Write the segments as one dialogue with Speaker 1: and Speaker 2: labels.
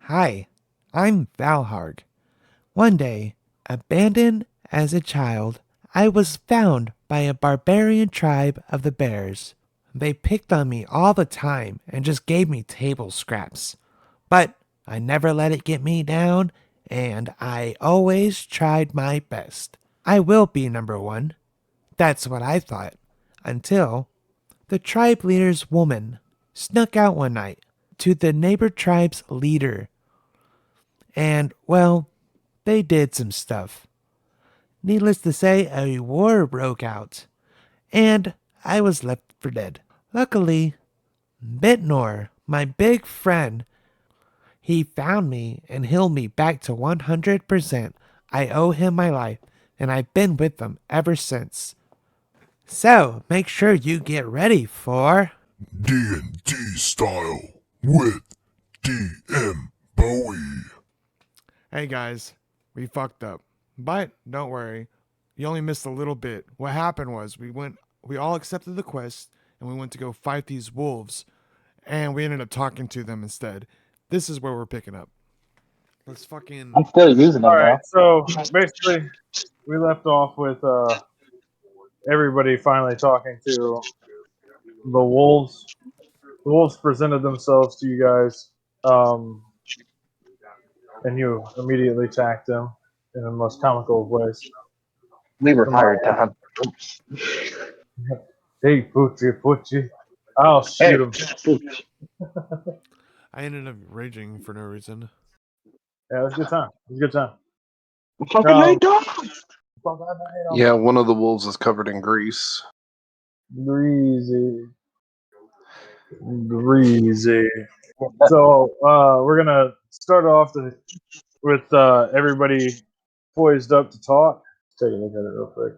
Speaker 1: Hi, I'm Valharg. One day, abandoned as a child, I was found by a barbarian tribe of the bears. They picked on me all the time and just gave me table scraps. But I never let it get me down, and I always tried my best. I will be number one. That's what I thought. Until the tribe leader's woman snuck out one night to the neighbor tribe's leader. And, well, they did some stuff. Needless to say, a war broke out, and I was left for dead. Luckily, Bitnor, my big friend, he found me and healed me back to 100%. I owe him my life, and I've been with him ever since. So, make sure you get ready for...
Speaker 2: DnD style with DM Bowie.
Speaker 3: Hey guys, we fucked up. But don't worry, you only missed a little bit. What happened was we all accepted the quest and we went to go fight these wolves and we ended up talking to them instead. This is where we're picking up. Let's fucking
Speaker 4: I'm still using them
Speaker 5: All right,
Speaker 4: though.
Speaker 5: so basically, we left off with everybody finally talking to the wolves. The wolves presented themselves to you guys, and you immediately attacked them in the most comical of ways.
Speaker 4: We were hired to hunt. Oops.
Speaker 5: Hey, Poochie. I'll shoot him.
Speaker 4: Oops.
Speaker 3: I ended up raging for no reason.
Speaker 5: Yeah, it was a good time. It was a good time.
Speaker 4: Fucking hate dogs.
Speaker 6: Yeah, one of the wolves is covered in grease.
Speaker 5: Greasy. So we're gonna start off with everybody poised up to talk. Take a look at it real quick.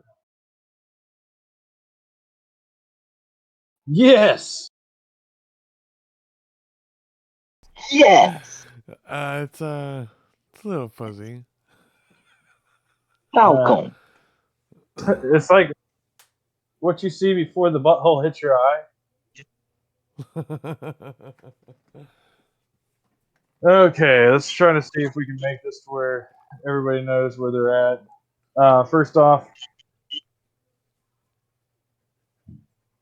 Speaker 5: Yes.
Speaker 4: Yes.
Speaker 3: It's a little fuzzy.
Speaker 4: Falcon.
Speaker 5: It's like what you see before the butthole hits your eye. Okay, let's try to see if we can make this to where everybody knows where they're at. First off,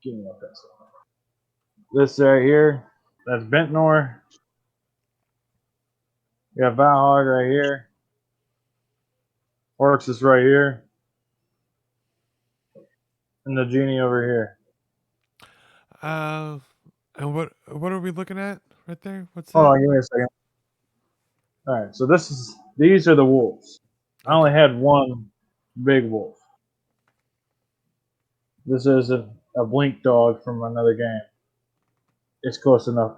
Speaker 5: give me my pencil. This right here, that's Bentnor. We got Valhog right here. Orcs is right here. And the genie over here.
Speaker 3: And what are we looking at right there? What's that?
Speaker 5: Hold on, give me a second. Alright, so these are the wolves. I only had one big wolf. This is a blink dog from another game. It's close enough.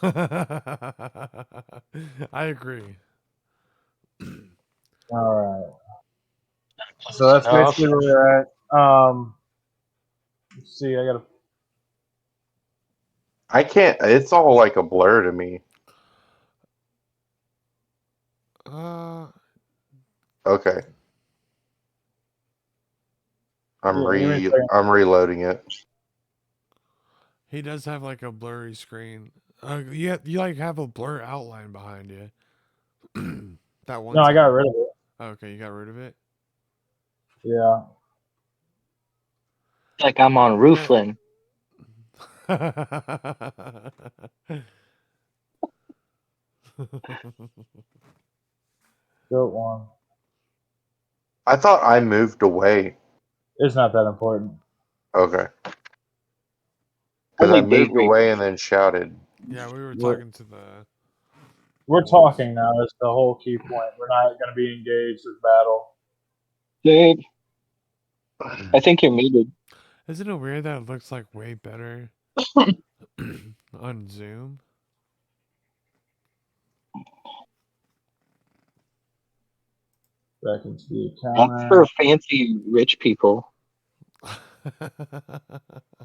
Speaker 3: I agree.
Speaker 5: Alright. So that's basically where we're at. Let's see,
Speaker 6: I can't. It's all like a blur to me. Okay. I'm reloading it.
Speaker 3: He does have like a blurry screen. You like have a blur outline behind you. That one.
Speaker 5: No, I got rid of it.
Speaker 3: Okay, you got rid of it.
Speaker 5: Yeah.
Speaker 4: Like I'm on Rooflin.
Speaker 5: Goat one.
Speaker 6: I thought I moved away.
Speaker 5: It's not that important.
Speaker 6: Okay. Because I moved away and then shouted.
Speaker 3: Yeah, we were talking to the...
Speaker 5: We're talking now. That's the whole key point. We're not going to be engaged with battle.
Speaker 4: Dude, I think you're muted.
Speaker 3: Isn't it weird that it looks like way better on Zoom?
Speaker 5: Back into the account.
Speaker 4: That's for fancy rich people. And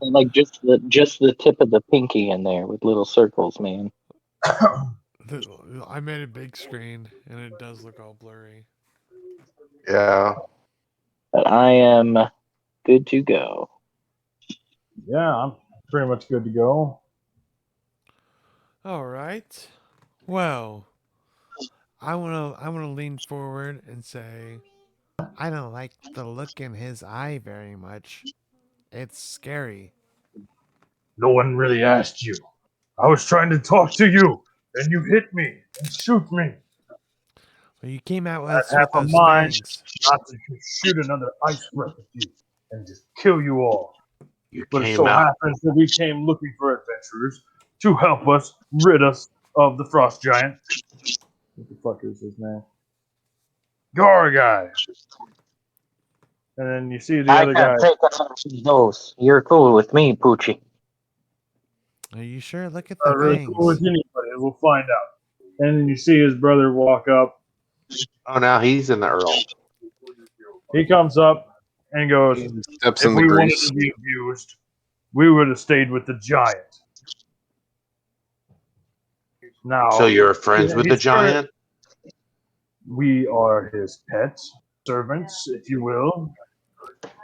Speaker 4: like just the tip of the pinky in there with little circles, man.
Speaker 3: I made a big screen and it does look all blurry.
Speaker 6: Yeah.
Speaker 4: But I am good to go.
Speaker 5: Yeah, I'm pretty much good to go.
Speaker 3: All right. Well, I wanna lean forward and say, I don't like the look in his eye very much. It's scary.
Speaker 5: No one really asked you. I was trying to talk to you, and you hit me and shoot me.
Speaker 3: Well, you came at
Speaker 5: I
Speaker 3: us
Speaker 5: have
Speaker 3: with
Speaker 5: a
Speaker 3: those
Speaker 5: mind
Speaker 3: fangs.
Speaker 5: not to shoot another ice breath at you and just kill you all.
Speaker 7: You
Speaker 5: But it
Speaker 7: came
Speaker 5: so
Speaker 7: out.
Speaker 5: happens that we came looking for adventurers to help us rid us of the frost giant. What the fuck is his name? Garguy. And then you see the
Speaker 4: I
Speaker 5: other guy.
Speaker 4: can't take those. You're cool with me, Poochie.
Speaker 3: Are you sure? Look at the
Speaker 5: Not really cool with
Speaker 3: fangs.
Speaker 5: anybody. We'll find out. And then you see his brother walk up.
Speaker 7: Oh, now he's in the Earl.
Speaker 5: He comes up and goes,
Speaker 6: He steps
Speaker 5: "If
Speaker 6: in the
Speaker 5: we wanted
Speaker 6: grease.
Speaker 5: to be abused, we would have stayed with the giant."
Speaker 7: So
Speaker 5: Now,
Speaker 7: you're friends with the
Speaker 5: he's current.
Speaker 7: giant?
Speaker 5: We are his pets, servants, if you will.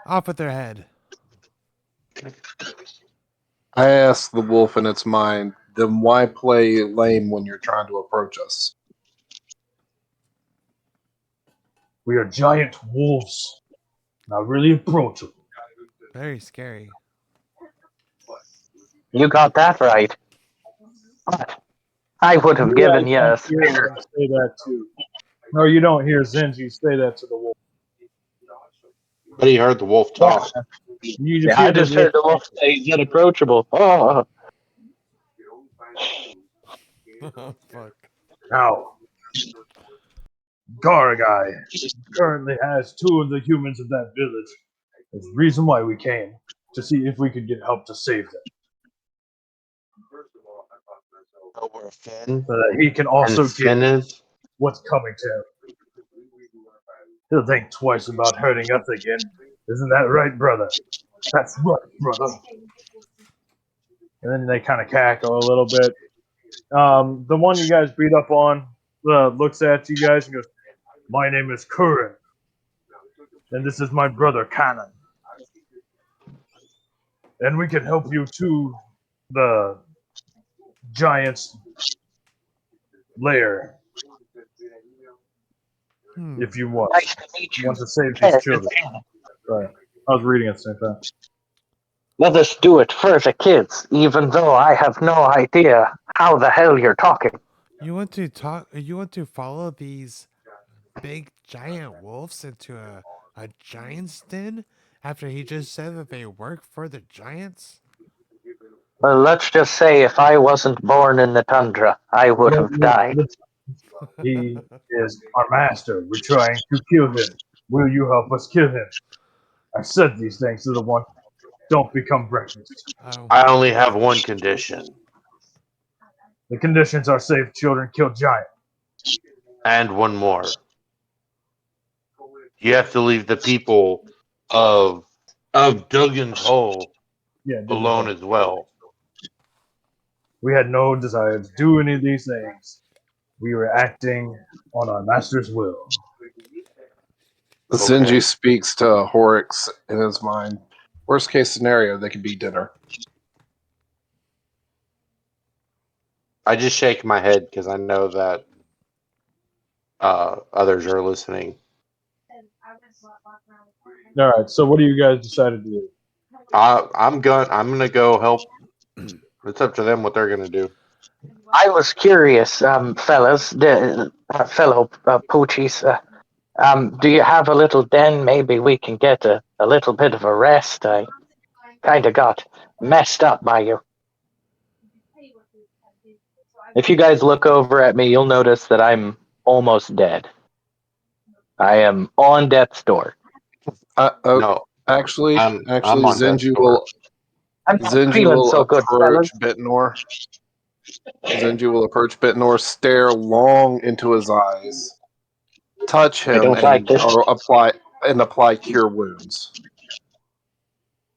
Speaker 3: Off with their head.
Speaker 6: I ask the wolf in its mind, then why play lame when you're trying to approach us?
Speaker 5: We are giant wolves. Not really approachable.
Speaker 3: Very scary.
Speaker 4: You got that right. But I would have
Speaker 5: You
Speaker 4: given
Speaker 5: guys
Speaker 4: you
Speaker 5: don't
Speaker 4: a
Speaker 5: hear
Speaker 4: spear.
Speaker 5: him say that too. No, you don't hear Zenji say that to the wolf.
Speaker 7: But he heard the wolf
Speaker 4: Yeah,
Speaker 7: talk.
Speaker 5: You just
Speaker 4: yeah, I
Speaker 5: hear the
Speaker 4: just
Speaker 5: wolf.
Speaker 4: heard the wolf say he's unapproachable. Oh,
Speaker 3: Oh, fuck.
Speaker 5: Now, Garagai currently has two of the humans of that village. That's the reason why we came, to see if we could get help to save them.
Speaker 7: Over Finn.
Speaker 5: So that he can
Speaker 7: And
Speaker 5: also get
Speaker 7: Finn is?
Speaker 5: what's coming to him. He'll think twice about hurting us again. Isn't that right, brother? That's right, brother. And then they kind of cackle a little bit. The one you guys beat up on looks at you guys and goes, "My name is Curran, and this is my brother Cannon. And we can help you to the giant's lair
Speaker 3: Hmm.
Speaker 5: if you want.
Speaker 4: nice to meet
Speaker 5: You
Speaker 4: you.
Speaker 5: want to save these
Speaker 4: Yes,
Speaker 5: children." Sorry, I was reading at the same time.
Speaker 4: let us do it for the kids, even though I have no idea how the hell you're talking.
Speaker 3: You want to talk? You want to follow these big giant wolves into a giant's den after he just said that they work for the giants?
Speaker 4: Well, let's just say if I wasn't born in the tundra, I would
Speaker 5: No,
Speaker 4: have
Speaker 5: no,
Speaker 4: died.
Speaker 5: listen. He is our master. We're trying to kill him. Will you help us kill him? I said these things to the one. Don't become breakfast.
Speaker 3: Oh,
Speaker 7: I only have one condition.
Speaker 5: The conditions are save children, kill giant.
Speaker 7: And one more. You have to leave the people of Duggan's Hole
Speaker 5: Yeah, did
Speaker 7: alone as well.
Speaker 5: we had no desire to do any of these things. We were acting on our master's will.
Speaker 6: Zenji
Speaker 7: Okay.
Speaker 6: speaks to Horix in his mind. Worst case scenario, they could be dinner.
Speaker 7: I just shake my head because I know that others are listening.
Speaker 5: All right. So, what do you guys decided to do?
Speaker 7: I'm gonna go help. It's up to them what they're gonna do.
Speaker 4: I was curious, fellas, fellow poochies. Do you have a little den? Maybe we can get a little bit of a rest. I kind of got messed up by you. If you guys look over at me, you'll notice that I'm almost dead. I am on death's door.
Speaker 7: No,
Speaker 6: Actually,
Speaker 7: I'm on death's door.
Speaker 4: I'm not
Speaker 6: Zenji
Speaker 4: feeling
Speaker 6: will
Speaker 4: so good,
Speaker 6: approach
Speaker 4: fellas.
Speaker 6: Bitnor. Zenji will approach Bitnor, stare long into his eyes, touch
Speaker 4: I
Speaker 6: him,
Speaker 4: don't like this.
Speaker 6: apply cure wounds.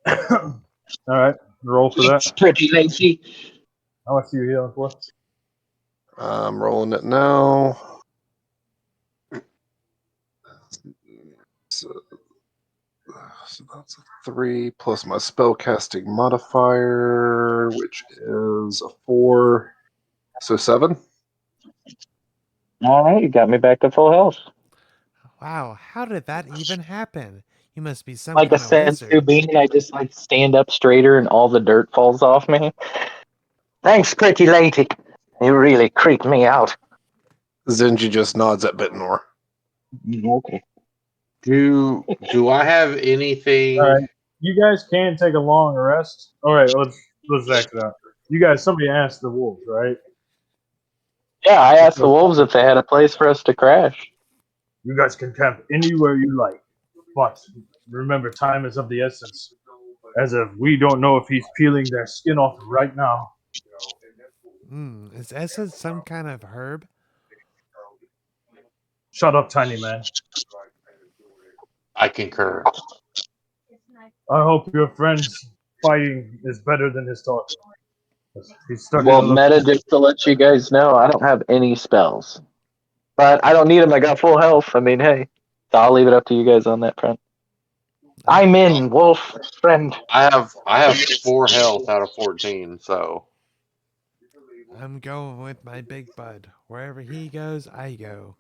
Speaker 5: All right. Roll for that.
Speaker 4: It's pretty lazy.
Speaker 5: How much are you healing for?
Speaker 6: I'm rolling it now. So that's a 3 plus my spellcasting modifier, which is a 4. So 7?
Speaker 4: All right, you got me back to full health.
Speaker 1: Wow, how did that even happen? You must be some
Speaker 4: Like a
Speaker 1: kind of
Speaker 4: sensu
Speaker 1: wizard.
Speaker 4: bean, I just like stand up straighter and all the dirt falls off me. Thanks, pretty lady. You really creeped me out.
Speaker 6: Zenji just nods at Bitnor.
Speaker 4: Okay.
Speaker 7: Do I have
Speaker 5: All
Speaker 7: anything?
Speaker 5: right, you guys can take a long rest. All right, let's exit out. You guys, somebody asked the wolves, right?
Speaker 4: Yeah, I asked the wolves if they had a place for us to crash.
Speaker 5: You guys can camp anywhere you like, but remember, time is of the essence. As if we don't know if he's peeling their skin off right now.
Speaker 1: Is essence some kind of herb?
Speaker 5: Shut up, tiny man.
Speaker 7: I concur.
Speaker 5: I hope your friend's fighting is better than his talking. He's starting
Speaker 4: Well,
Speaker 5: to look.
Speaker 4: meta, just to let you guys know, I don't have any spells. But I don't need them. I got full health. I mean, hey. So I'll leave it up to you guys on that front. I'm
Speaker 1: Okay.
Speaker 4: in, wolf friend.
Speaker 7: I have 4 health out of 14, so
Speaker 1: I'm going with my big bud. Wherever he goes, I go.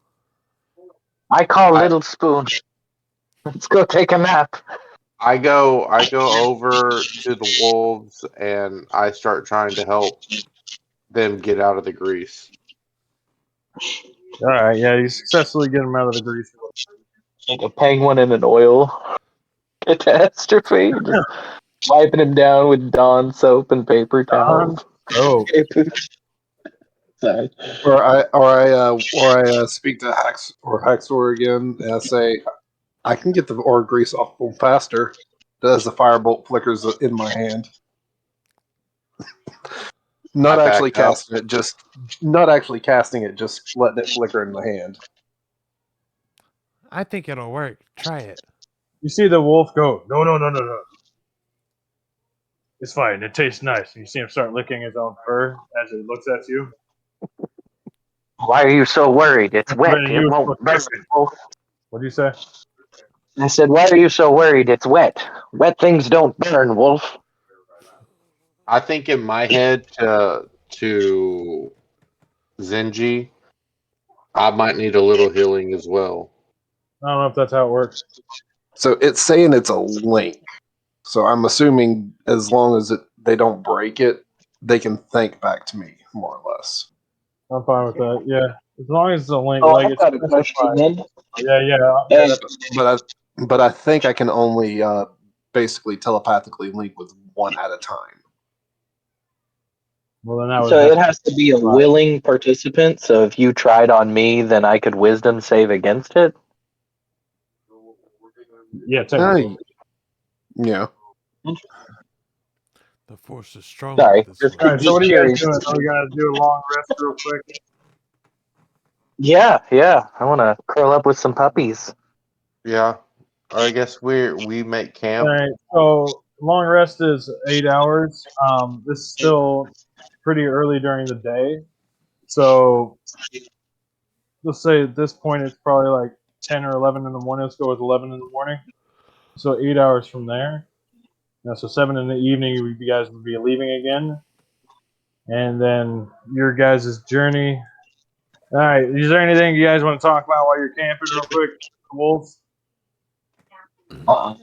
Speaker 4: I call
Speaker 7: I
Speaker 4: Little Spoon. Let's go take a nap.
Speaker 7: I go over to the wolves and I start trying to help them get out of the grease.
Speaker 5: All right, yeah, you successfully get him out of the grease.
Speaker 4: Like a penguin in an oil catastrophe. Just wiping him down with Dawn soap and paper towels.
Speaker 5: Oh,
Speaker 4: Sorry.
Speaker 6: Or I speak to Haxor again and I say, I can get the ore grease off them faster. As the firebolt flickers in my hand.
Speaker 7: I
Speaker 6: Not
Speaker 7: back
Speaker 6: actually
Speaker 7: up.
Speaker 6: casting it, just letting it flicker in my hand.
Speaker 1: I think it'll work. Try it.
Speaker 5: you see the wolf go? No, no, no, no, no. It's fine. It tastes nice. You see him start licking his own fur as he looks at you.
Speaker 4: Why are you so worried? It's wet.
Speaker 5: Brandon,
Speaker 4: It
Speaker 5: you
Speaker 4: won't
Speaker 5: were
Speaker 4: burn.
Speaker 5: perfect.
Speaker 4: Wolf.
Speaker 5: What do you say?
Speaker 4: I said, why are you so worried? It's wet. Wet things don't burn, Wolf.
Speaker 7: I think in my head to Zenji, I might need a little healing as well.
Speaker 5: I don't know if that's how it works.
Speaker 6: So it's saying it's a link. So I'm assuming as long as they don't break it, they can think back to me, more or less.
Speaker 5: I'm fine with that. Yeah, as long as it's a link,
Speaker 4: Oh,
Speaker 5: like
Speaker 4: I've
Speaker 5: it's
Speaker 4: got a
Speaker 5: specified.
Speaker 4: question then.
Speaker 5: Yeah, yeah, yeah.
Speaker 4: Hey,
Speaker 6: But I think I can only basically telepathically link with one at a time.
Speaker 5: Well, then that would
Speaker 4: so
Speaker 5: have
Speaker 4: it
Speaker 5: to
Speaker 4: has to be a
Speaker 5: be right.
Speaker 4: willing participant. So if you tried on me, then I could wisdom save against it.
Speaker 5: Yeah, technically.
Speaker 6: Yeah.
Speaker 1: The force is strong with
Speaker 4: Sorry,
Speaker 1: this
Speaker 4: just
Speaker 5: All
Speaker 1: one.
Speaker 5: right. So what
Speaker 4: just
Speaker 5: are you guys
Speaker 4: curious.
Speaker 5: doing? Are we gonna do a long rest real quick?
Speaker 4: Yeah, yeah. I want to curl up with some puppies.
Speaker 7: Yeah. I guess we make
Speaker 5: All
Speaker 7: camp.
Speaker 5: right. So long rest is 8 hours. This is still pretty early during the day. So let's say at this point it's probably like 10 or 11 in the morning. Let's go with 11 in the morning. So 8 hours from there. So 7 in the evening, you guys would be leaving again. And then your guys' journey. All right. Is there anything you guys want to talk about while you're camping, real quick? Wolves.
Speaker 4: Uh-uh,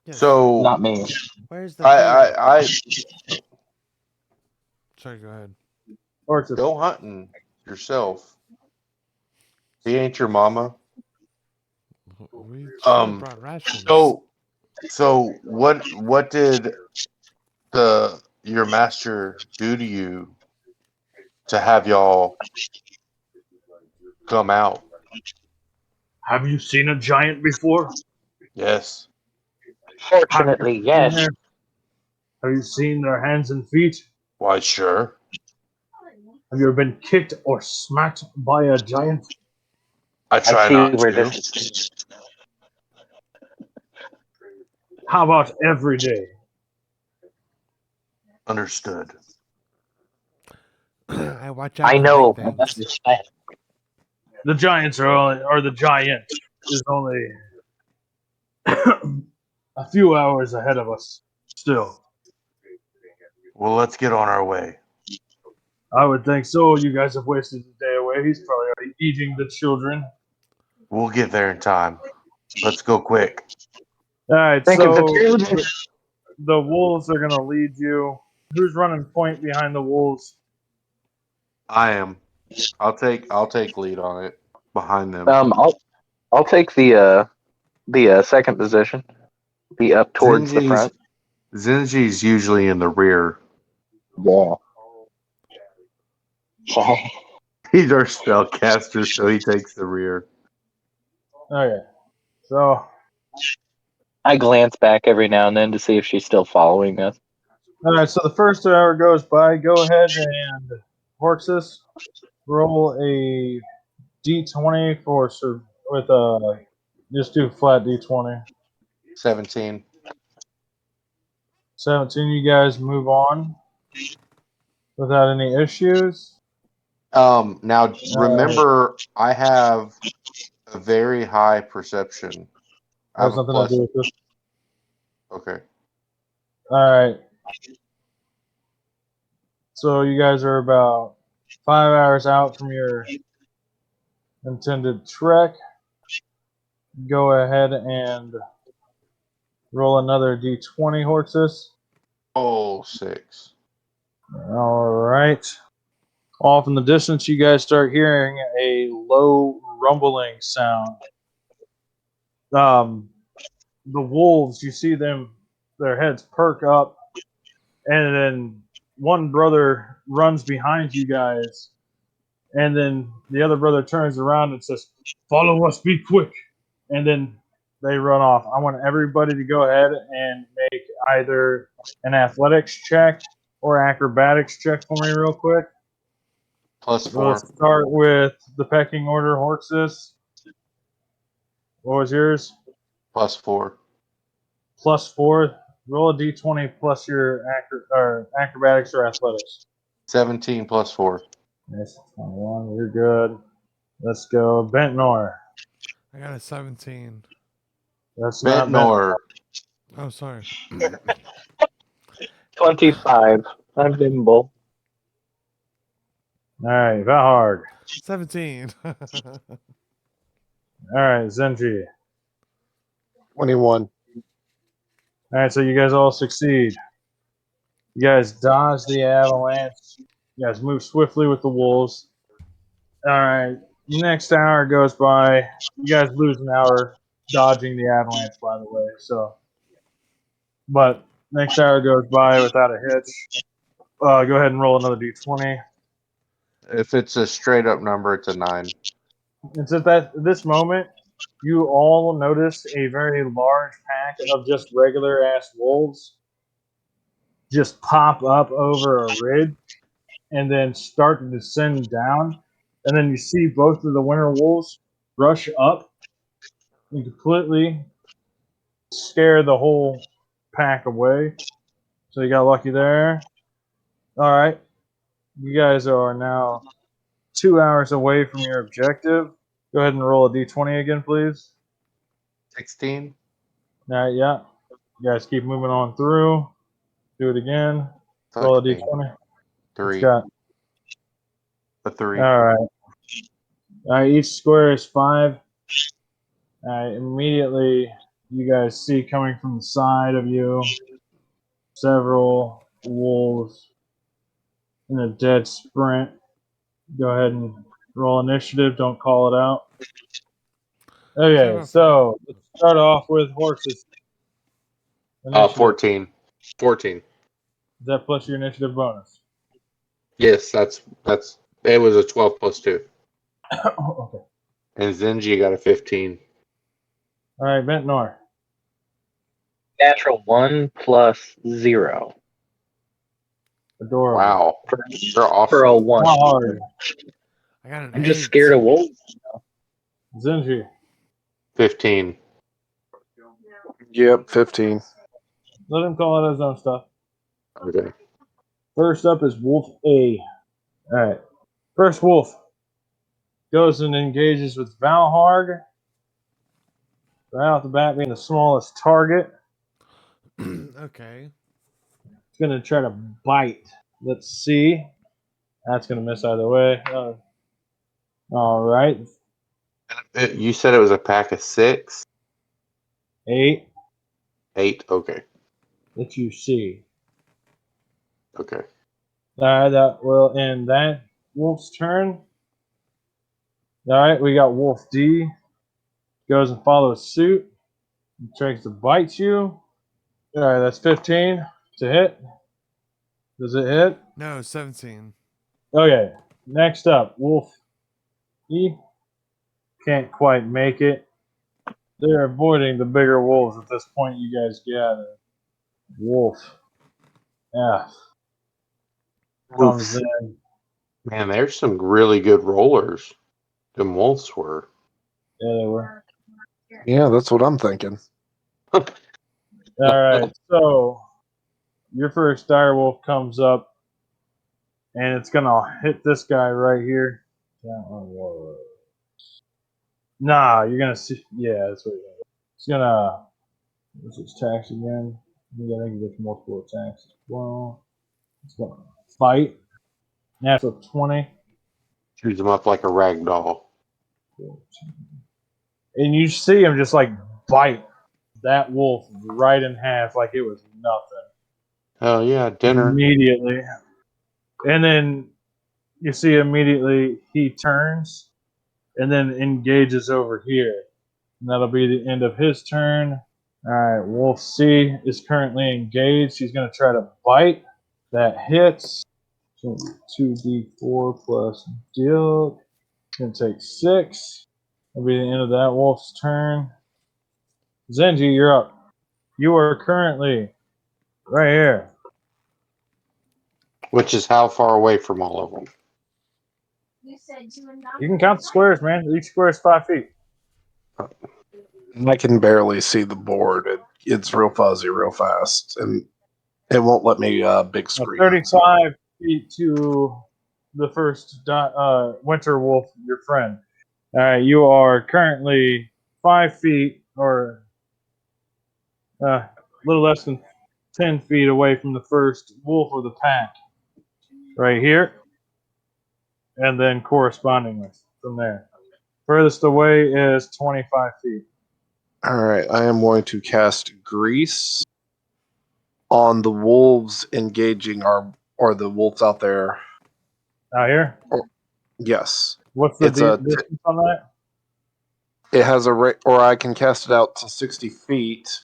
Speaker 1: Yes.
Speaker 7: So
Speaker 4: not me.
Speaker 1: Where's the food?
Speaker 7: I
Speaker 1: Sorry, go ahead.
Speaker 5: Horses.
Speaker 7: go hunting yourself. He ain't your mama.
Speaker 1: We should have
Speaker 7: Um.
Speaker 1: brought rations.
Speaker 7: So what did your master do to you to have y'all come out?
Speaker 5: Have you seen a giant before?
Speaker 7: Yes.
Speaker 5: Have you
Speaker 4: Fortunately,
Speaker 5: seen
Speaker 4: yes.
Speaker 5: their, have you seen their hands and feet?
Speaker 7: Why, sure.
Speaker 5: Have you ever been kicked or smacked by a giant?
Speaker 7: I
Speaker 4: I
Speaker 7: try
Speaker 4: see
Speaker 7: not
Speaker 4: where
Speaker 7: to.
Speaker 4: this is.
Speaker 5: How about every day?
Speaker 7: Understood.
Speaker 1: I watch out
Speaker 4: I
Speaker 1: for big
Speaker 4: know. I
Speaker 1: things.
Speaker 4: understand.
Speaker 5: The giants are only, or the giant is only a few hours ahead of us. Still,
Speaker 7: Well, let's get on our way.
Speaker 5: I would think so. You guys have wasted the day away. He's probably already eating the children.
Speaker 7: We'll get there in time. Let's go quick.
Speaker 5: All right,
Speaker 4: Think of the
Speaker 5: so
Speaker 4: children.
Speaker 5: the wolves are gonna lead you. Who's running point behind the wolves?
Speaker 7: I am. I'll take lead on it behind them.
Speaker 4: I'll take the second position. Be up towards the front.
Speaker 7: Zenji's usually in the rear.
Speaker 4: Yeah.
Speaker 7: He's our spellcaster, so he takes the rear.
Speaker 5: Okay, so
Speaker 4: I glance back every now and then to see if she's still following us.
Speaker 5: all right, so the first hour goes by. Go ahead and Horxus, roll a d20 with a just do flat d20.
Speaker 7: 17.
Speaker 5: 17. You guys move on without any issues.
Speaker 7: Now remember, I have a very high perception. I
Speaker 5: That
Speaker 7: have
Speaker 5: has
Speaker 7: a
Speaker 5: nothing to
Speaker 7: plus.
Speaker 5: do with this.
Speaker 7: Okay.
Speaker 5: All right. So you guys are about 5 hours out from your intended trek. Go ahead and roll another d20, Horxus.
Speaker 7: Oh, 6.
Speaker 5: All right. Off in the distance, you guys start hearing a low rumbling sound. The wolves, you see them, their heads perk up, and then one brother runs behind you guys, and then the other brother turns around and says, "Follow us, be quick!" And then they run off. I want everybody to go ahead and make either an athletics check or acrobatics check for me, real quick.
Speaker 7: Plus
Speaker 5: So let's
Speaker 7: 4.
Speaker 5: start with the pecking order, Horxus. What was yours?
Speaker 7: Plus 4.
Speaker 5: Plus 4. Roll a d20 plus your acrobatics or athletics.
Speaker 7: 17 plus 4.
Speaker 5: Nice. 21. You're good. Let's go. Bentnor.
Speaker 3: I got a 17.
Speaker 5: That's not Bentnor.
Speaker 7: Ventnor.
Speaker 3: Oh, sorry.
Speaker 4: 25. I'm nimble.
Speaker 5: All right. Valhard.
Speaker 3: 17.
Speaker 5: All right. Zenji.
Speaker 6: 21.
Speaker 5: All right. So you guys all succeed. You guys dodge the avalanche. You guys move swiftly with the wolves. All right. Next hour goes by. You guys lose an hour dodging the avalanche, by the way. So, but next hour goes by without a hitch. Go ahead and roll another d20.
Speaker 7: If it's a straight up number, it's a 9.
Speaker 5: It's at this moment you all notice a very large pack of just regular ass wolves just pop up over a ridge and then start to descend down. And then you see both of the winter wolves rush up and completely scare the whole pack away. So you got lucky there. All right. You guys are now 2 hours away from your objective. Go ahead and roll a d20 again, please.
Speaker 7: 16.
Speaker 5: Yeah. You guys keep moving on through. Do it again. Roll a
Speaker 7: Fuck me.
Speaker 5: d20.
Speaker 7: 3.
Speaker 5: Got.
Speaker 7: A 3.
Speaker 5: All right. All right. Each square is 5. Immediately, you guys see coming from the side of you several wolves in a dead sprint. Go ahead and roll initiative. Don't call it out. Okay,
Speaker 3: 7 for.
Speaker 5: so let's start off with horses. Initiative.
Speaker 7: 14. 14.
Speaker 5: Is that plus your initiative bonus?
Speaker 7: Yes, that's it was a 12 plus 2.
Speaker 5: Okay.
Speaker 7: And Zenji got a 15.
Speaker 5: All right, Ventnor.
Speaker 4: Natural 1 plus 0.
Speaker 5: Adorable.
Speaker 7: Wow. They're awesome.
Speaker 4: For a 1.
Speaker 5: How hard?
Speaker 3: I got an
Speaker 4: I'm
Speaker 3: 8.
Speaker 4: just scared of wolves.
Speaker 5: Zenji.
Speaker 7: 15.
Speaker 6: Yep, 15.
Speaker 5: Let him call out his own stuff.
Speaker 7: Okay.
Speaker 5: First up is Wolf A. All right. First wolf goes and engages with Valharg. Right off the bat, being the smallest target.
Speaker 3: Okay.
Speaker 5: It's going to try to bite. Let's see. That's going to miss either way. All right.
Speaker 7: You said it was a pack of 6?
Speaker 5: 8
Speaker 7: 8? Okay.
Speaker 5: that you see.
Speaker 7: Okay.
Speaker 5: That will end that wolf's turn. All right, we got Wolf D. Goes and follows suit. He tries to bite you. All right, that's 15 to hit. Does it hit?
Speaker 3: No, 17.
Speaker 5: Okay. Next up, Wolf E. Can't quite make it. They're avoiding the bigger wolves at this point. You guys gather. Wolf F comes
Speaker 7: Wolves.
Speaker 5: in.
Speaker 7: Man, there's some really good rollers. Them wolves were.
Speaker 5: Yeah, they were.
Speaker 6: Yeah, that's what I'm thinking.
Speaker 5: All right, so your first dire wolf comes up, and it's gonna hit this guy right here. Nah, you're gonna see. Yeah, that's what it's gonna. What's its attacks again? I think it gets multiple attacks as well. It's gonna fight. Natural 20.
Speaker 7: Choose them up like a rag doll.
Speaker 5: And you see him just like bite that wolf right in half like it was nothing.
Speaker 7: Hell yeah, dinner.
Speaker 5: Immediately. And then you see immediately he turns and then engages over here. And that'll be the end of his turn. Alright, Wolf C is currently engaged. He's going to try to bite. That hits. So 2d4 plus deal. Going to take 6. That'll be the end of that wolf's turn. Zenji, you're up. You are currently right here.
Speaker 7: Which is how far away from all of them?
Speaker 5: You can count the squares, man. Each square is 5 feet.
Speaker 6: I can barely see the board. It's real fuzzy, real fast, and it won't let me big screen.
Speaker 5: 35 feet to the first winter wolf, your friend. All right, you are currently 5 feet or a little less than 10 feet away from the first wolf of the pack. Right here. And then correspondingly from there. Furthest away is 25 feet.
Speaker 6: All right, I am going to cast Grease on the wolves engaging or the wolves out there.
Speaker 5: Out here?
Speaker 6: Yes,
Speaker 5: What's the
Speaker 6: it's a.
Speaker 5: distance on that?
Speaker 6: It has a or I can cast it out to 60 feet,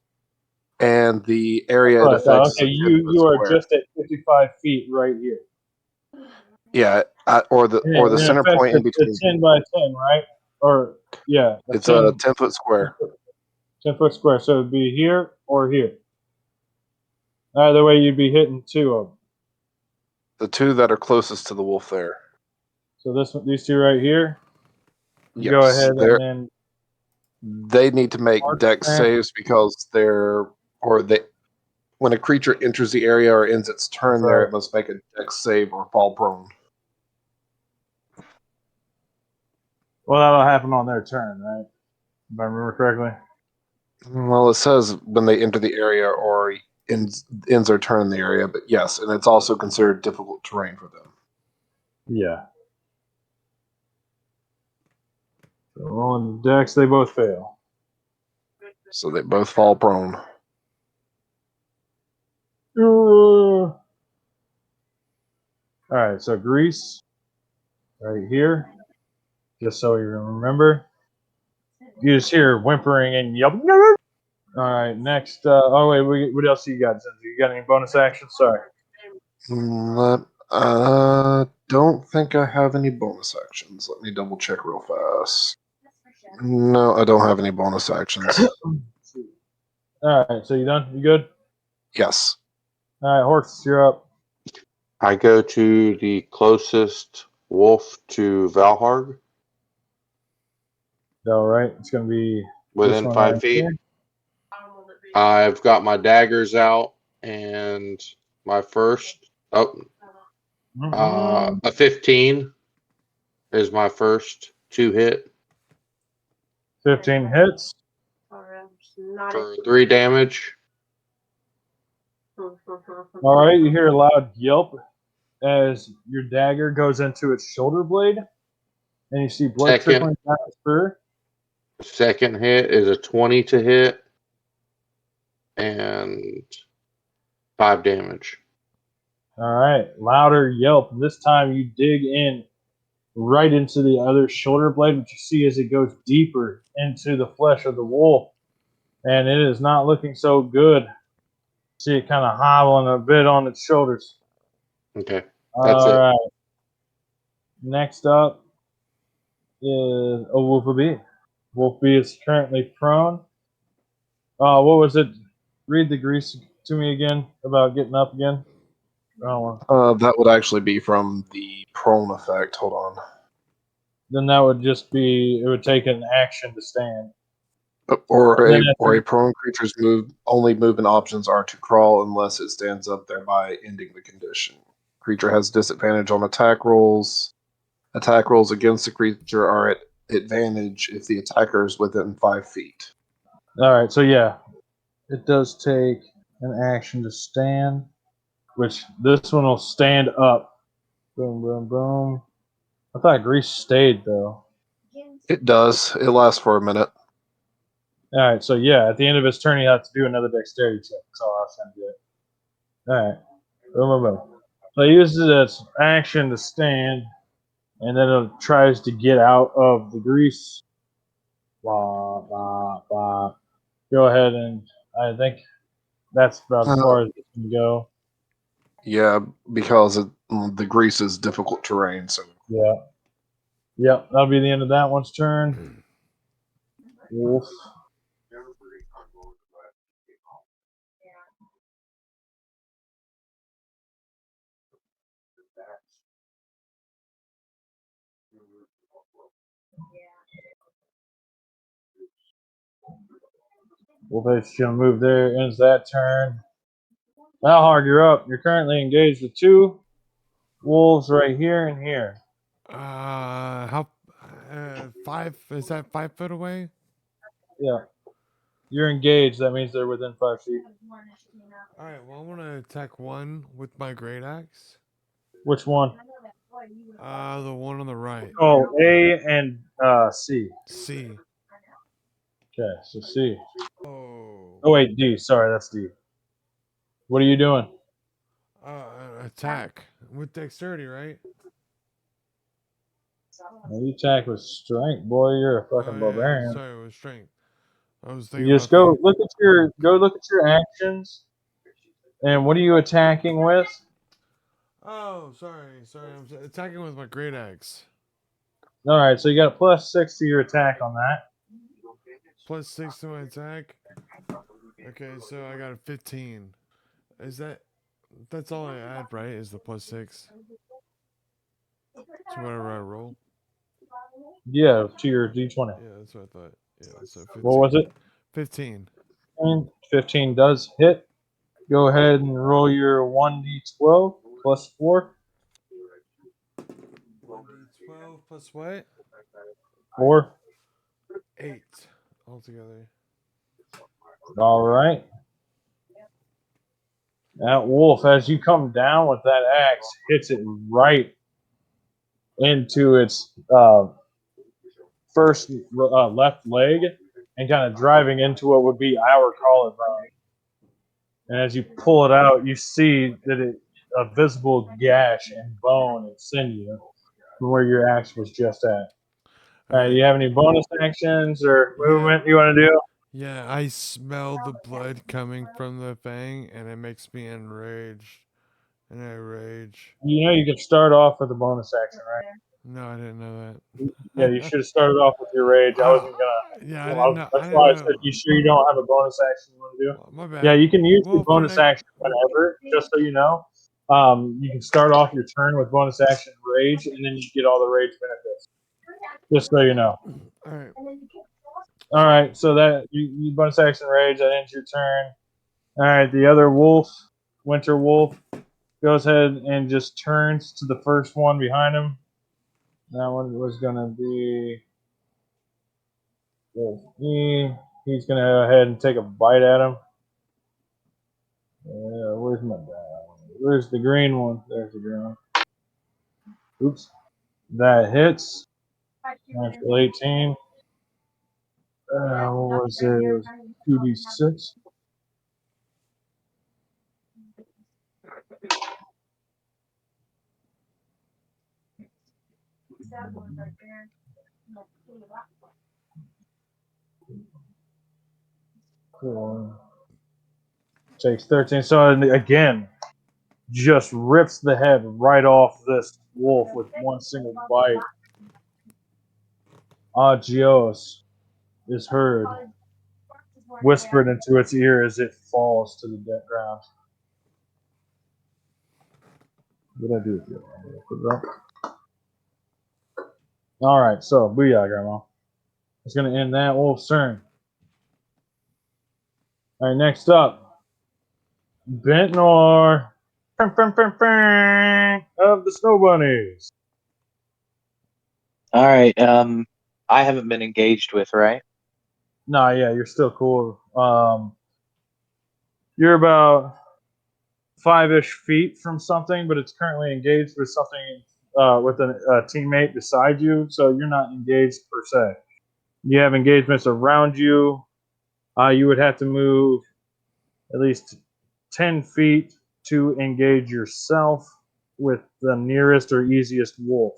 Speaker 6: and the area it affects is
Speaker 5: Okay,
Speaker 6: a 10-foot
Speaker 5: you are
Speaker 6: square.
Speaker 5: just at 55 feet right here.
Speaker 6: Yeah, or the center point in between.
Speaker 5: It's 10 by 10, right? Or yeah,
Speaker 6: It's a 10-foot square.
Speaker 5: 10-foot square. So it'd be here or here. Either way, you'd be hitting 2 of them.
Speaker 6: The 2 that are closest to the wolf there.
Speaker 5: So these 2 right here.
Speaker 6: Yes,
Speaker 5: Go ahead and then
Speaker 6: they need to make dex saves because when a creature enters the area or ends its turn there, it must make a dex save or fall prone.
Speaker 5: Well, that'll happen on their turn, right? If I remember correctly.
Speaker 6: Well, it says when they enter the area or ends their turn in the area, but yes, and it's also considered difficult terrain for them.
Speaker 5: Yeah. So rolling the dex, they both fail.
Speaker 6: So they both fall prone.
Speaker 5: All right, so Grease right here, just so you remember. You just hear whimpering and yelp. All right, next. Oh wait, what else you got? You got any bonus actions? Sorry.
Speaker 6: Don't think I have any bonus actions. Let me double check real fast. No, I don't have any bonus actions.
Speaker 5: All right, so you done? You good?
Speaker 6: Yes.
Speaker 5: All right, Horse, you're up.
Speaker 7: I go to the closest wolf to Valharg.
Speaker 5: All right, it's gonna be
Speaker 7: within
Speaker 5: this one
Speaker 7: 5
Speaker 5: right
Speaker 7: feet.
Speaker 5: here.
Speaker 7: I've got my daggers out and my first. A 15 is my first 2 hit
Speaker 5: 15 hits.
Speaker 7: for 3 damage.
Speaker 5: All right, you hear a loud yelp as your dagger goes into its shoulder blade, and you see blood
Speaker 7: Second.
Speaker 5: trickling down its fur.
Speaker 7: Second hit is a 20 to hit and 5 damage.
Speaker 5: All right, louder yelp. This time you dig in right into the other shoulder blade, which you see as it goes deeper into the flesh of the wolf, and it is not looking so good. See it kind of hobbling a bit on its shoulders.
Speaker 7: Okay. That's
Speaker 5: All
Speaker 7: it.
Speaker 5: right. Next up is a Wolf B. Wolf B is currently prone. What was it? Read the grease to me again about getting up again.
Speaker 6: That would actually be from the prone effect. Hold on.
Speaker 5: Then that would just be, it would take an action to stand.
Speaker 6: Or
Speaker 5: Then
Speaker 6: a prone creature's movement options are to crawl unless it stands up, thereby ending the condition. Creature has disadvantage on attack rolls. Attack rolls against the creature are at advantage if the attacker is within 5 feet.
Speaker 5: All right, so yeah, it does take an action to stand, which this one will stand up. Boom, boom, boom. I thought grease stayed though.
Speaker 6: It does. It lasts for a minute.
Speaker 5: All right, so yeah, at the end of his turn, he has to do another dexterity check. That's all I was going to do. All right, boom, boom, boom. So he uses its action to stand, and then it tries to get out of the grease. Blah, blah, blah. Go ahead, and I think that's about as far as it can go.
Speaker 6: Yeah, because the grease is difficult terrain. So
Speaker 5: Yeah. Yep, that'll be the end of that one's turn. Wolf. Wolf is going to move there. Ends that turn. Valhard, you're up. You're currently engaged with 2 wolves right here and here.
Speaker 3: How? 5? Is that 5 foot away?
Speaker 5: Yeah. You're engaged. That means they're within 5 feet.
Speaker 3: All right. Well, I want to attack one with my great axe.
Speaker 5: Which one?
Speaker 3: The one on the right.
Speaker 5: Oh, A and C.
Speaker 3: C.
Speaker 5: Okay, so C.
Speaker 3: Oh.
Speaker 5: Oh, wait, D. Sorry, that's D. What are you doing?
Speaker 3: Attack with dexterity, right?
Speaker 5: You attack with strength, boy. You're a fucking
Speaker 3: Oh yeah.
Speaker 5: barbarian.
Speaker 3: Sorry, with strength. I was thinking
Speaker 5: You just
Speaker 3: about the.
Speaker 5: go look at your actions, and what are you attacking with?
Speaker 3: Oh, sorry. I'm attacking with my great axe.
Speaker 5: All right, so you got a +6 to your attack on that.
Speaker 3: +6 to my attack. Okay, so I got a 15. Is that? That's all I add, right? Is the +6 to whatever I roll?
Speaker 5: Yeah, to your D20.
Speaker 3: Yeah, that's what I thought. Yeah, so 15.
Speaker 5: What was it?
Speaker 3: 15.
Speaker 5: 15 does hit. Go ahead and roll your 1d12 +4.
Speaker 3: 1d12 plus what?
Speaker 5: 4.
Speaker 3: 8 altogether.
Speaker 5: All right. That wolf, as you come down with that axe, hits it right into its first left leg and kind of driving into what would be our collarbone. And as you pull it out, you see that it a visible gash and bone and sinew from where your axe was just at. All right, do you have any bonus actions or movement you want to do?
Speaker 3: Yeah, I smell the blood coming from the fang, and it makes me enraged. And I rage.
Speaker 5: You know you can start off with a bonus action, right?
Speaker 3: No, I didn't know
Speaker 5: Yeah, you
Speaker 3: that.
Speaker 5: should have started off with your rage. I wasn't gonna.
Speaker 3: Yeah, I didn't know. I
Speaker 5: That's
Speaker 3: didn't
Speaker 5: why I said,
Speaker 3: know.
Speaker 5: you sure you don't have a bonus action you want to do?
Speaker 3: Well, my bad.
Speaker 5: Yeah, you can use the
Speaker 3: Well, for
Speaker 5: bonus
Speaker 3: next.
Speaker 5: action whenever, just so you know. You can start off your turn with bonus action rage, and then you get all the rage benefits. Just so you know.
Speaker 3: All right.
Speaker 5: All right, so that you bonus action rage, that ends your turn. All right, the other wolf, Winter Wolf, goes ahead and just turns to the first one behind him. That one was gonna be Wolf E. He's gonna go ahead and take a bite at him. Where's my guy? Where's the green one? There's the green one. Oops. That hits. Natural 18. What was it? It was 2d6. Four. Takes 13. So again, just rips the head right off this wolf with one single bite. Agios is heard, whispered into its ear as it falls to the dead ground. What did I do with you? I'm gonna put it up. All right, so booyah, Grandma. It's going to end that wolf's turn. All right, next up, Bentnor of the Snow Bunnies.
Speaker 8: All right. I haven't been engaged with, right?
Speaker 5: Nah, yeah, you're still cool. You're about 5-ish feet from something, but it's currently engaged with something with a teammate beside you, so you're not engaged per se. You have engagements around you. You would have to move at least 10 feet to engage yourself with the nearest or easiest wolf.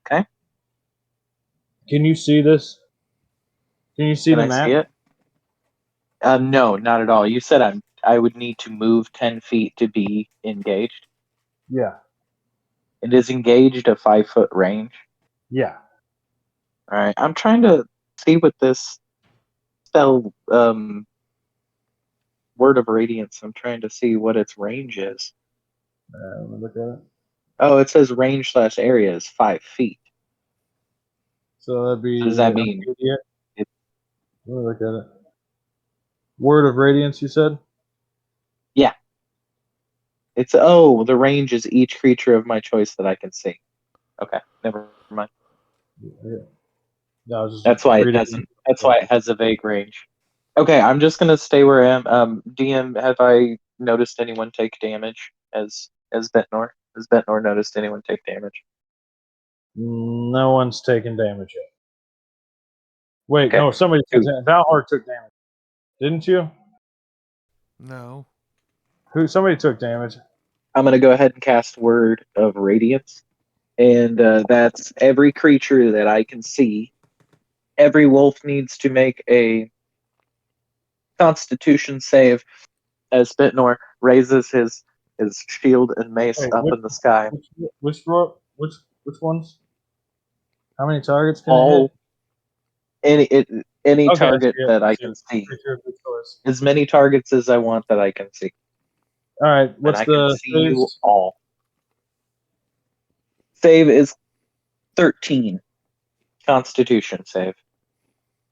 Speaker 8: Okay.
Speaker 5: Can you see this? Can you see
Speaker 8: Can
Speaker 5: the
Speaker 8: I see
Speaker 5: map?
Speaker 8: it? No, not at all. You said I would need to move 10 feet to be engaged.
Speaker 5: Yeah.
Speaker 8: It is engaged a 5-foot range.
Speaker 5: Yeah.
Speaker 8: All right. I'm trying to see what this spell Word of Radiance. I'm trying to see what its range is.
Speaker 5: Let me look at it.
Speaker 8: Oh, it says range / area is 5 feet.
Speaker 5: So that'd be
Speaker 8: What does that mean?
Speaker 5: immediate.
Speaker 8: It-
Speaker 5: Let me look at it. Word of Radiance, you said?
Speaker 8: Yeah. It's the range is each creature of my choice that I can see. Okay, never mind.
Speaker 5: Yeah. No, I was just
Speaker 8: That's why it
Speaker 5: reading.
Speaker 8: doesn't. That's why it has a vague range. Okay, I'm just gonna stay where I am. DM, have I noticed anyone take damage as Ventnor? Has Ventnor noticed anyone take damage?
Speaker 5: No one's taken damage yet. Wait,
Speaker 8: Okay.
Speaker 5: no, somebody took
Speaker 8: Who?
Speaker 5: damage. Valhar took damage. Didn't you?
Speaker 3: No.
Speaker 5: Somebody took damage.
Speaker 8: I'm gonna go ahead and cast Word of Radiance, and that's every creature that I can see. Every wolf needs to make a Constitution save as Ventnor raises his shield and mace
Speaker 5: Wait,
Speaker 8: up in the sky.
Speaker 5: which ones? How many targets can it hit?
Speaker 8: All any
Speaker 5: Okay, I see
Speaker 8: target
Speaker 5: it.
Speaker 8: that
Speaker 5: I
Speaker 8: I
Speaker 5: see
Speaker 8: can
Speaker 5: it.
Speaker 8: see.
Speaker 5: Creature of your choice.
Speaker 8: As many targets as I want that I can see.
Speaker 5: All right,
Speaker 8: And
Speaker 5: what's
Speaker 8: I can
Speaker 5: the
Speaker 8: see you
Speaker 5: phase?
Speaker 8: all. Save is 13. Constitution save.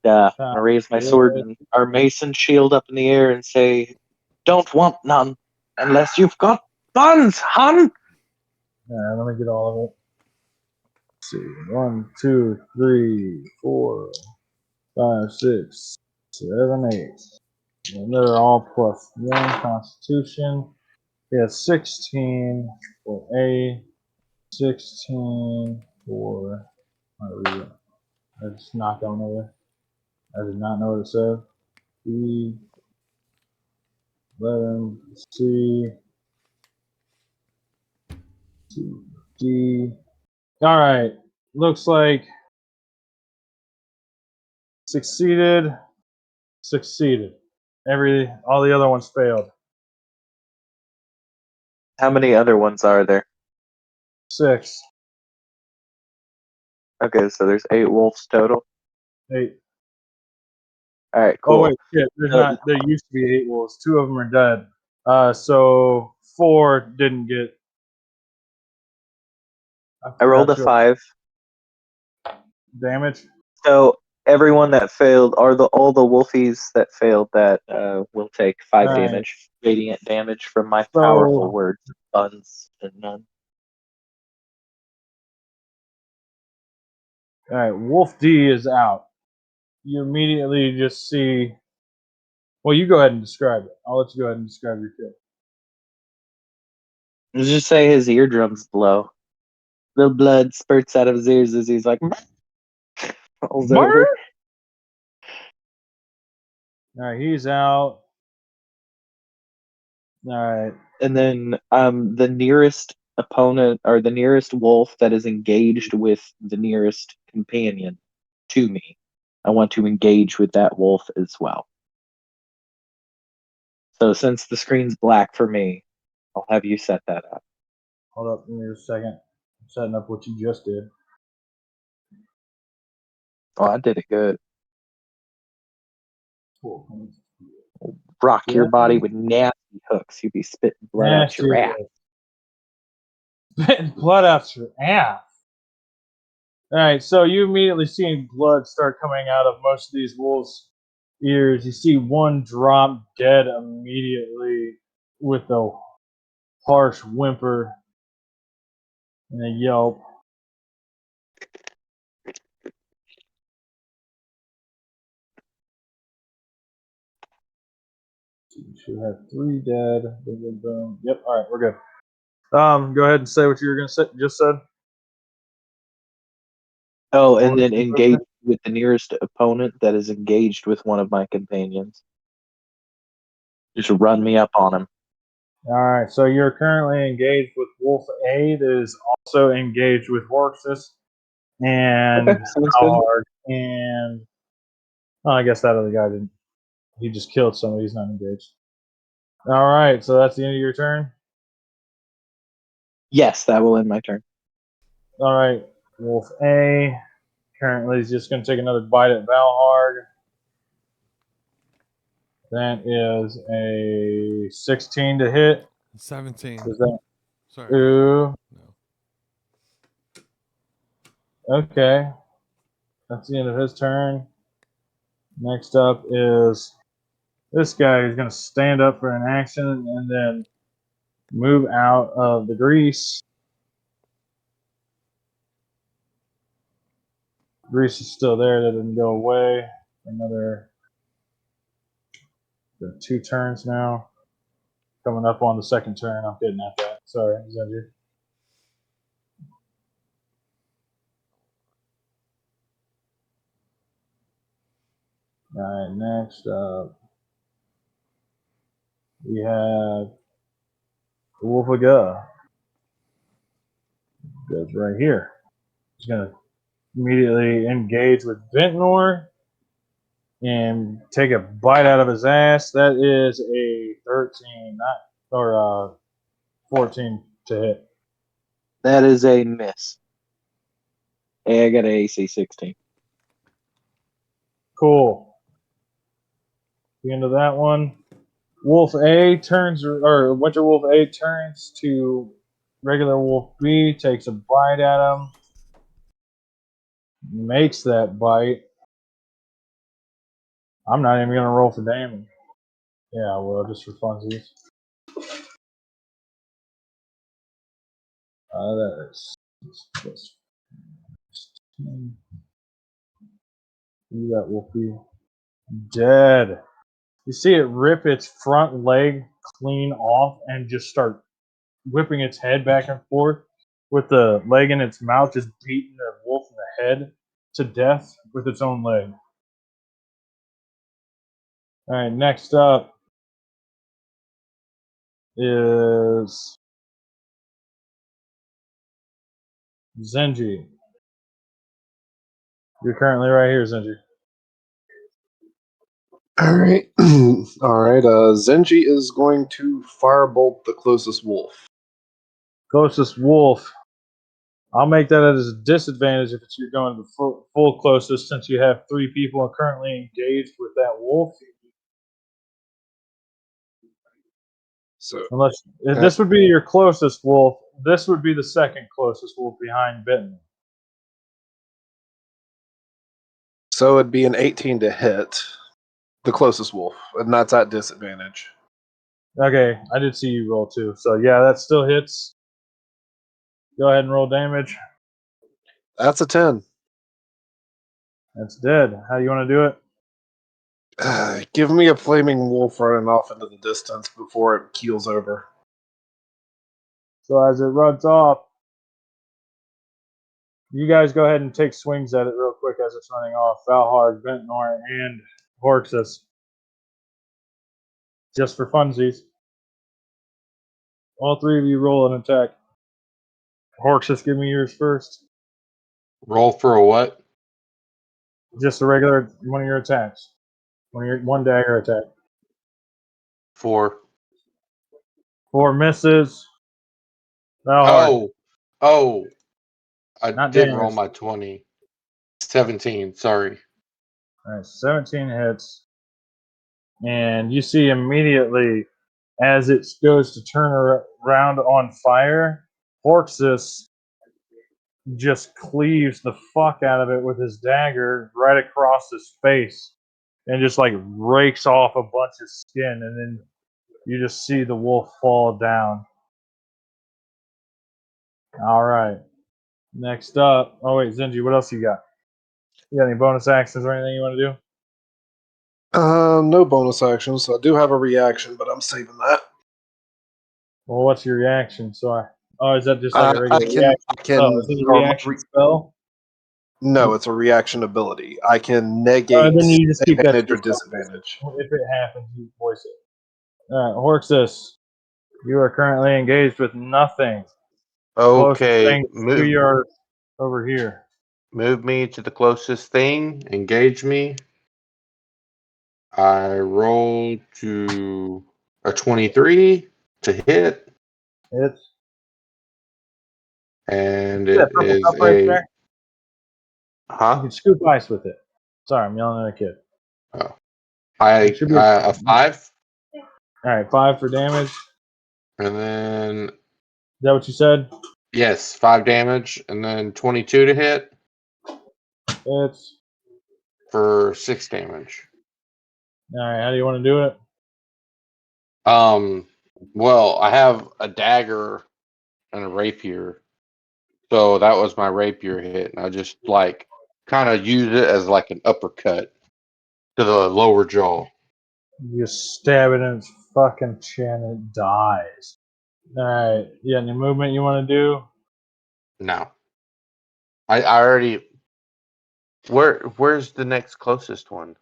Speaker 8: I'm gonna raise my sword and our mason shield up in the air and say, "Don't want none unless you've got guns, hun."
Speaker 5: All right, let me get all of it. Let's see, 1, 2, 3, 4, 5, 6, 7, 8. And they're all +1 Constitution. We have 16 for A, 16 for. I just knocked on over. I did not know what it said. B, 11, C, D. All right. Looks like succeeded. All the other ones failed.
Speaker 8: How many other ones are there?
Speaker 5: 6,
Speaker 8: Okay, so there's 8 wolves total.
Speaker 5: 8.
Speaker 8: All right,
Speaker 5: Oh
Speaker 8: cool.
Speaker 5: wait, shit. There's
Speaker 8: Uh,
Speaker 5: not. There used to be 8 wolves. 2 of them are dead. So 4 didn't get. I
Speaker 8: I rolled a
Speaker 5: forgot your
Speaker 8: 5.
Speaker 5: damage.
Speaker 8: So everyone that failed, or all the wolfies that failed, that will take 5
Speaker 5: All right.
Speaker 8: damage, radiant damage from my
Speaker 5: So
Speaker 8: powerful words, buns and none.
Speaker 5: all right. Wolf D is out. You immediately just see. Well, you go ahead and describe it. I'll let you go ahead and describe your kill.
Speaker 8: Let's just say his eardrums blow. The blood spurts out of his ears as he's like, falls over.
Speaker 5: All right, he's out. All right.
Speaker 8: And then the nearest opponent or the nearest wolf that is engaged with the nearest companion to me, I want to engage with that wolf as well. So since the screen's black for me, I'll have you set that up.
Speaker 5: Hold up, give me a second. I'm setting up what you just did.
Speaker 8: Oh, I did it good.
Speaker 5: Cool.
Speaker 8: Rock your
Speaker 5: Yeah.
Speaker 8: body with nasty hooks. You'd be spitting blood out your ass.
Speaker 5: Spitting blood out your ass. All right, so you immediately see blood start coming out of most of these wolves' ears. You see one drop dead immediately with a harsh whimper and a yelp. You should have 3 dead. Boom, boom, boom. Yep. All right, we're good. Go ahead and say what you were gonna say. Just said.
Speaker 8: Oh, and then engage with the nearest opponent that is engaged with one of my companions. Just run me up on him.
Speaker 5: All right, so you're currently engaged with Wolf A that is also engaged with Horses and
Speaker 8: Okay, sounds good.
Speaker 5: Howard and I guess that other guy didn't. He just killed somebody. He's not engaged. All right, so that's the end of your turn.
Speaker 8: Yes, that will end my turn.
Speaker 5: All right, Wolf A currently is just going to take another bite at Valhard. That is a 16 to hit.
Speaker 3: 17.
Speaker 5: Is that
Speaker 3: Sorry.
Speaker 5: ooh?
Speaker 3: No.
Speaker 5: Okay, that's the end of his turn. Next up is this guy who's going to stand up for an action and then move out of the grease. Grease is still there. That didn't go away. Another 2 turns now. Coming up on the second turn. I'm getting at that. Sorry, Zenji. All right, next up, we have the Wolf of Ga. Goes right here. He's going to immediately engage with Ventnor and take a bite out of his ass. That is a 13, or 14 to hit.
Speaker 8: That is a miss. Hey, I got an AC 16.
Speaker 5: Cool. The end of that one. Wolf A turns, or Winter Wolf A turns to regular Wolf B, takes a bite at him, makes that bite. I'm not even going to roll for damage. Yeah, I will, just for funsies. That is plus 10. That Wolf B. Dead. You see it rip its front leg clean off and just start whipping its head back and forth with the leg in its mouth, just beating the wolf in the head to death with its own leg. All right, next up is Zenji. You're currently right here, Zenji.
Speaker 6: All right. All right. Zenji is going to firebolt the closest wolf.
Speaker 5: Closest wolf. I'll make that as a disadvantage if you're going to full closest, since you have 3 people currently engaged with that wolf.
Speaker 6: So
Speaker 5: Unless if this would be your closest wolf, this would be the second closest wolf behind Benton.
Speaker 6: So it'd be an 18 to hit the closest wolf, and that's at disadvantage.
Speaker 5: Okay, I did see you roll too. So yeah, that still hits. Go ahead and roll damage.
Speaker 6: That's a 10.
Speaker 5: That's dead. How do you want to do it?
Speaker 6: Give me a flaming wolf running off into the distance before it keels over.
Speaker 5: So as it runs off, You guys go ahead and take swings at it real quick as it's running off. Valhard, Ventnor, and Horxus. Just for funsies. All three of you roll an attack. Horxus, give me yours first.
Speaker 7: Roll for a what?
Speaker 5: Just a regular one of your attacks. One dagger attack.
Speaker 7: 4.
Speaker 5: 4 misses. Valhard.
Speaker 7: Oh, I
Speaker 5: Not
Speaker 7: didn't roll
Speaker 5: damage.
Speaker 7: my 20. 17, sorry.
Speaker 5: All right, 17 hits. And you see immediately as it goes to turn around on fire, Horxus just cleaves the fuck out of it with his dagger right across his face and just like rakes off a bunch of skin, and then you just see the wolf fall down. All right. Next up. Oh, wait, Zenji, what else you got? You got any bonus actions or anything you want to do?
Speaker 6: No bonus actions. I do have a reaction, but I'm saving that.
Speaker 5: Well, what's your reaction? Oh, is that just like a regular
Speaker 6: I can
Speaker 5: reaction spell? Is it a reaction spell?
Speaker 6: No, it's a reaction ability. I can negate
Speaker 5: Then you just keep that to
Speaker 6: advantage or
Speaker 5: yourself.
Speaker 6: disadvantage.
Speaker 5: If it happens, you voice it. All right, Horxus, you are currently engaged with nothing. Closest
Speaker 7: Okay,
Speaker 5: thing to your over here.
Speaker 7: move me to the closest thing. Engage me. I roll to a 23 to hit,
Speaker 5: It's
Speaker 7: and
Speaker 5: that
Speaker 7: it
Speaker 5: purple
Speaker 7: is
Speaker 5: cup right
Speaker 7: a
Speaker 5: there. You can scoop ice with it. Sorry, I'm yelling at a kid.
Speaker 7: Oh,
Speaker 5: It should be
Speaker 7: a 5,
Speaker 5: all right. 5 for damage. Is
Speaker 7: and then
Speaker 5: that what you said?
Speaker 7: yes, 5 damage, and then 22 to hit
Speaker 5: It's
Speaker 7: for 6 damage.
Speaker 5: all right. How do you want to do it?
Speaker 7: Well, I have a dagger and a rapier, so that was my rapier hit, and I just like kind of used it as like an uppercut to the lower jaw.
Speaker 5: You just stab it in its fucking chin. It dies. All right. You got any movement you want to do?
Speaker 7: No, I already. Where's the next closest one?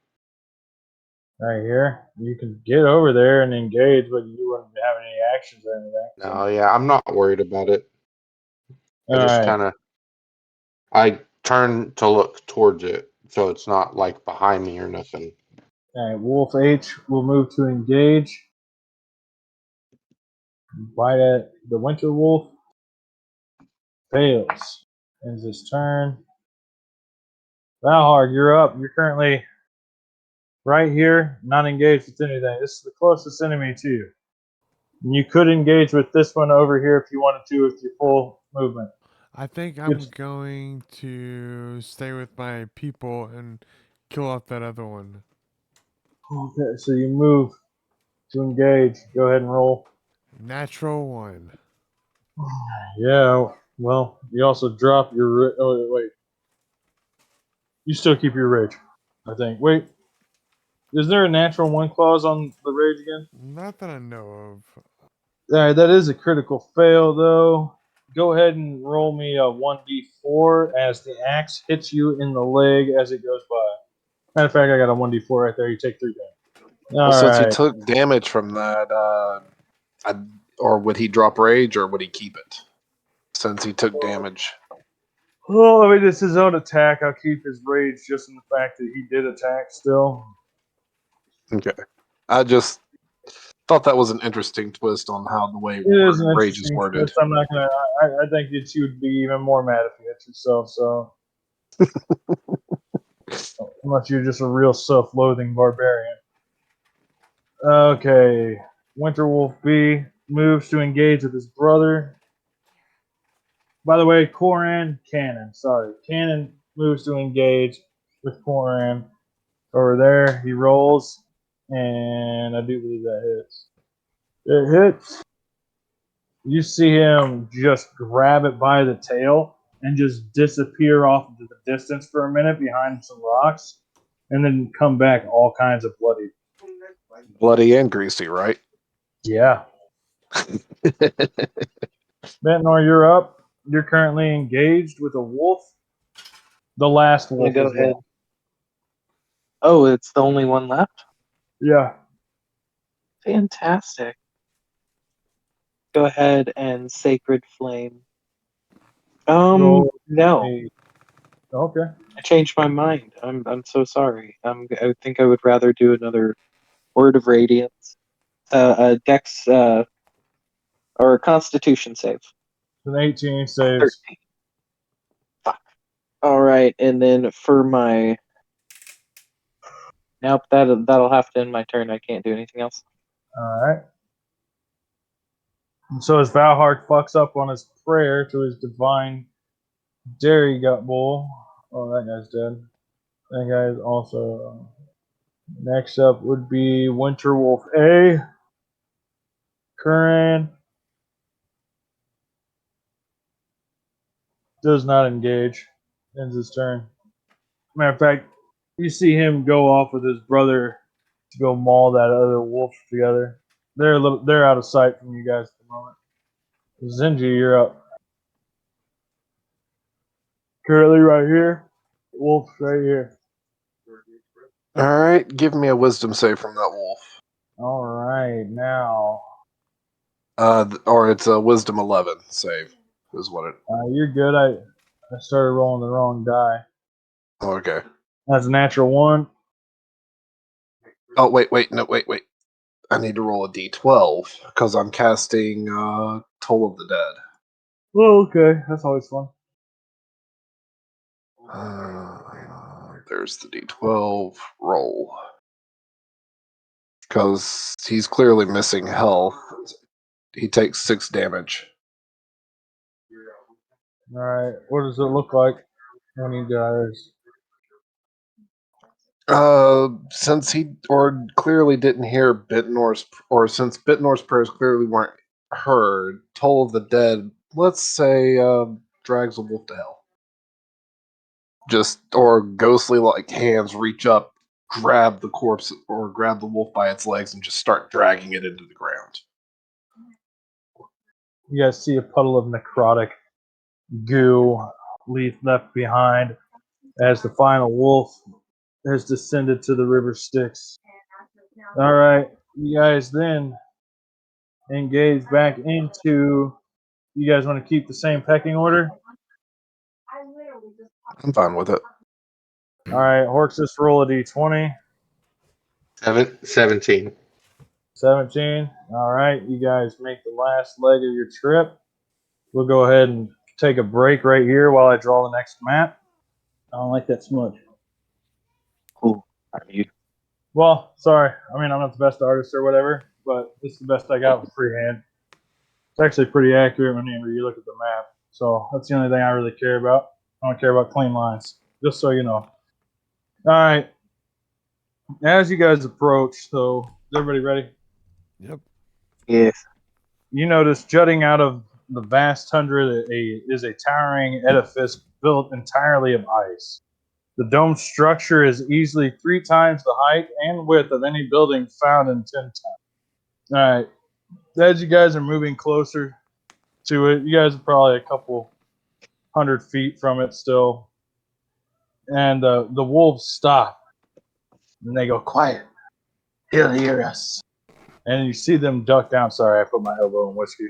Speaker 5: Right here. You can get over there and engage, but you wouldn't have any actions or anything.
Speaker 7: No, yeah, I'm not worried about it. I
Speaker 5: All
Speaker 7: just
Speaker 5: right.
Speaker 7: kind of I turn to look towards it, so it's not like behind me or nothing.
Speaker 5: All right. Wolf H will move to engage. Bite at the Winter Wolf. Fails. Ends his turn. Valhard, you're up. You're currently right here, not engaged with anything. This is the closest enemy to you. And you could engage with this one over here if you wanted to with your full movement.
Speaker 3: I think I'm going to stay with my people and kill off that other one.
Speaker 5: Okay, so you move to engage. Go ahead and roll.
Speaker 3: Natural 1.
Speaker 5: Yeah, well, you also drop your. Oh, wait. You still keep your rage, I think. Wait, is there a natural 1 clause on the rage again?
Speaker 3: Not that I know of.
Speaker 5: All right, that is a critical fail, though. Go ahead and roll me a 1d4 as the axe hits you in the leg as it goes by. Matter of fact, I got a 1d4 right there. You take 3 damage.
Speaker 6: Well,
Speaker 5: All
Speaker 6: since he
Speaker 5: right.
Speaker 6: took damage from that, or would he drop rage, or would he keep it? Since he took damage.
Speaker 5: Well, I mean, it's his own attack. I'll keep his rage just in the fact that he did attack still.
Speaker 6: Okay. I just thought that was an interesting twist on how the way
Speaker 5: It is an
Speaker 6: rage is
Speaker 5: interesting
Speaker 6: worded.
Speaker 5: twist. I'm not gonna. I think that you would be even more mad if you hit yourself. So, unless you're just a real self-loathing barbarian. Okay, Winterwolf B moves to engage with his brother. By the way, Cannon. Sorry, Cannon moves to engage with Coran over there. He rolls, and I do believe that hits. It hits. You see him just grab it by the tail and just disappear off into the distance for a minute behind some rocks, and then come back all kinds of bloody.
Speaker 6: Bloody and greasy, right?
Speaker 5: Yeah. Bentnor, you're up. You're currently engaged with a wolf. The last
Speaker 8: I'm
Speaker 5: wolf
Speaker 8: gonna go
Speaker 5: is
Speaker 8: ahead.
Speaker 5: left.
Speaker 8: Oh, it's the only one left?
Speaker 5: Yeah.
Speaker 8: Fantastic. Go ahead and Sacred Flame.
Speaker 5: Roll
Speaker 8: No.
Speaker 5: a. Okay.
Speaker 8: I changed my mind. I'm so sorry. I think I would rather do another Word of Radiance. A Dex or a Constitution save.
Speaker 5: An 18 saves.
Speaker 8: 13. Fuck. All right, and then for my nope, that'll have to end my turn. I can't do anything else.
Speaker 5: All right. And so as Valhart fucks up on his prayer to his divine dairy gut bull. Oh, that guy's dead. That guy's also. Next up would be Winterwolf A. Curran does not engage. Ends his turn. Matter of fact, you see him go off with his brother to go maul that other wolf together. They're out of sight from you guys at the moment. Zinji, you're up. Currently right here. Wolf right here.
Speaker 6: All right, give me a wisdom save from that wolf.
Speaker 5: All right, now
Speaker 6: Or it's a wisdom 11 save, is what it.
Speaker 5: you're good. I started rolling the wrong die.
Speaker 6: Okay.
Speaker 5: That's a natural one.
Speaker 6: Oh wait. I need to roll a d12 because I'm casting Toll of the Dead.
Speaker 5: Oh, okay. That's always fun.
Speaker 6: There's the d12 roll. Because he's clearly missing health. He takes 6 damage.
Speaker 5: All right. What does it look like when he dies?
Speaker 6: Since he or clearly didn't hear Bitnor's, or since Bitnor's prayers clearly weren't heard, Toll of the Dead, let's say, drags a wolf to hell. Just, or ghostly like hands reach up, grab the corpse, or grab the wolf by its legs and just start dragging it into the ground.
Speaker 5: You guys see a puddle of necrotic goo left behind as the final wolf has descended to the river Styx. All right. You guys then engage back into. You guys want to keep the same pecking order?
Speaker 6: I'm fine with it.
Speaker 5: All right. Horxus, roll a d20.
Speaker 7: 17.
Speaker 5: 17. All right. You guys make the last leg of your trip. We'll go ahead and take a break right here while I draw the next map. I don't like that smudge.
Speaker 8: Cool. Are you?
Speaker 5: Well, sorry. I mean, I'm not the best artist or whatever, but it's the best I got with freehand. It's actually pretty accurate whenever you look at the map. So that's the only thing I really care about. I don't care about clean lines, just so you know. All right. As you guys approach, so is everybody ready?
Speaker 3: Yep.
Speaker 8: Yes.
Speaker 5: You notice jutting out of the vast tundra is a towering edifice built entirely of ice. The dome structure is easily 3 times the height and width of any building found in 10 towns. All right. As you guys are moving closer to it, you guys are probably a couple 100 feet from it still. And the wolves stop. And they go, quiet. He'll hear us. And you see them duck down. Sorry, I put my elbow in whiskey.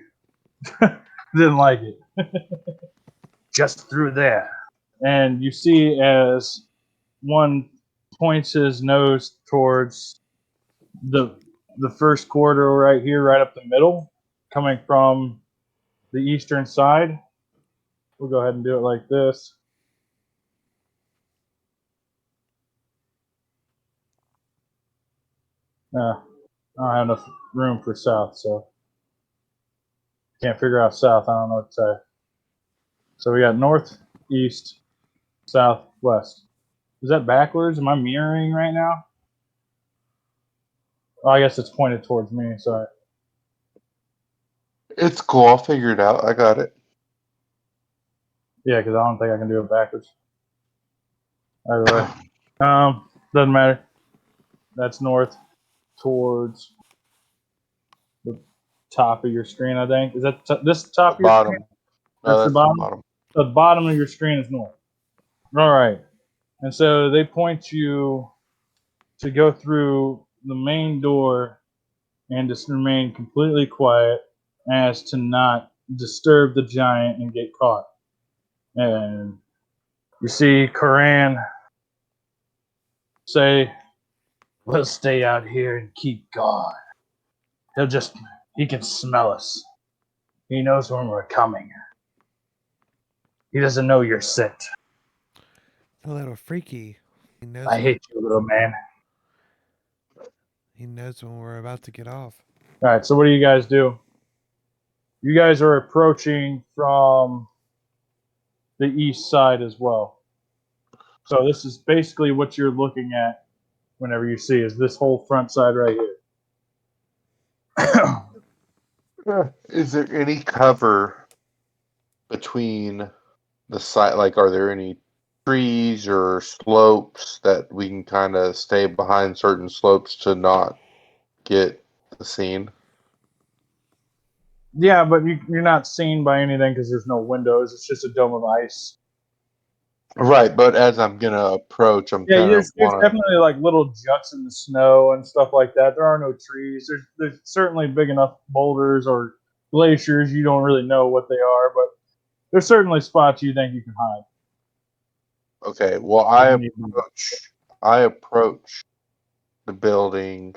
Speaker 5: Didn't like it. Just through there. And you see as one points his nose towards the first corridor right here, right up the middle, coming from the eastern side. We'll go ahead and do it like this. I don't have enough room for south, so can't figure out south. I don't know what to say. So we got north, east, south, west. Is that backwards? Am I mirroring right now? Oh, I guess it's pointed towards me. Sorry.
Speaker 7: It's cool. I'll figure it out. I got it.
Speaker 5: Yeah, because I don't think I can do it backwards. Either way. Doesn't matter. That's north towards the top of your screen, I think. Is that this top of your screen?
Speaker 7: Bottom. No,
Speaker 5: That's the
Speaker 7: that's the
Speaker 5: bottom?
Speaker 7: bottom.
Speaker 5: The bottom of your screen is north. All right. And so they point you to go through the main door and just remain completely quiet as to not disturb the giant and get caught. And you see Koran say, "We'll stay out here and keep guard. He can smell us. He knows when we're coming. He doesn't know you're scent.
Speaker 1: A little freaky. He knows
Speaker 5: I
Speaker 1: when,
Speaker 5: hate you, little man."
Speaker 1: he knows when we're about to get off.
Speaker 5: All right, so what do you guys do? You guys are approaching from the east side as well. So this is basically what you're looking at whenever you see is this whole front side right here.
Speaker 7: Is there any cover between the site? Like, are there any trees or slopes that we can kind of stay behind certain slopes to not get the scene?
Speaker 5: Yeah, but you're not seen by anything because there's no windows. It's just a dome of ice.
Speaker 7: Right, but as I'm gonna approach, I'm
Speaker 5: Yeah,
Speaker 7: kind of
Speaker 5: there's
Speaker 7: want
Speaker 5: definitely like little juts in the snow and stuff like that. There are no trees. There's certainly big enough boulders or glaciers. You don't really know what they are, but there's certainly spots you think you can hide.
Speaker 7: to. Okay, well, I approach the building,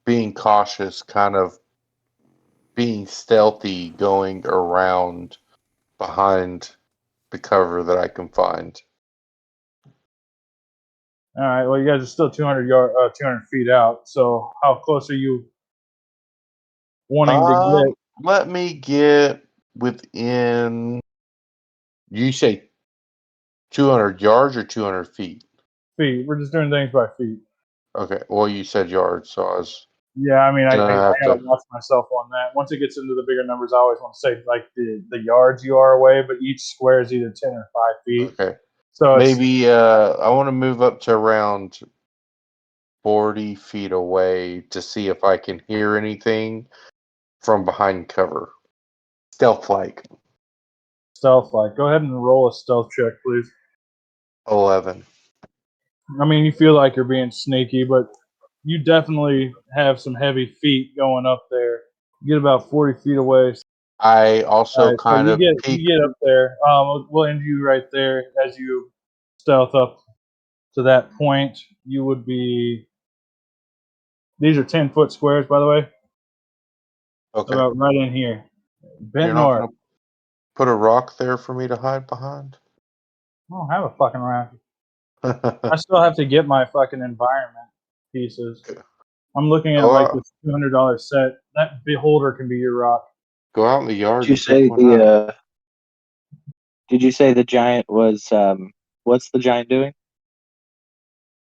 Speaker 7: being cautious, kind of being stealthy, going around behind the cover that I can find.
Speaker 5: All right. Well, you guys are still 200 feet out. So how close are you wanting to get?
Speaker 7: Let me get within. You say 200 yards or 200 feet?
Speaker 5: Feet. We're just doing things by feet.
Speaker 7: Okay, well, you said yards, so I was
Speaker 5: Yeah, I mean, I
Speaker 7: gonna have
Speaker 5: gotta
Speaker 7: to.
Speaker 5: watch myself on that. Once it gets into the bigger numbers, I always want to say like the yards you are away, but each square is either 10 or 5 feet.
Speaker 7: Okay,
Speaker 5: So it's
Speaker 7: maybe I want to move up to around 40 feet away to see if I can hear anything from behind cover. Stealth like.
Speaker 5: stealth like. Go ahead and roll a stealth check, please.
Speaker 7: 11.
Speaker 5: I mean, you feel like you're being sneaky, but you definitely have some heavy feet going up there. You get about 40 feet away.
Speaker 7: I
Speaker 5: All
Speaker 7: also
Speaker 5: right, so
Speaker 7: kind of
Speaker 5: you
Speaker 7: peek.
Speaker 5: get up there. We'll end you right there as you stealth up to that point. You would be. These are 10-foot squares, by the way.
Speaker 7: Okay,
Speaker 5: About right in here.
Speaker 7: you're
Speaker 5: Bent
Speaker 7: not
Speaker 5: north.
Speaker 7: gonna put a rock there for me to hide behind?
Speaker 5: I don't have a fucking round. I still have to get my fucking environment pieces. I'm looking at
Speaker 7: Go
Speaker 5: like
Speaker 7: out,
Speaker 5: this $200 set. That beholder can be your rock.
Speaker 7: go out in the
Speaker 8: Did
Speaker 7: yard
Speaker 8: you
Speaker 7: and pick
Speaker 8: say
Speaker 7: one up.
Speaker 8: Did you say the giant was? What's the giant doing?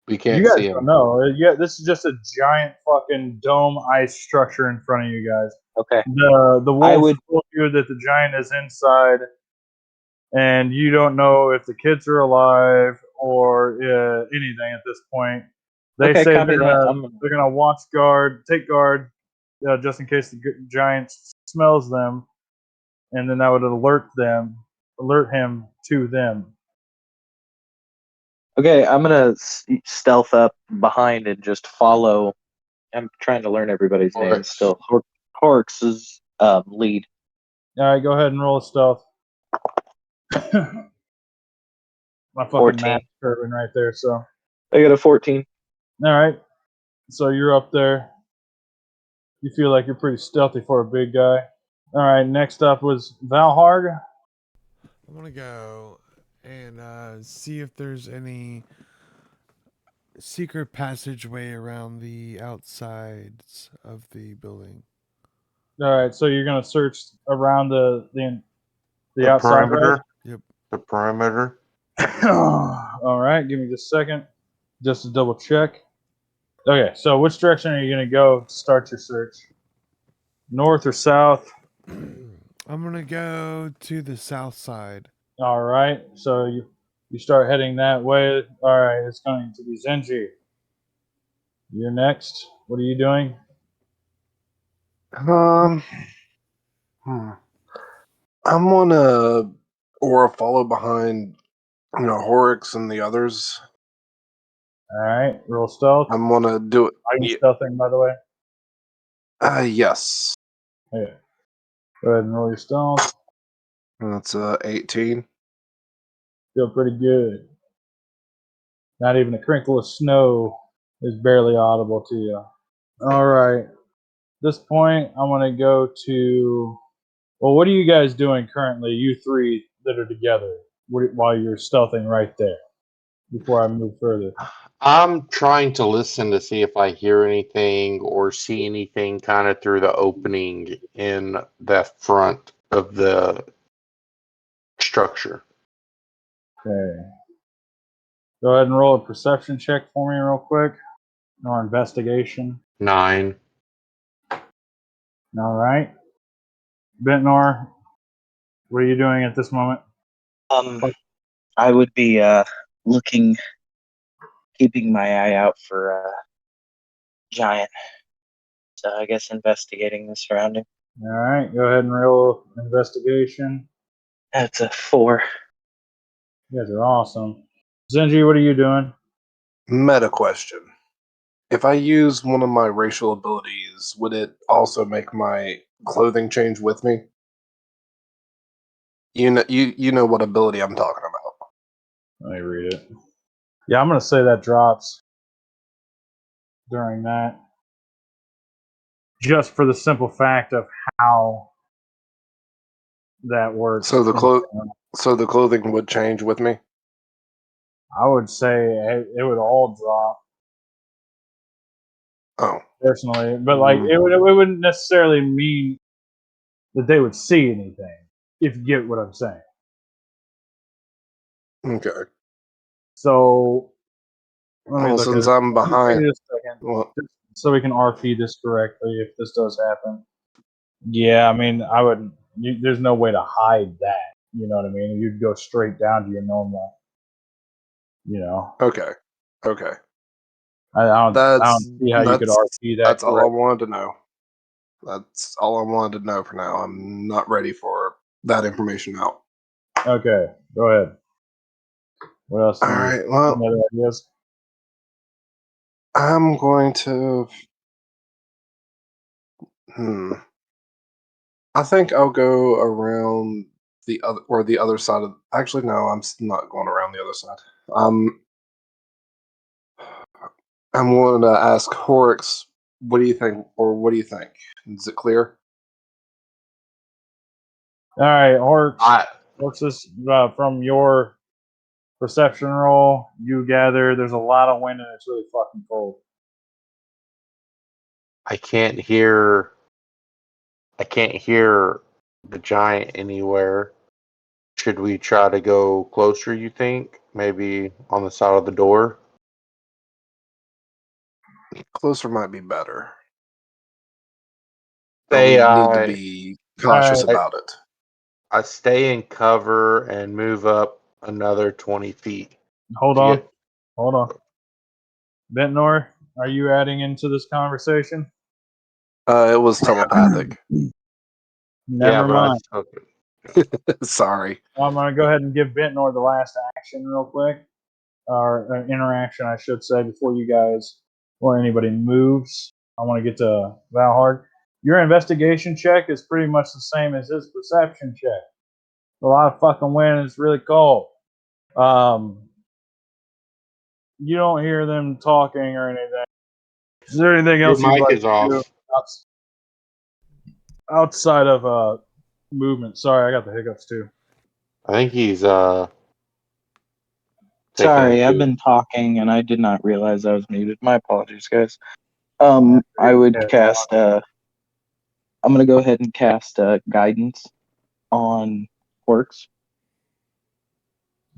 Speaker 7: We
Speaker 5: You
Speaker 7: can't
Speaker 5: guys
Speaker 7: see
Speaker 5: don't
Speaker 7: him.
Speaker 5: know. Yeah, this is just a giant fucking dome ice structure in front of you guys.
Speaker 8: Okay,
Speaker 5: The
Speaker 8: I
Speaker 5: wolves
Speaker 8: would.
Speaker 5: told you that the giant is inside, and you don't know if the kids are alive or anything at this point. They
Speaker 8: Okay,
Speaker 5: say
Speaker 8: copy that.
Speaker 5: they're gonna watch guard, take guard, just in case the giant smells them, and then that would alert him to them.
Speaker 8: Okay, I'm gonna stealth up behind and just follow. I'm trying to learn everybody's names
Speaker 7: Oryx.
Speaker 8: still. Horks is lead.
Speaker 5: All right, go ahead and roll a stealth. My fucking
Speaker 8: 14.
Speaker 5: map's curving right there. So,
Speaker 8: I got a 14.
Speaker 5: all right. So you're up there. You feel like you're pretty stealthy for a big guy. All right. Next up was Valharg.
Speaker 3: I'm gonna go and see if there's any secret passageway around the outsides of the building.
Speaker 5: All right. So you're gonna search around the
Speaker 7: The
Speaker 5: outside, right?
Speaker 7: perimeter.
Speaker 3: Yep.
Speaker 7: The perimeter.
Speaker 5: All right. Give me just a second, just to double check. Okay. So which direction are you gonna go to start your search? North or south?
Speaker 3: I'm gonna go to the south side.
Speaker 5: All right. So you start heading that way. All right. It's going to be Zenji. You're next. What are you doing?
Speaker 6: Um, I'm gonna aura follow behind Horrocks and the others.
Speaker 5: All right, roll stealth.
Speaker 6: I'm gonna do it.
Speaker 5: Are you stealthing, by the way?
Speaker 6: Yes.
Speaker 5: Yeah. Go ahead and roll your stealth.
Speaker 6: That's 18.
Speaker 5: Feel pretty good. Not even a crinkle of snow is barely audible to you. All right. At this point, I'm going to go to. Well, what are you guys doing currently, you three that are together, while you're stealthing right there, before I move further?
Speaker 7: I'm trying to listen to see if I hear anything or see anything kind of through the opening in the front of the structure.
Speaker 5: Okay. Go ahead and roll a perception check for me real quick. Or investigation.
Speaker 7: 9.
Speaker 5: All right. Bentnor, what are you doing at this moment?
Speaker 8: I would be looking, keeping my eye out for giant. So I guess investigating the surrounding.
Speaker 5: All right. Go ahead and roll investigation.
Speaker 8: That's a 4.
Speaker 5: You guys are awesome. Zenji, what are you doing?
Speaker 6: Meta question. If I use one of my racial abilities, would it also make my clothing change with me? You know what ability I'm talking about.
Speaker 5: Let me read it. Yeah, I'm going to say that drops during that. Just for the simple fact of how that works.
Speaker 6: So the clothing would change with me?
Speaker 5: I would say it would all drop.
Speaker 6: Oh.
Speaker 5: Personally. But like it wouldn't necessarily mean that they would see anything, if you get what I'm saying.
Speaker 6: Okay.
Speaker 5: So let me look
Speaker 6: since
Speaker 5: at it.
Speaker 6: I'm behind.
Speaker 5: Wait a second,
Speaker 6: Well,
Speaker 5: so we can RP this correctly if this does happen. Yeah, I mean, I would. There's no way to hide that. You know what I mean? You'd go straight down to your normal. You know.
Speaker 6: okay.
Speaker 5: I don't see how you could RP that.
Speaker 6: That's all I
Speaker 5: correctly.
Speaker 6: wanted to know. That's all I wanted to know for now. I'm not ready for that information out.
Speaker 5: Okay, go ahead. What else?
Speaker 6: All right. Well,
Speaker 5: any other ideas?
Speaker 6: I'm going to. I think I'll go around the other side of. Actually, no, I'm not going around the other side. I'm going to ask Horrocks, what do you think, or what do you think? Is it clear?
Speaker 5: All right, Horks is from your perception roll. You gather there's a lot of wind and it's really fucking cold.
Speaker 7: I can't hear the giant anywhere. Should we try to go closer, you think? Maybe on the side of the door?
Speaker 6: Closer might be better.
Speaker 7: They,
Speaker 6: we need to be cautious about it.
Speaker 7: I stay in cover and move up another 20 feet.
Speaker 5: Hold on. Bentnor, are you adding into this conversation?
Speaker 6: It was telepathic.
Speaker 5: Never mind.
Speaker 6: Sorry.
Speaker 5: I'm going to go ahead and give Bentnor the last action real quick. Or interaction, I should say, before you guys or anybody moves. I want to get to Valhard. Your investigation check is pretty much the same as his perception check. A lot of fucking wind. It's really cold. You don't hear them talking or anything. Is there anything else
Speaker 7: Your
Speaker 5: you'd
Speaker 7: mic
Speaker 5: like
Speaker 7: is
Speaker 5: to
Speaker 7: off.
Speaker 5: do outside of movement? Sorry, I got the hiccups too.
Speaker 7: I think he's
Speaker 8: Sorry, I've been talking and I did not realize I was muted. My apologies, guys. I would cast. I'm gonna go ahead and cast guidance on Quirks.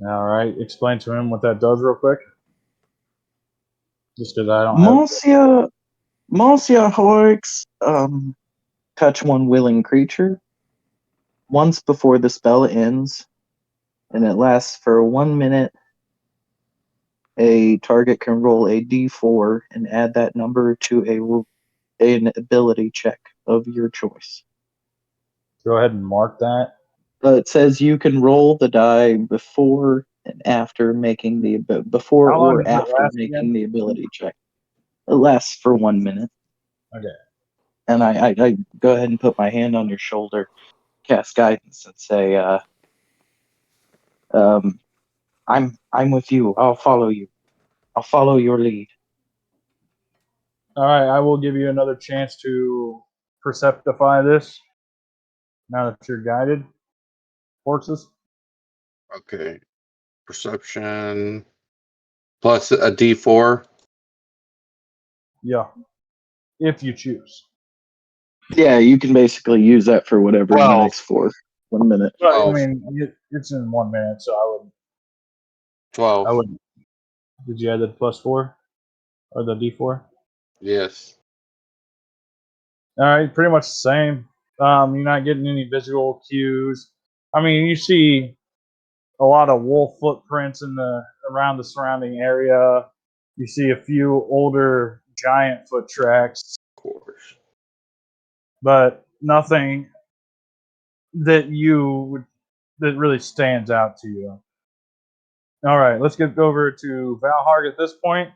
Speaker 5: All right, explain to him what that does real quick. Just because I don't
Speaker 8: Monsieur Horrocks, touch one willing creature once before the spell ends, and it lasts for 1 minute. A target can roll a d4 and add that number to an ability check of your choice.
Speaker 5: Go ahead and mark that.
Speaker 8: It says you can roll the die before after making before
Speaker 5: How long
Speaker 8: or
Speaker 5: does it
Speaker 8: after
Speaker 5: last
Speaker 8: making
Speaker 5: again?
Speaker 8: the ability check. It lasts for 1 minute.
Speaker 5: Okay.
Speaker 8: And I go ahead and put my hand on your shoulder, cast guidance, and say, I'm with you. I'll follow you. I'll follow your lead.
Speaker 5: All right, I will give you another chance to perceptify this. Now that you're guided, horses.
Speaker 7: Okay. Perception plus a D4.
Speaker 5: Yeah, if you choose.
Speaker 8: Yeah, you can basically use that for whatever in the
Speaker 7: 12.
Speaker 8: next 1 minute.
Speaker 5: But I
Speaker 7: 12.
Speaker 5: mean, it's in 1 minute, so I
Speaker 7: 12.
Speaker 5: would. Did you add the +4 or the D4?
Speaker 7: Yes.
Speaker 5: All right, pretty much the same. You're not getting any visual cues. I mean, you see a lot of wolf footprints around the surrounding area. You see a few older giant foot tracks,
Speaker 7: Of course.
Speaker 5: but nothing that that really stands out to you. All right, let's get over to Valharg at this point.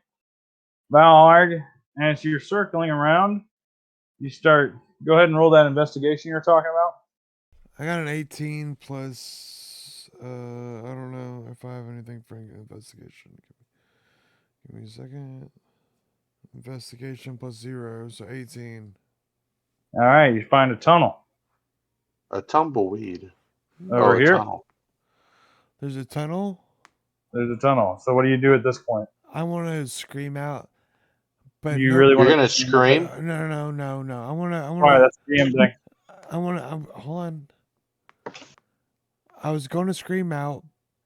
Speaker 5: Valharg, as you're circling around, go ahead and roll that investigation you're talking about.
Speaker 3: I got an 18 plus. I don't know if I have anything for investigation. Give me a second. Investigation plus 0, so 18.
Speaker 5: All right, you find a tunnel
Speaker 7: A tumbleweed.
Speaker 5: over
Speaker 7: Oh, a
Speaker 5: here.
Speaker 7: tunnel.
Speaker 3: There's a tunnel.
Speaker 5: There's a tunnel. So what do you do at this point?
Speaker 3: I want to scream out, but
Speaker 5: You
Speaker 3: no.
Speaker 5: really
Speaker 7: You're
Speaker 5: want
Speaker 7: gonna
Speaker 5: to?
Speaker 7: scream?
Speaker 3: No. I want to.
Speaker 5: All right, that's the DM thing.
Speaker 3: I want to. Hold on. I was going to scream out,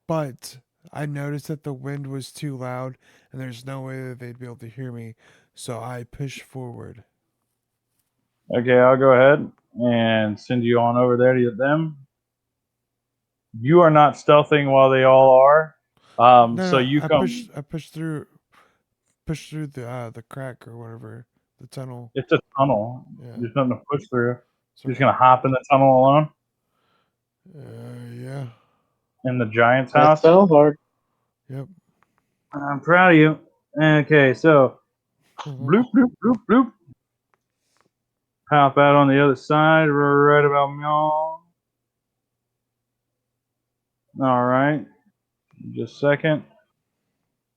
Speaker 3: but I noticed that the wind was too loud, and there's no way that they'd be able to hear me. So I pushed forward.
Speaker 5: Okay, I'll go ahead and send you on over there to them. You are not stealthing while they all are. So
Speaker 3: No.
Speaker 5: you
Speaker 3: I
Speaker 5: come.
Speaker 3: pushed through the crack or whatever, the tunnel.
Speaker 5: It's a tunnel.
Speaker 3: Yeah.
Speaker 5: There's nothing to push through.
Speaker 3: So
Speaker 5: You're just gonna hop in the tunnel alone
Speaker 3: yeah.
Speaker 5: in the giant's
Speaker 8: That's
Speaker 5: house.
Speaker 8: Valhard.
Speaker 3: Yep.
Speaker 5: I'm proud of you. Okay, so bloop bloop bloop bloop. Hop out on the other side, right about y'all. All right, just a second.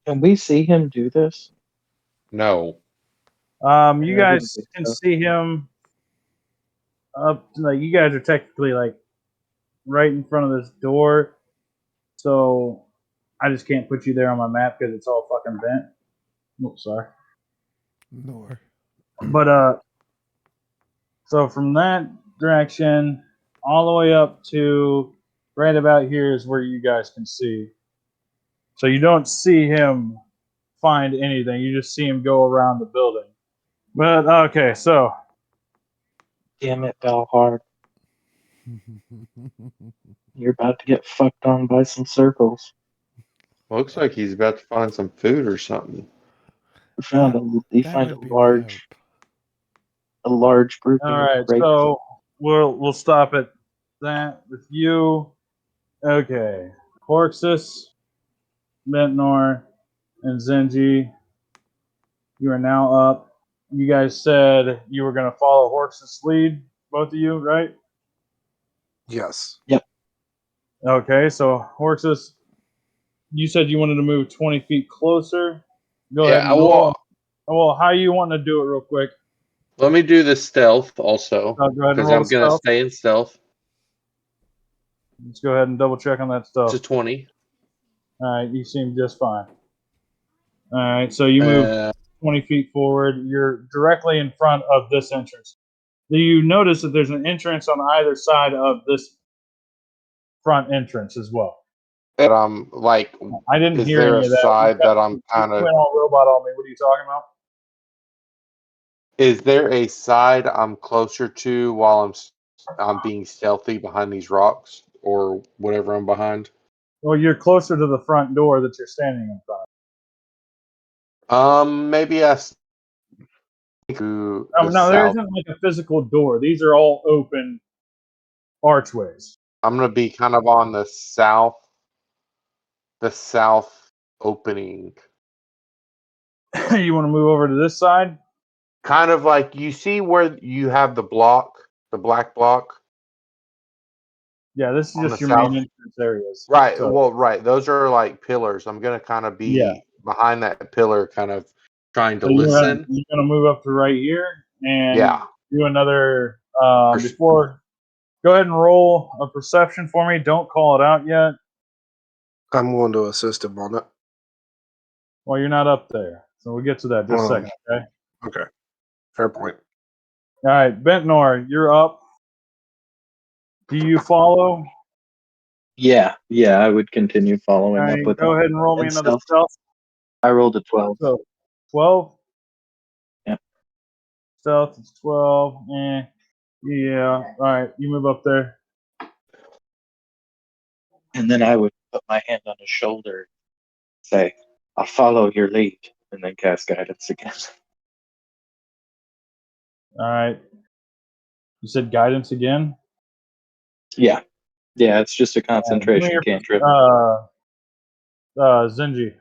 Speaker 8: Can we see him do this?
Speaker 7: No.
Speaker 5: You
Speaker 8: I didn't
Speaker 5: guys
Speaker 8: think
Speaker 5: can
Speaker 8: so.
Speaker 5: see him up. Like you guys are technically like right in front of this door, so I just can't put you there on my map because it's all fucking bent. Oops, sorry.
Speaker 3: Nor.
Speaker 5: But so from that direction all the way up to right about here is where you guys can see. So you don't see him find anything. You just see him go around the building. But okay, so
Speaker 8: Damn it, Valhard. You're about to get fucked on by some circles.
Speaker 7: Looks like he's about to find some food or something.
Speaker 8: You
Speaker 3: That
Speaker 8: find
Speaker 3: would be my hope.
Speaker 8: a large
Speaker 5: all
Speaker 8: grouping of
Speaker 5: right,
Speaker 8: rapes.
Speaker 5: so we'll stop at that with you. Okay, Horxus, Ventnor, and Zenji, you are now up. You guys said you were going to follow Horxus' lead, both of you, right?
Speaker 6: Yes.
Speaker 5: Okay, so Horxus, you said you wanted to move 20 feet closer. Go ahead
Speaker 7: Yeah,
Speaker 5: and roll.
Speaker 7: well,
Speaker 5: Well, how you want to do it real quick?
Speaker 7: let me do the stealth also,
Speaker 5: Go ahead and
Speaker 7: because
Speaker 5: roll
Speaker 7: I'm
Speaker 5: the
Speaker 7: going to
Speaker 5: stealth.
Speaker 7: stay in stealth.
Speaker 5: Let's go ahead and double check on that
Speaker 7: It's a
Speaker 5: stuff.
Speaker 7: 20.
Speaker 5: All right, you seem just fine. All right, so you move 20 feet forward. You're directly in front of this entrance. Do you notice that there's an entrance on either side of this front entrance as well?
Speaker 7: But I'm like,
Speaker 5: I didn't
Speaker 7: is
Speaker 5: hear
Speaker 7: there
Speaker 5: any
Speaker 7: a
Speaker 5: of that.
Speaker 7: side that I'm
Speaker 5: You
Speaker 7: kind of,
Speaker 5: went all robot on me. What are you talking about?
Speaker 7: is there a side I'm closer to while I'm being stealthy behind these rocks or whatever I'm behind?
Speaker 5: Well, you're closer to the front door that you're standing in front
Speaker 7: Maybe I to the
Speaker 5: of. No, there
Speaker 7: south.
Speaker 5: isn't like a physical door. These are all open archways.
Speaker 7: I'm gonna be kind of on the south the south opening.
Speaker 5: You want to move over to this side?
Speaker 7: Kind of like you see where you have the block, the black block
Speaker 5: Yeah, this is
Speaker 7: on the
Speaker 5: just your main
Speaker 7: south.
Speaker 5: entrance areas.
Speaker 7: Right.
Speaker 5: So,
Speaker 7: Well, right. Those are like pillars. I'm gonna kind of
Speaker 5: yeah.
Speaker 7: be behind that pillar, kind of trying to
Speaker 5: So
Speaker 7: listen.
Speaker 5: you're gonna move up to right here and
Speaker 7: Yeah.
Speaker 5: do another.
Speaker 7: Pers-
Speaker 5: Before, go ahead and roll a perception for me. Don't call it out yet.
Speaker 6: I'm going to assist him on it.
Speaker 5: Well, you're not up there, so we'll get to that just a second. Okay.
Speaker 6: Okay. Fair point.
Speaker 5: All right, Bentnor, you're up. Do you follow?
Speaker 8: Yeah, I would continue
Speaker 5: All
Speaker 8: following up
Speaker 5: right,
Speaker 8: with
Speaker 5: go
Speaker 8: him.
Speaker 5: ahead and roll me
Speaker 8: And
Speaker 5: another
Speaker 8: stealth.
Speaker 5: stealth.
Speaker 8: I rolled a 12.
Speaker 5: So 12.
Speaker 8: Yeah.
Speaker 5: Stealth is 12. Yeah. All right, you move up there.
Speaker 8: And then I would put my hand on his shoulder, say, I'll follow your lead, and then cast guidance again.
Speaker 5: All right. You said guidance again.
Speaker 8: Yeah. Yeah, it's just a
Speaker 5: Give me
Speaker 8: concentration
Speaker 5: your
Speaker 8: cantrip.
Speaker 5: Zinji.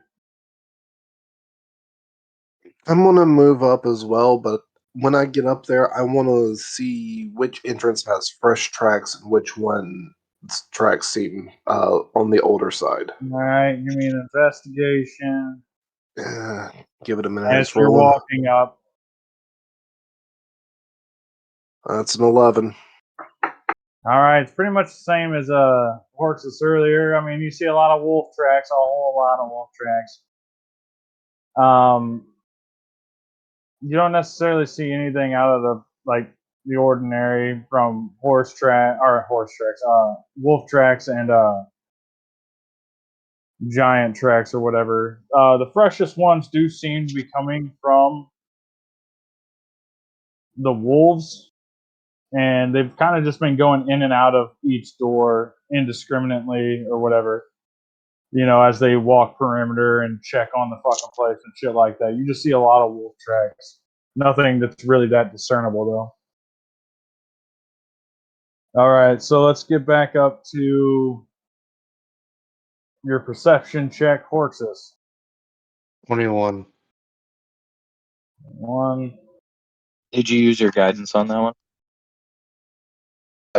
Speaker 6: I'm going to move up as well, but when I get up there, I want to see which entrance has fresh tracks and which one tracks seem on the older side.
Speaker 5: All right, give me an investigation.
Speaker 6: Give it a minute.
Speaker 5: As
Speaker 6: It's
Speaker 5: you're
Speaker 6: rolling.
Speaker 5: walking up.
Speaker 6: That's an 11.
Speaker 5: All right, it's pretty much the same as horses earlier. I mean, you see a lot of wolf tracks, a whole lot of wolf tracks. You don't necessarily see anything out of the ordinary from wolf tracks and giant tracks or whatever. The freshest ones do seem to be coming from the wolves, and they've kind of just been going in and out of each door indiscriminately or whatever. As they walk perimeter and check on the fucking place and shit like that. You just see a lot of wolf tracks. Nothing that's really that discernible though. All right, so let's get back up to your perception check, Horxus.
Speaker 7: 21.
Speaker 5: 1.
Speaker 8: Did you use your guidance on that one?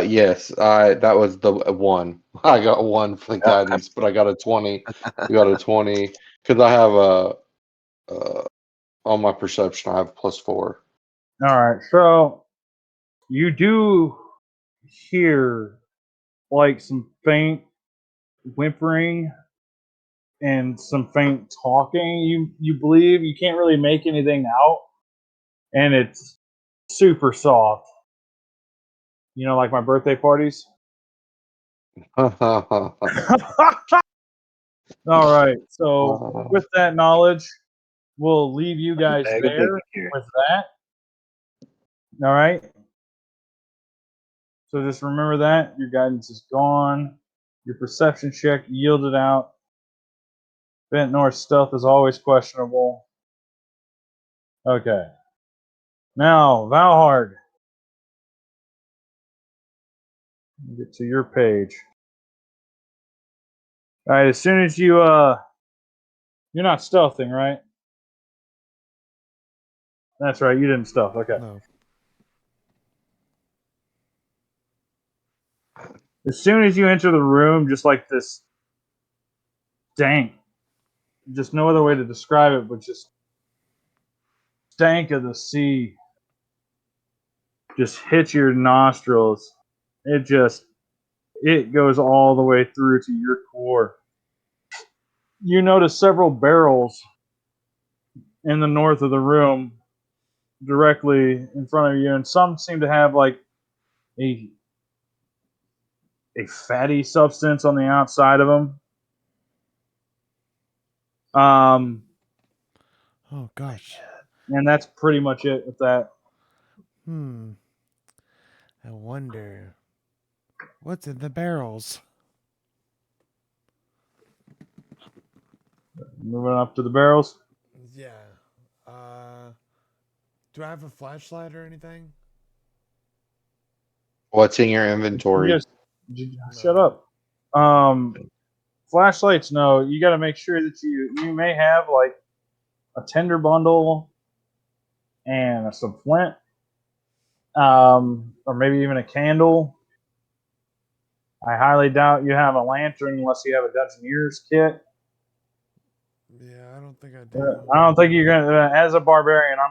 Speaker 7: Yes, that was the one. I got 1 for the guidance, but I got a 20. I got a 20 because I have on my perception I have +4.
Speaker 5: All right, so you do hear like some faint whimpering and some faint talking. You believe you can't really make anything out, and it's super soft. Like my birthday parties. All right. So with that knowledge, we'll leave you guys there with that. All right. So just remember that your guidance is gone. Your perception check yielded out. Bent North stealth is always questionable. Okay. Now, Valhard. Get to your page. All right. As soon as you're not stealthing, right? That's right. You didn't stealth. Okay.
Speaker 3: No.
Speaker 5: As soon as you enter the room, just like this stank, just no other way to describe it, but just stank of the sea just hits your nostrils. It goes all the way through to your core. You notice several barrels in the north of the room directly in front of you, and some seem to have like a fatty substance on the outside of them.
Speaker 3: Oh gosh.
Speaker 5: And that's pretty much it with that.
Speaker 3: I wonder what's in the barrels.
Speaker 5: Moving up to the barrels.
Speaker 3: Yeah. Do I have a flashlight or anything?
Speaker 7: What's in your inventory?
Speaker 5: Shut up. flashlights, no. You got to make sure that you may have like a tinder bundle and some flint, or maybe even a candle. I highly doubt you have a lantern unless you have a Dungeoneer's kit.
Speaker 3: Yeah, I don't think I
Speaker 5: I
Speaker 3: do.
Speaker 5: don't think you're gonna, as a barbarian. I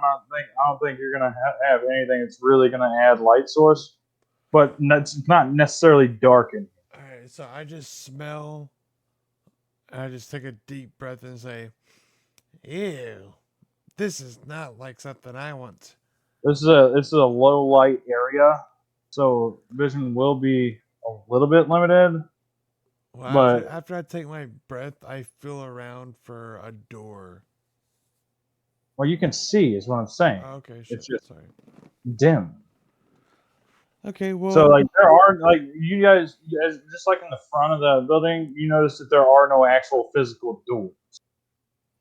Speaker 5: don't think you're gonna have anything that's really gonna add light source, but it's not necessarily dark in here.
Speaker 3: All right, so I just smell. I just take a deep breath and say, "Ew, this is not like something I want."
Speaker 5: This is a low light area, so vision will be a little bit limited.
Speaker 3: Well,
Speaker 5: But
Speaker 3: after I take my breath, I feel around for a door.
Speaker 5: well, you can see is what I'm saying.
Speaker 3: Okay, shit.
Speaker 5: It's just
Speaker 3: Sorry.
Speaker 5: dim.
Speaker 3: Okay,
Speaker 5: So
Speaker 3: well,
Speaker 5: like there are like you guys just like in the front of the building, you notice that there are no actual physical doors.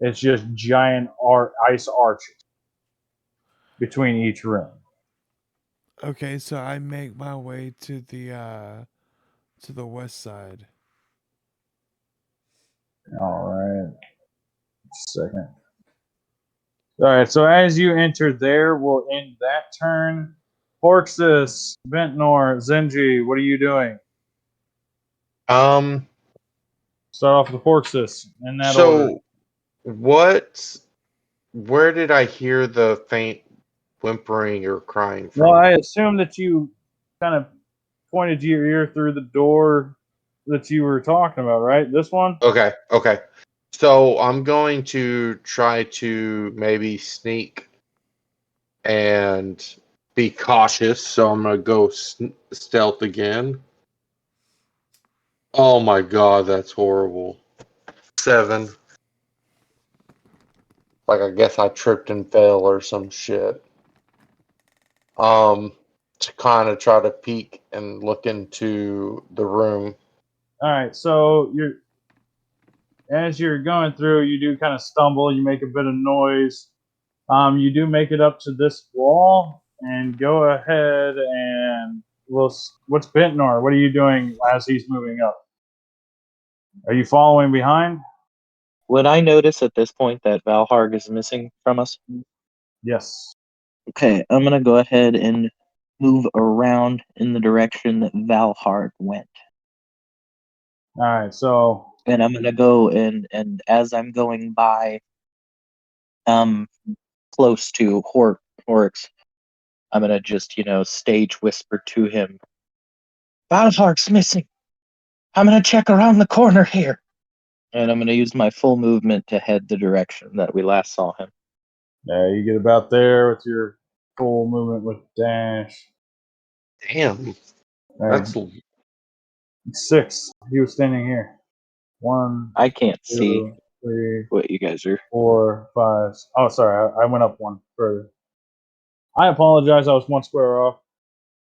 Speaker 5: It's just giant ice arches between each room.
Speaker 3: okay, so I make my way to the west side.
Speaker 5: All right, just a second. All right, so as you enter there, we'll end that turn. Porxus, Ventnor, Zenji, what are you doing?
Speaker 7: Um.
Speaker 5: Start off with Porxus in that order.
Speaker 7: So what? Where did I hear the faint whimpering or crying
Speaker 5: Well,
Speaker 7: from?
Speaker 5: I assume that you kind of pointed your ear through the door that you were talking about, right? This one?
Speaker 7: Okay. Okay. So I'm going to try to maybe sneak and be cautious. So I'm gonna go stealth again. Oh my god, that's horrible. 7. Like I guess I tripped and fell or some shit. Um, to kind of try to peek and look into the room.
Speaker 5: All right, so as you're going through, you do kind of stumble, you make a bit of noise. You do make it up to this wall, and go ahead and what's Bentnor? What are you doing as he's moving up? Are you following behind?
Speaker 8: Would I notice at this point that Valharg is missing from us?
Speaker 5: Yes.
Speaker 8: Okay, I'm gonna go ahead and move around in the direction that Valharg went.
Speaker 5: All right, so
Speaker 8: And I'm gonna go and as I'm going by close to Horix, I'm gonna just, stage whisper to him. Valharg's missing. I'm gonna check around the corner here. And I'm gonna use my full movement to head the direction that we last saw him.
Speaker 5: yeah, you get about there with your full movement with dash.
Speaker 7: Damn,
Speaker 5: All right,
Speaker 7: that's
Speaker 5: 6. He was standing here. 1,
Speaker 8: I can't see
Speaker 5: 2, 3,
Speaker 8: what you guys are.
Speaker 5: 4, 5. Oh, sorry, I went up one further. I apologize. I was one square off.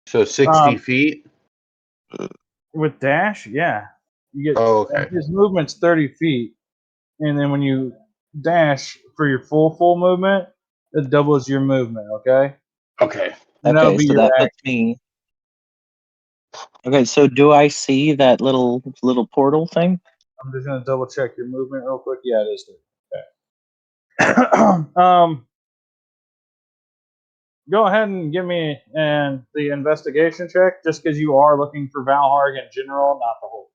Speaker 7: so 60
Speaker 5: Um,
Speaker 7: feet.
Speaker 5: with dash, yeah, you get
Speaker 7: Oh, okay.
Speaker 5: his movement's 30 feet, and then when you dash for your full movement, it doubles your movement. Okay,
Speaker 7: Okay.
Speaker 5: and that'll
Speaker 8: Okay,
Speaker 5: be
Speaker 8: so
Speaker 5: your
Speaker 8: that
Speaker 5: action.
Speaker 8: puts me. Okay, so do I see that little portal thing?
Speaker 5: I'm just gonna double check your movement real quick. Yeah, it is there. Okay. Go ahead and give me the investigation check, just because you are looking for Valharg in general, not the whole.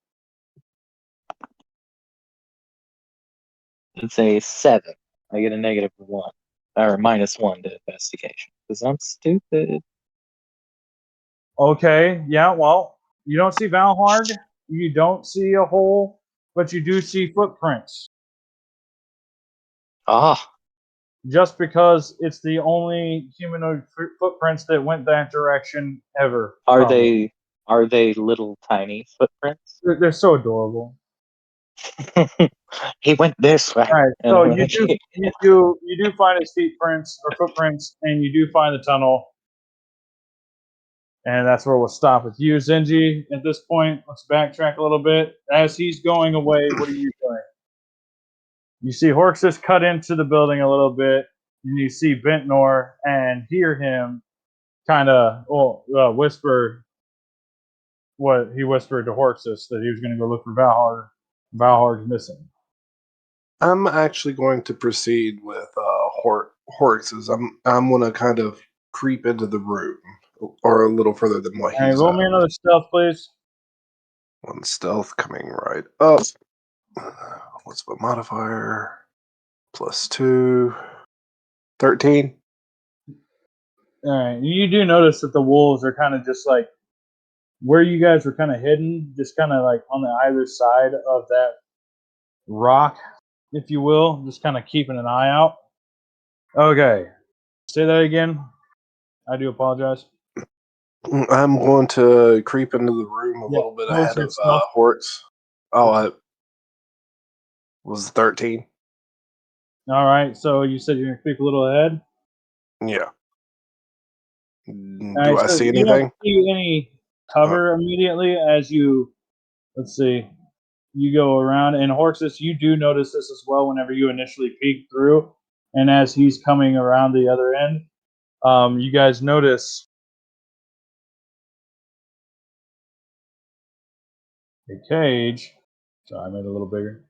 Speaker 8: It's a 7. I get a -1 or -1 to investigation because I'm stupid.
Speaker 5: Okay, yeah, well, you don't see Valharg, you don't see a hole, but you do see footprints.
Speaker 8: Ah,
Speaker 5: Just because it's the only humanoid footprints that went that direction ever.
Speaker 8: are
Speaker 5: Probably.
Speaker 8: they little tiny footprints?
Speaker 5: They're so adorable.
Speaker 8: He went this way.
Speaker 5: All right,
Speaker 8: And
Speaker 5: so
Speaker 8: I'm
Speaker 5: you
Speaker 8: like,
Speaker 5: do you do find his footprints or footprints, and you do find the tunnel, and that's where we'll stop with you, Zenji. At this point, let's backtrack a little bit. As he's going away, what are you doing? You see Horxus cut into the building a little bit, and you see Bentnor and hear him kind of whisper what he whispered to Horxus, that he was going to go look for Valhalla. Valhar's missing.
Speaker 6: I'm actually going to proceed with Horx's. I'm gonna kind of creep into the room, or a little further than what
Speaker 5: All right,
Speaker 6: he's
Speaker 5: roll
Speaker 6: at.
Speaker 5: me another stealth, please.
Speaker 6: One stealth coming right up. What's the modifier? +2. 13.
Speaker 5: All right, you do notice that the wolves are kind of just like where you guys were kind of hidden, just kind of like on the either side of that rock, if you will, just kind of keeping an eye out. Okay, say that again. I do apologize.
Speaker 6: I'm going to creep into the room a
Speaker 5: Yeah,
Speaker 6: little bit
Speaker 5: what was
Speaker 6: ahead
Speaker 5: your
Speaker 6: of
Speaker 5: stealth?
Speaker 6: Hortz. Oh, I was 13.
Speaker 5: All right, so you said you're gonna creep a little ahead.
Speaker 6: Yeah.
Speaker 5: All
Speaker 6: Do
Speaker 5: right,
Speaker 6: I
Speaker 5: so
Speaker 6: see
Speaker 5: you don't
Speaker 6: anything?
Speaker 5: see any
Speaker 6: Uh,
Speaker 5: cover immediately as you, let's see, you go around. And Horxus, you do notice this as well whenever you initially peek through. And as he's coming around the other end, you guys notice a cage. Sorry, I made it a little bigger.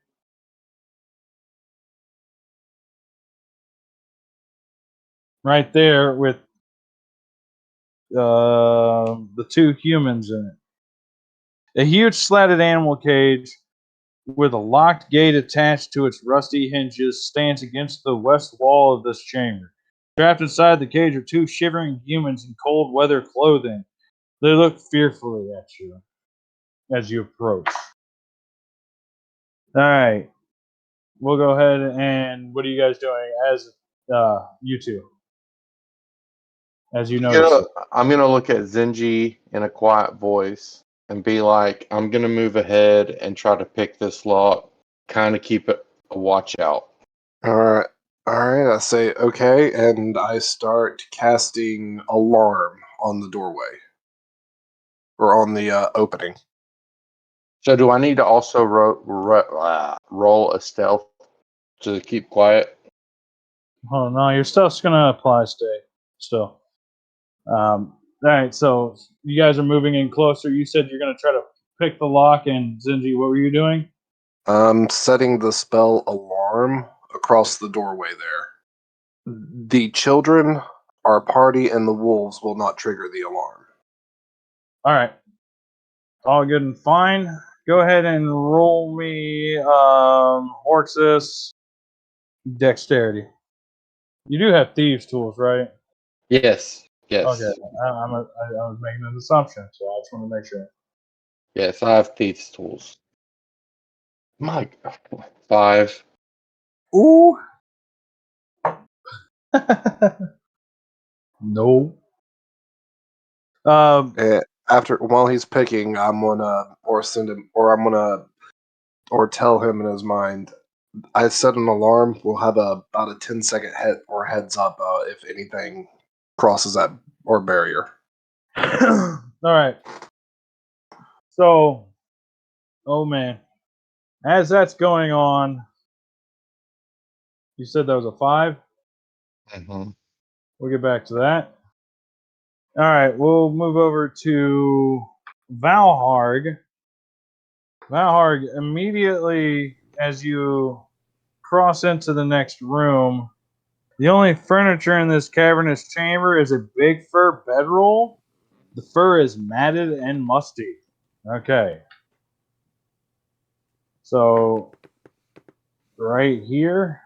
Speaker 5: Right there with the two humans in it. A huge slatted animal cage with a locked gate attached to its rusty hinges stands against the west wall of this chamber. Trapped inside the cage are two shivering humans in cold weather clothing. They look fearfully at you as you approach. All right, we'll go ahead and what are you guys doing as you two? As you notice it.
Speaker 7: I'm gonna look at Zenji in a quiet voice and be like, I'm gonna move ahead and try to pick this lock. Kind of keep it a watch out.
Speaker 6: all right. All right. I say okay, and I start casting alarm on the doorway or on the opening.
Speaker 7: So do I need to also roll a stealth to keep quiet?
Speaker 5: Oh no, your stuff's gonna apply still. All right, so you guys are moving in closer. You said you're gonna try to pick the lock, and Zinji, what were you doing?
Speaker 6: I'm setting the spell alarm across the doorway there. The children, our party, and the wolves will not trigger the alarm.
Speaker 5: All right, all good and fine. Go ahead and roll me Horxus dexterity. You do have thieves tools, right?
Speaker 7: Yes.
Speaker 5: Okay,
Speaker 7: Yes.
Speaker 5: I was making an assumption, so I just want to make sure.
Speaker 7: Yes, I have thieves tools. My 5.
Speaker 5: Ooh. No.
Speaker 6: Eh, After while he's picking, I'm gonna or send him or I'm gonna or tell him in his mind. I set an alarm. We'll have about a 10-second heads up if anything crosses that or barrier.
Speaker 5: all right. So, oh man, as that's going on, you said that was a 5.
Speaker 7: Mm-hmm.
Speaker 5: We'll get back to that. All right, we'll move over to Valharg. Valharg, immediately as you cross into the next room, the only furniture in this cavernous chamber is a big fur bedroll. The fur is matted and musty. Okay. So, right here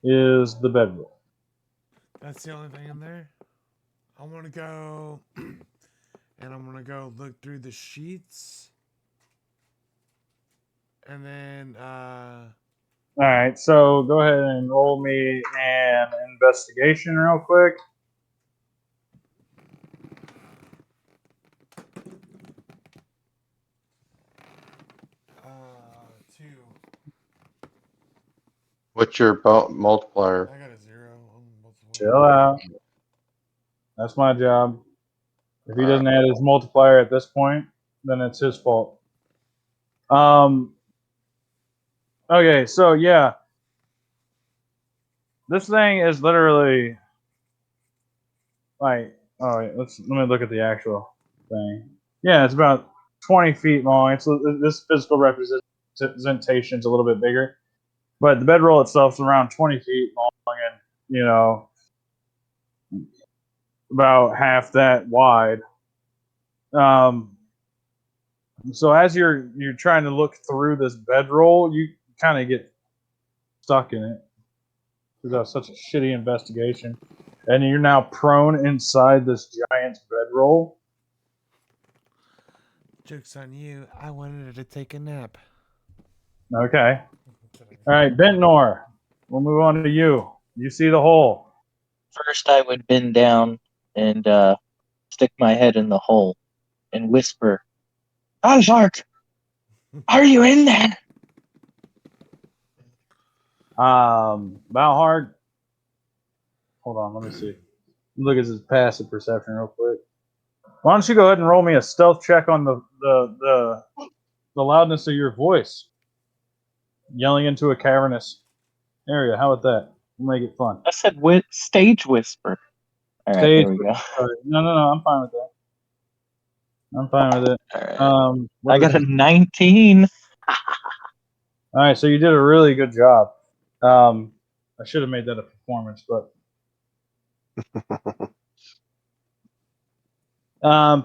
Speaker 5: is the bedroll.
Speaker 3: That's the only thing in there. I want to go, and I'm gonna go look through the sheets, and then
Speaker 5: All right, so go ahead and roll me an investigation real quick.
Speaker 3: two.
Speaker 7: What's your multiplier?
Speaker 3: I got a 0 on multiple.
Speaker 5: Chill out. That's my job. If he
Speaker 7: All right.
Speaker 5: doesn't add his multiplier at this point, then it's his fault. Um. Okay, so yeah, this thing is literally like. All right, let me look at the actual thing. Yeah, it's about 20 feet long. This physical representation is a little bit bigger, but the bedroll itself is around 20 feet long and, you know, about half that wide. So as you're trying to look through this bedroll, you kind of get stuck in it because that was such a shitty investigation, and you're now prone inside this giant bedroll.
Speaker 1: Joke's on you. I wanted to take a nap.
Speaker 5: Okay. All right, Bentnor. We'll move on to you. You see the hole.
Speaker 8: First, I would bend down and stick my head in the hole and whisper, "Alvark, are you in there?"
Speaker 5: Valhard. Hold on, let me see. Look at his passive perception real quick. Why don't you go ahead and roll me a stealth check on the loudness of your voice? Yelling into a cavernous area. How about that? We'll make it fun.
Speaker 8: I said stage whisper. All right,
Speaker 5: Stage.
Speaker 8: there we go.
Speaker 5: No, I'm fine with that. I'm fine with it.
Speaker 8: All right. I got a
Speaker 5: it?
Speaker 8: 19.
Speaker 5: All right, so you did a really good job. I should have made that a performance, but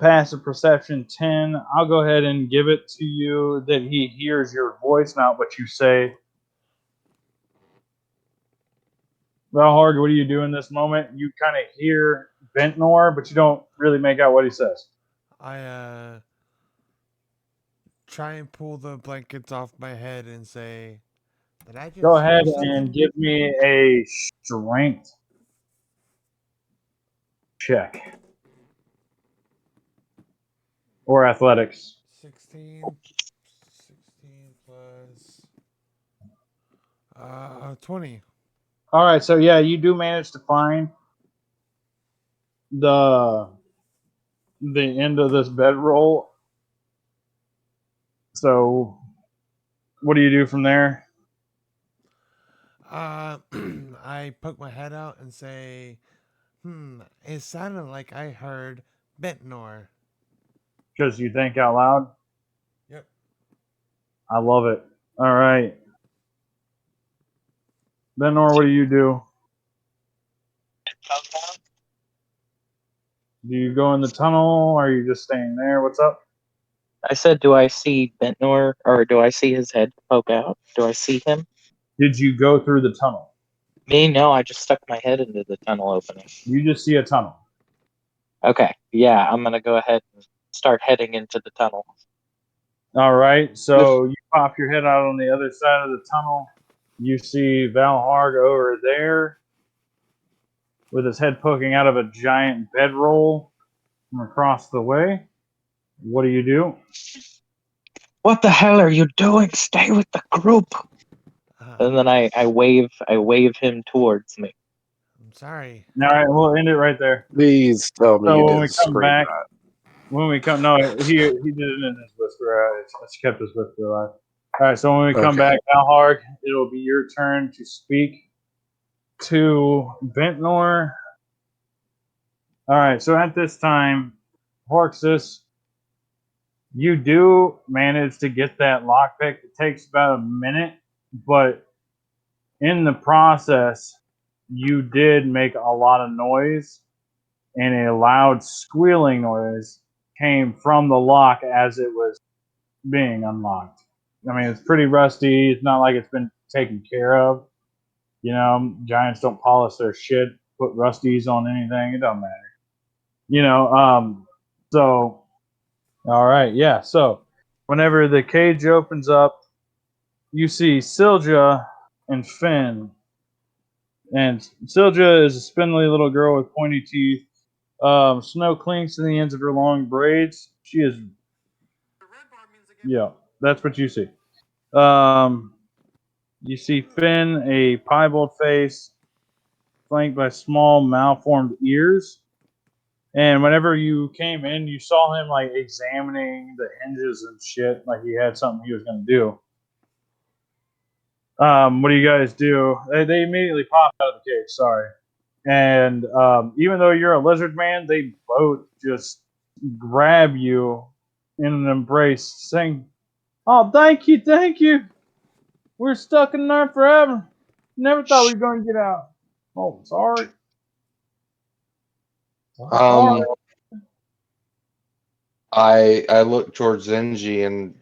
Speaker 5: passive perception 10. I'll go ahead and give it to you that he hears your voice, not what you say. Valhard, what do you do in this moment? You kind of hear Ventnor, but you don't really make out what he says.
Speaker 1: I try and pull the blankets off my head and say, "Did I just
Speaker 5: Go
Speaker 1: hear
Speaker 5: ahead
Speaker 1: something?"
Speaker 5: and give me a strength check or athletics.
Speaker 1: 16 plus 20.
Speaker 5: All right, so yeah, you do manage to find the end of this bedroll. So, what do you do from there?
Speaker 1: I poke my head out and say, it sounded like I heard Bentnor.
Speaker 5: Because you think out loud.
Speaker 1: Yep.
Speaker 5: I love it. All right, Benor, what do you do? Do you go in the tunnel? Or are you just staying there? What's up?
Speaker 8: I said, do I see Bentnor, or do I see his head poke out? Do I see him?
Speaker 5: Did you go through the tunnel?
Speaker 8: Me? No, I just stuck my head into the tunnel opening.
Speaker 5: You just see a tunnel.
Speaker 8: Okay, yeah, I'm going to go ahead and start heading into the tunnel.
Speaker 5: All right, so you pop your head out on the other side of the tunnel. You see Valharg over there with his head poking out of a giant bedroll from across the way. What do you do?
Speaker 8: What the hell are you doing? Stay with the group. And then I wave him towards me.
Speaker 1: I'm sorry.
Speaker 5: All right, we'll end it right there.
Speaker 6: Please tell me
Speaker 5: So
Speaker 6: you
Speaker 5: when we
Speaker 6: didn't
Speaker 5: come
Speaker 6: scream
Speaker 5: back,
Speaker 6: that.
Speaker 5: no, he did it in his whisper. It's kept his whisper alive. All right, so when we come
Speaker 6: Okay.
Speaker 5: back, Valharg, it'll be your turn to speak to Ventnor. All right, so at this time, Horxus, you do manage to get that lockpick. It takes about a minute, but in the process, you did make a lot of noise, and a loud squealing noise came from the lock as it was being unlocked. I mean, it's pretty rusty. It's not like it's been taken care of. You know, giants don't polish their shit, put rusties on anything. It don't matter. You know, so, all right, yeah. So, whenever the cage opens up, you see Silja and Finn. And Silja is a spindly little girl with pointy teeth. Snow clings to the ends of her long braids. She is, yeah, that's what you see. You see Finn, a piebald face, flanked by small, malformed ears. And whenever you came in, you saw him like examining the hinges and shit, like he had something he was going to do. What do you guys do? They immediately pop out of the cage. Sorry. And even though you're a lizard man, they both just grab you in an embrace, saying, "Oh, thank you, thank you. We're stuck in there forever. Never thought we were going to get out. Oh, sorry. Sorry."
Speaker 7: Um, I look towards Zenji and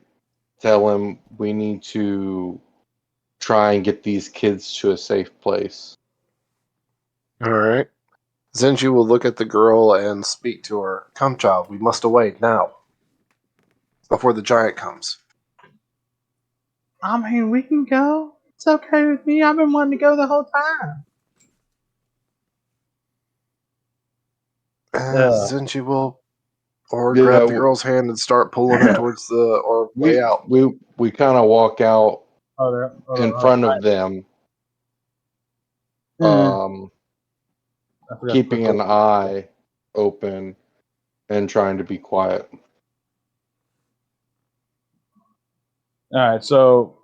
Speaker 7: tell him we need to try and get these kids to a safe place.
Speaker 6: All right. Zenji will look at the girl and speak to her. Come, child, we must away now, before the giant comes.
Speaker 5: I mean, we can go. It's okay with me. I've been wanting to go the whole time.
Speaker 6: Zenji will
Speaker 7: Yeah,
Speaker 6: grab the girl's hand and start pulling her towards the way out.
Speaker 7: we kind of walk out in front
Speaker 5: I
Speaker 7: of them,
Speaker 5: forgot to put
Speaker 7: keeping an eye open and trying to be quiet.
Speaker 5: All right, so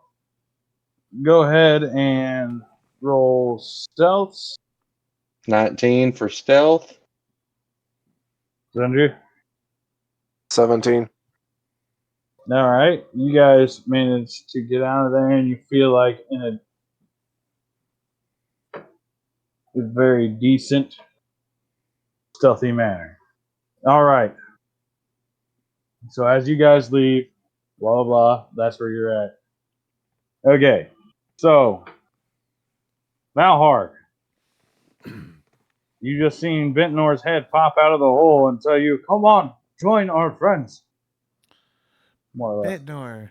Speaker 5: go ahead and roll stealth,
Speaker 7: 19 for stealth.
Speaker 5: Zenji.
Speaker 6: 17.
Speaker 5: All right, you guys managed to get out of there, and you feel like in a very decent, stealthy manner. All right. So as you guys leave, blah blah blah. That's where you're at. Okay. So Valhar, you just seen Ventnor's head pop out of the hole and tell you, "Come on, join our friends." More or less.
Speaker 1: Bitnor,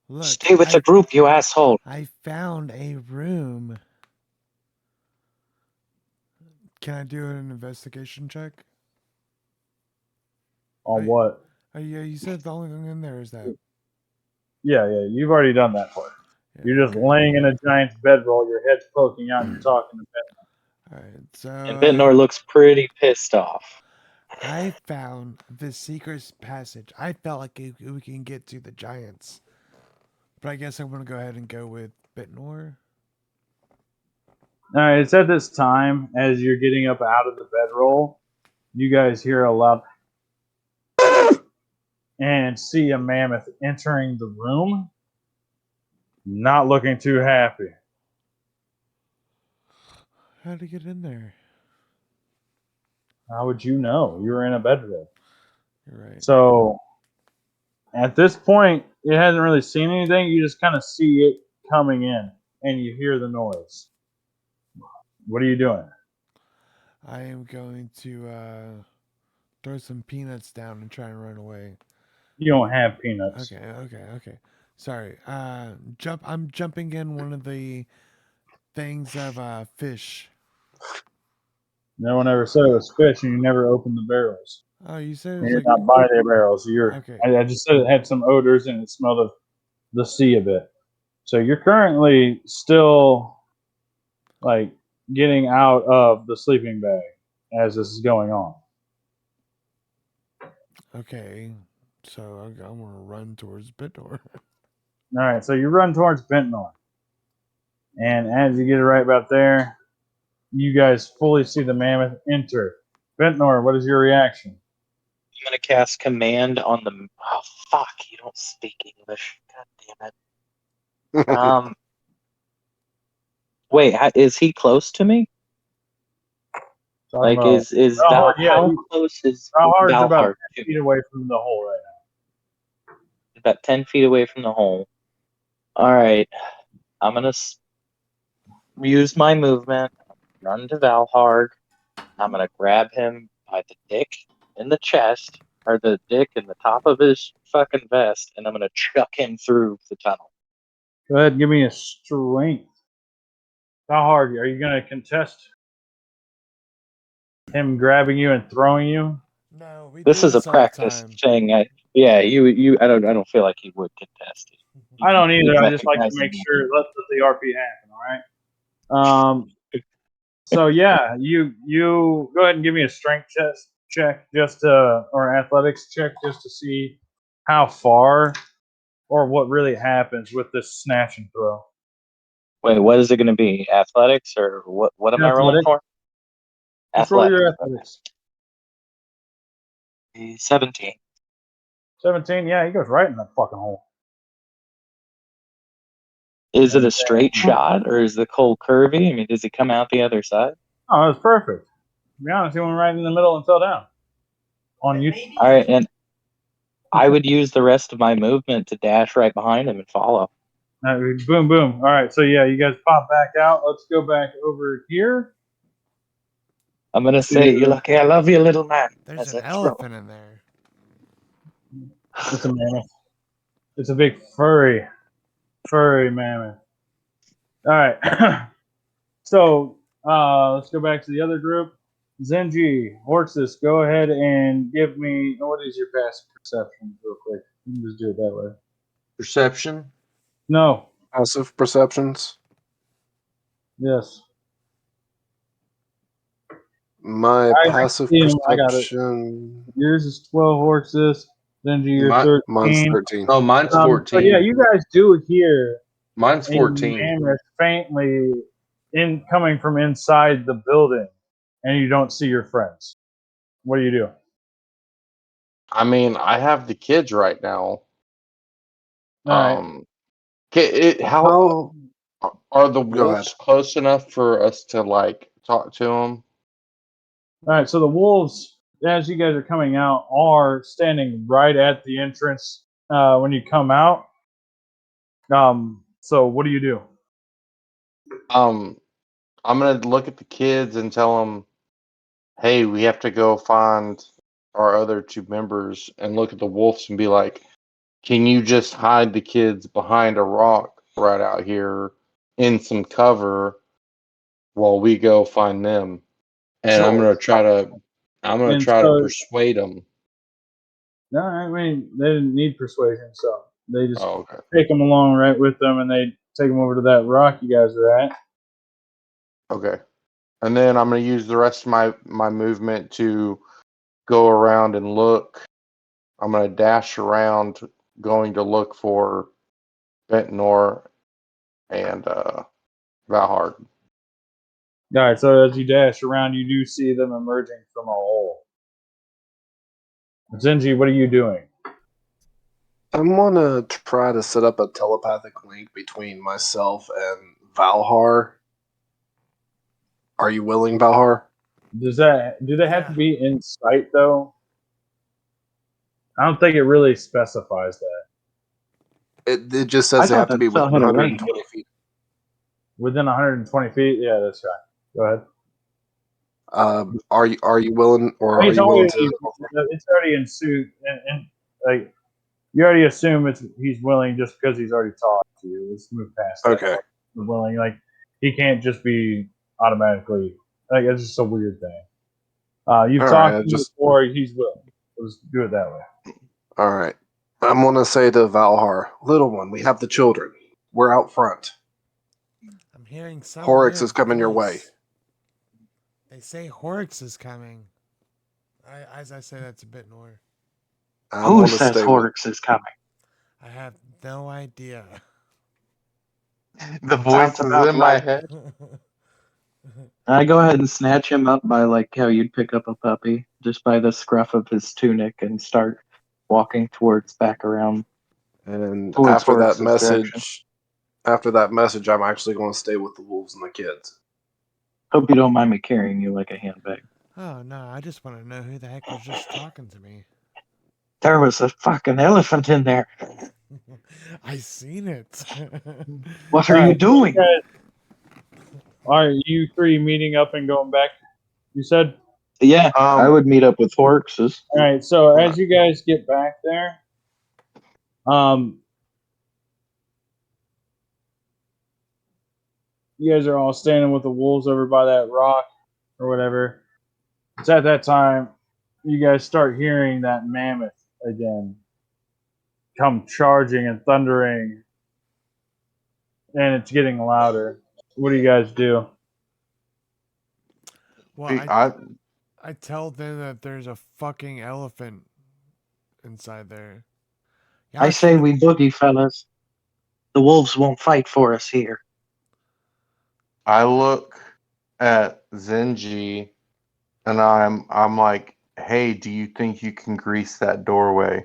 Speaker 1: look,
Speaker 8: Stay with the group, you asshole.
Speaker 1: I found a room. Can I do an investigation check?
Speaker 5: On
Speaker 1: Right.
Speaker 5: what?
Speaker 1: Oh yeah, you said the only thing in there is that.
Speaker 5: Yeah, you've already done that part.
Speaker 1: Yeah,
Speaker 5: You're just
Speaker 1: okay.
Speaker 5: laying in a giant's bedroll, your head's poking out, and you're talking to
Speaker 1: All right, so
Speaker 8: And Ventnor looks pretty pissed off.
Speaker 1: I found the secret passage. I felt like we can get to the giants, but I guess I'm gonna go ahead and go with Bitnor.
Speaker 5: All right, it's at this time, as you're getting up out of the bedroll, you guys hear a loud and see a mammoth entering the room, not looking too happy.
Speaker 1: How to get in there?
Speaker 5: How would you know? You were in a bedroll.
Speaker 1: You're right.
Speaker 5: So at this point, it hasn't really seen anything. You just kind of see it coming in, and you hear the noise. What are you doing?
Speaker 1: I am going to throw some peanuts down and try and run away.
Speaker 5: You don't have peanuts.
Speaker 1: Okay. Sorry. I'm jumping in one of the things of fish.
Speaker 5: No one ever said it was fish, and you never opened the barrels.
Speaker 1: Oh, you said it
Speaker 5: And
Speaker 1: was
Speaker 5: you're
Speaker 1: like
Speaker 5: not by their barrels.
Speaker 1: okay.
Speaker 5: I just said it had some odors and it smelled of the sea a bit. So you're currently still like getting out of the sleeping bag as this is going on.
Speaker 1: Okay. So I'm gonna run towards Bitnor.
Speaker 5: All right, so you run towards Ventnor, and as you get right about there, you guys fully see the mammoth enter. Ventnor, what is your reaction?
Speaker 8: I'm gonna cast command on the. Oh fuck! You don't speak English. God damn it. Wait, is he close to me?
Speaker 5: Talking
Speaker 8: Like,
Speaker 5: about
Speaker 8: how close is
Speaker 5: Valhard's about
Speaker 8: Valhar
Speaker 5: 10
Speaker 8: to
Speaker 5: feet
Speaker 8: me?
Speaker 5: away from the hole right
Speaker 8: About 10 feet away from the hole. All right, I'm gonna use my movement. Run to Valhard. I'm gonna grab him by the dick in the chest, or the dick in the top of his fucking vest, and I'm gonna chuck him through the tunnel.
Speaker 5: now. Go ahead and give me a strength. Valhard, are you going to contest him grabbing you and throwing you?
Speaker 1: No, we
Speaker 8: This
Speaker 1: do
Speaker 8: is a
Speaker 1: this all the
Speaker 8: practice
Speaker 1: time.
Speaker 8: thing. You. I don't feel like he would contest it.
Speaker 5: I don't either. I just like to
Speaker 8: Recognize
Speaker 5: make
Speaker 8: him.
Speaker 5: sure let the RP happen. All right. So yeah, you go ahead and give me a strength check just or athletics check just to see how far or what really happens with this snatch and throw.
Speaker 8: Wait, what is it going to be? Athletics or what? What am I rolling
Speaker 5: Athletics.
Speaker 8: for?
Speaker 5: Just roll
Speaker 8: Athletics.
Speaker 5: your athletics.
Speaker 8: 17.
Speaker 5: 17. Yeah, he goes right in that fucking hole.
Speaker 8: Is it a straight shot or is the hole curvy? I mean, does he come out the other side?
Speaker 5: Oh, that was perfect. To be honest, he went right in the middle and fell down. On you.
Speaker 8: All right, and I would use the rest of my movement to dash right behind him and follow.
Speaker 5: Boom, boom. All right, so yeah, you guys pop back out. Let's go back over here.
Speaker 8: I'm gonna say, "You're lucky I love you, little man."
Speaker 3: There's
Speaker 8: As
Speaker 3: an
Speaker 8: I throw.
Speaker 3: elephant in there.
Speaker 5: It's a mammoth. It's a big furry mammoth. All right. So let's go back to the other group. Zenji, Horxus, go ahead and give me what is your passive perception, real quick. You can just do it that way.
Speaker 7: Perception.
Speaker 5: No.
Speaker 6: Passive perceptions.
Speaker 5: Yes.
Speaker 6: My
Speaker 5: I
Speaker 6: passive
Speaker 5: see him. I got it.
Speaker 6: perception.
Speaker 5: Yours is 12 Horxus. Zenji, you're 13.
Speaker 6: Mine's 13.
Speaker 7: Oh, mine's 14.
Speaker 5: But yeah, you guys do hear
Speaker 7: Mine's
Speaker 5: a
Speaker 7: 14.
Speaker 5: mammoth faintly coming from inside the building, and you don't see your friends. What do you do?
Speaker 7: I mean, I have the kids right now.
Speaker 5: All right.
Speaker 7: How are the
Speaker 6: Go ahead.
Speaker 7: wolves close enough for us to like talk to them?
Speaker 5: All right, so the wolves, as you guys are coming out, are standing right at the entrance when you come out. So what do you do?
Speaker 7: I'm gonna look at the kids and tell them, "Hey, we have to go find our other two members," and look at the wolves and be like, "Can you just hide the kids behind a rock right out here in some cover while we go find them?" And I'm gonna try
Speaker 5: And
Speaker 7: to
Speaker 5: so,
Speaker 7: persuade them.
Speaker 5: no, I mean they didn't need persuasion, so they just
Speaker 7: Oh, okay.
Speaker 5: take them along right with them, and they take them over to that rock you guys are at.
Speaker 7: Okay. And then I'm going to use the rest of my movement to go around and look. I'm going to dash around going to look for Ventnor and Valhard.
Speaker 5: All right, so as you dash around, you do see them emerging from a hole. Zenji, what are you doing?
Speaker 6: I'm gonna try to set up a telepathic link between myself and Valhar. Are you willing, Valhar?
Speaker 5: Do they have to be in sight though? I don't think it really specifies that.
Speaker 6: It just
Speaker 8: I
Speaker 6: says they
Speaker 8: thought
Speaker 6: have to
Speaker 8: that
Speaker 6: be
Speaker 8: still
Speaker 6: within
Speaker 8: had a range.
Speaker 6: 120 feet.
Speaker 5: Within 120 feet? Yeah, that's right. Go ahead.
Speaker 6: Are you willing, or are
Speaker 5: He's
Speaker 6: you willing
Speaker 5: already,
Speaker 6: to?
Speaker 5: it's already in suit, and like you already assume he's willing just because he's already talked to you. Let's move past that.
Speaker 6: Okay.
Speaker 5: Willing, like he can't just be automatically. Like it's just a weird thing. You've
Speaker 6: All
Speaker 5: talked
Speaker 6: right.
Speaker 5: to him before. He's willing. Let's do it that way.
Speaker 6: All right. I'm gonna say to Valhar, little one, we have the children. We're out front.
Speaker 3: I'm hearing some
Speaker 6: Horix
Speaker 3: weird
Speaker 6: is coming your way.
Speaker 3: voice. They say Horix is coming. As I say, that's a bit more.
Speaker 8: Who says Horix is coming?
Speaker 3: I have no idea.
Speaker 7: The voice is in my head.
Speaker 8: I go ahead and snatch him up by like how you'd pick up a puppy, just by the scruff of his tunic, and start walking back around.
Speaker 6: And
Speaker 8: towards
Speaker 6: after that
Speaker 8: Horix's direction.
Speaker 6: message, I'm actually going to stay with the wolves and the kids.
Speaker 8: Hope you don't mind me carrying you like a handbag.
Speaker 3: Oh no, I just want to know who the heck was just talking to me.
Speaker 8: There was a fucking elephant in there.
Speaker 3: I seen it.
Speaker 8: What are you doing?
Speaker 5: Are you three meeting up and going back? You said?
Speaker 8: Yeah, I would meet up with Horix's.
Speaker 5: All right, so as you guys get back there, you guys are all standing with the wolves over by that rock or whatever. It's at that time you guys start hearing that mammoth again come charging and thundering, and it's getting louder. What do you guys do?
Speaker 3: Well, I tell them that there's a fucking elephant inside there.
Speaker 8: I say we boogie, fellas. The wolves won't fight for us here.
Speaker 7: I look at Zenji and I'm like, "Hey, do you think you can grease that doorway?"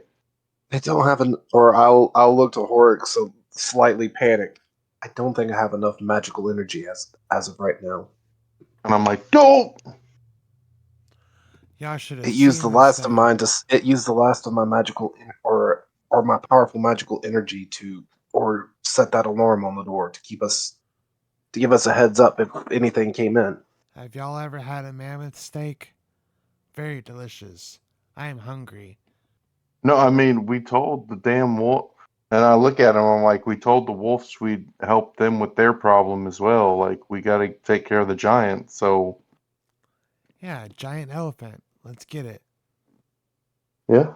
Speaker 6: I don't have an, or I'll look to Horix, so slightly panicked. I don't think I have enough magical energy as of right now. And I'm like, don't.
Speaker 3: Y'all should have
Speaker 6: It used
Speaker 3: seen
Speaker 6: the
Speaker 3: this
Speaker 6: last of
Speaker 3: thing.
Speaker 6: mine to. It used the last of my magical or my powerful magical energy to or set that alarm on the door to give us a heads up if anything came in.
Speaker 3: Have y'all ever had a mammoth steak? Very delicious. I am hungry.
Speaker 7: No, I mean, we told the damn wolf, and I look at him, I'm like, we told the wolves we'd help them with their problem as well. Like, we got to take care of the giant. So,
Speaker 3: Yeah, giant elephant. Let's get it.
Speaker 7: yeah.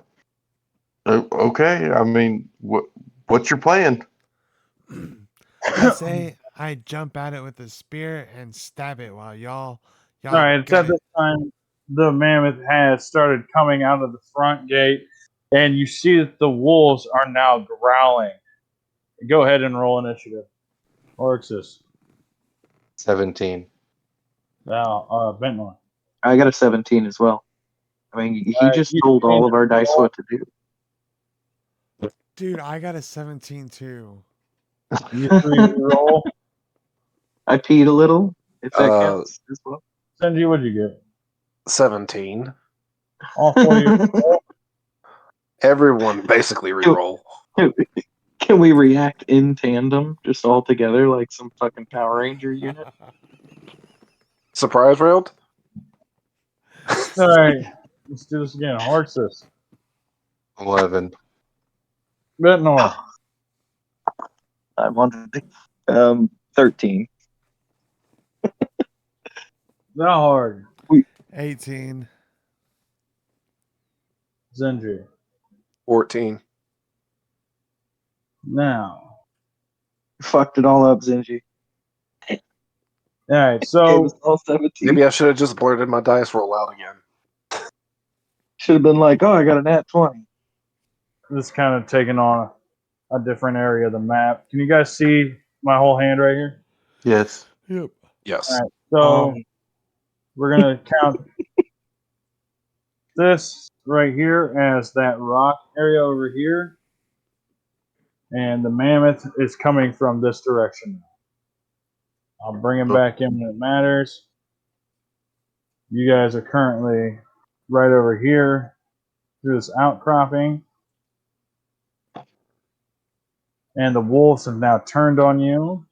Speaker 7: Okay. I mean, what's your plan?
Speaker 3: I say I jump at it with a spear and stab it while y'all
Speaker 5: All right, it's
Speaker 3: gut
Speaker 5: at
Speaker 3: it.
Speaker 5: this time the mammoth has started coming out of the front gate, and you see that the wolves are now growling. Go ahead and roll initiative. Orixis.
Speaker 7: 17.
Speaker 5: Now, Ventnor.
Speaker 8: I got a 17 as well. I mean, he just
Speaker 5: You
Speaker 8: told all
Speaker 5: change
Speaker 8: of our dice
Speaker 5: roll.
Speaker 8: what to do.
Speaker 3: Dude, I got a 17 too.
Speaker 5: You three roll.
Speaker 8: I peed a little, if that
Speaker 6: Uh,
Speaker 8: counts as well.
Speaker 5: Senji, what'd you get?
Speaker 6: 17.
Speaker 5: All four of you roll.
Speaker 6: Everyone basically reroll.
Speaker 8: Can we react in tandem, just all together, like some fucking Power Ranger unit?
Speaker 6: Surprise round?
Speaker 5: All right, let's do this again. Orixis.
Speaker 7: 11.
Speaker 5: Ventnor.
Speaker 8: I wanted to. 13.
Speaker 5: Valhard.
Speaker 3: 18.
Speaker 5: Zenji.
Speaker 6: 14.
Speaker 5: Now.
Speaker 8: Fucked it all up, Zinji.
Speaker 5: All right,
Speaker 8: Gave us
Speaker 5: so
Speaker 8: all 17.
Speaker 6: Maybe I should have just blurted my dice roll out again.
Speaker 8: Should have been like, oh, I got a nat 20.
Speaker 5: this is kind of taking on a different area of the map. Can you guys see my whole hand right here?
Speaker 7: Yes.
Speaker 3: Yep.
Speaker 6: Yes.
Speaker 5: All right, so we're gonna count this right here as that rock area over here, and the mammoth is coming from this direction. I'll bring him back in when it matters. You guys are currently right over here through this outcropping, and the wolves have now turned on you,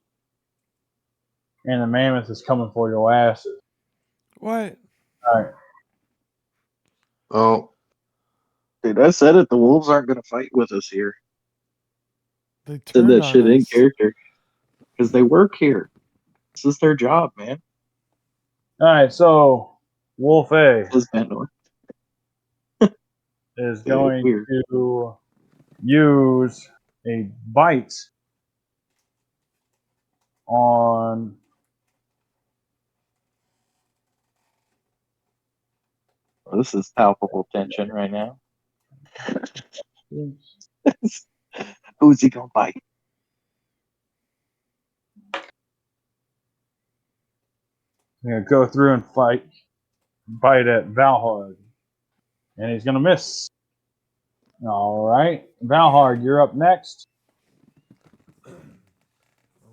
Speaker 5: and the mammoth is coming for your asses.
Speaker 3: What?
Speaker 5: All right.
Speaker 7: Oh,
Speaker 8: Dude, I said it. The wolves aren't going to fight with us here.
Speaker 3: They
Speaker 8: Said
Speaker 3: turned
Speaker 8: that
Speaker 3: on
Speaker 8: shit in
Speaker 3: us.
Speaker 8: character. Because they work here. This is their job, man.
Speaker 5: All right, so Wolf A
Speaker 8: Says Benor.
Speaker 5: is
Speaker 8: They look
Speaker 5: going
Speaker 8: weird.
Speaker 5: to use a bite on
Speaker 8: Well, this is palpable tension right now. Who's he going to bite?
Speaker 5: going to go through and bite at Valhard, and he's going to miss. All right, Valhard, you're up next.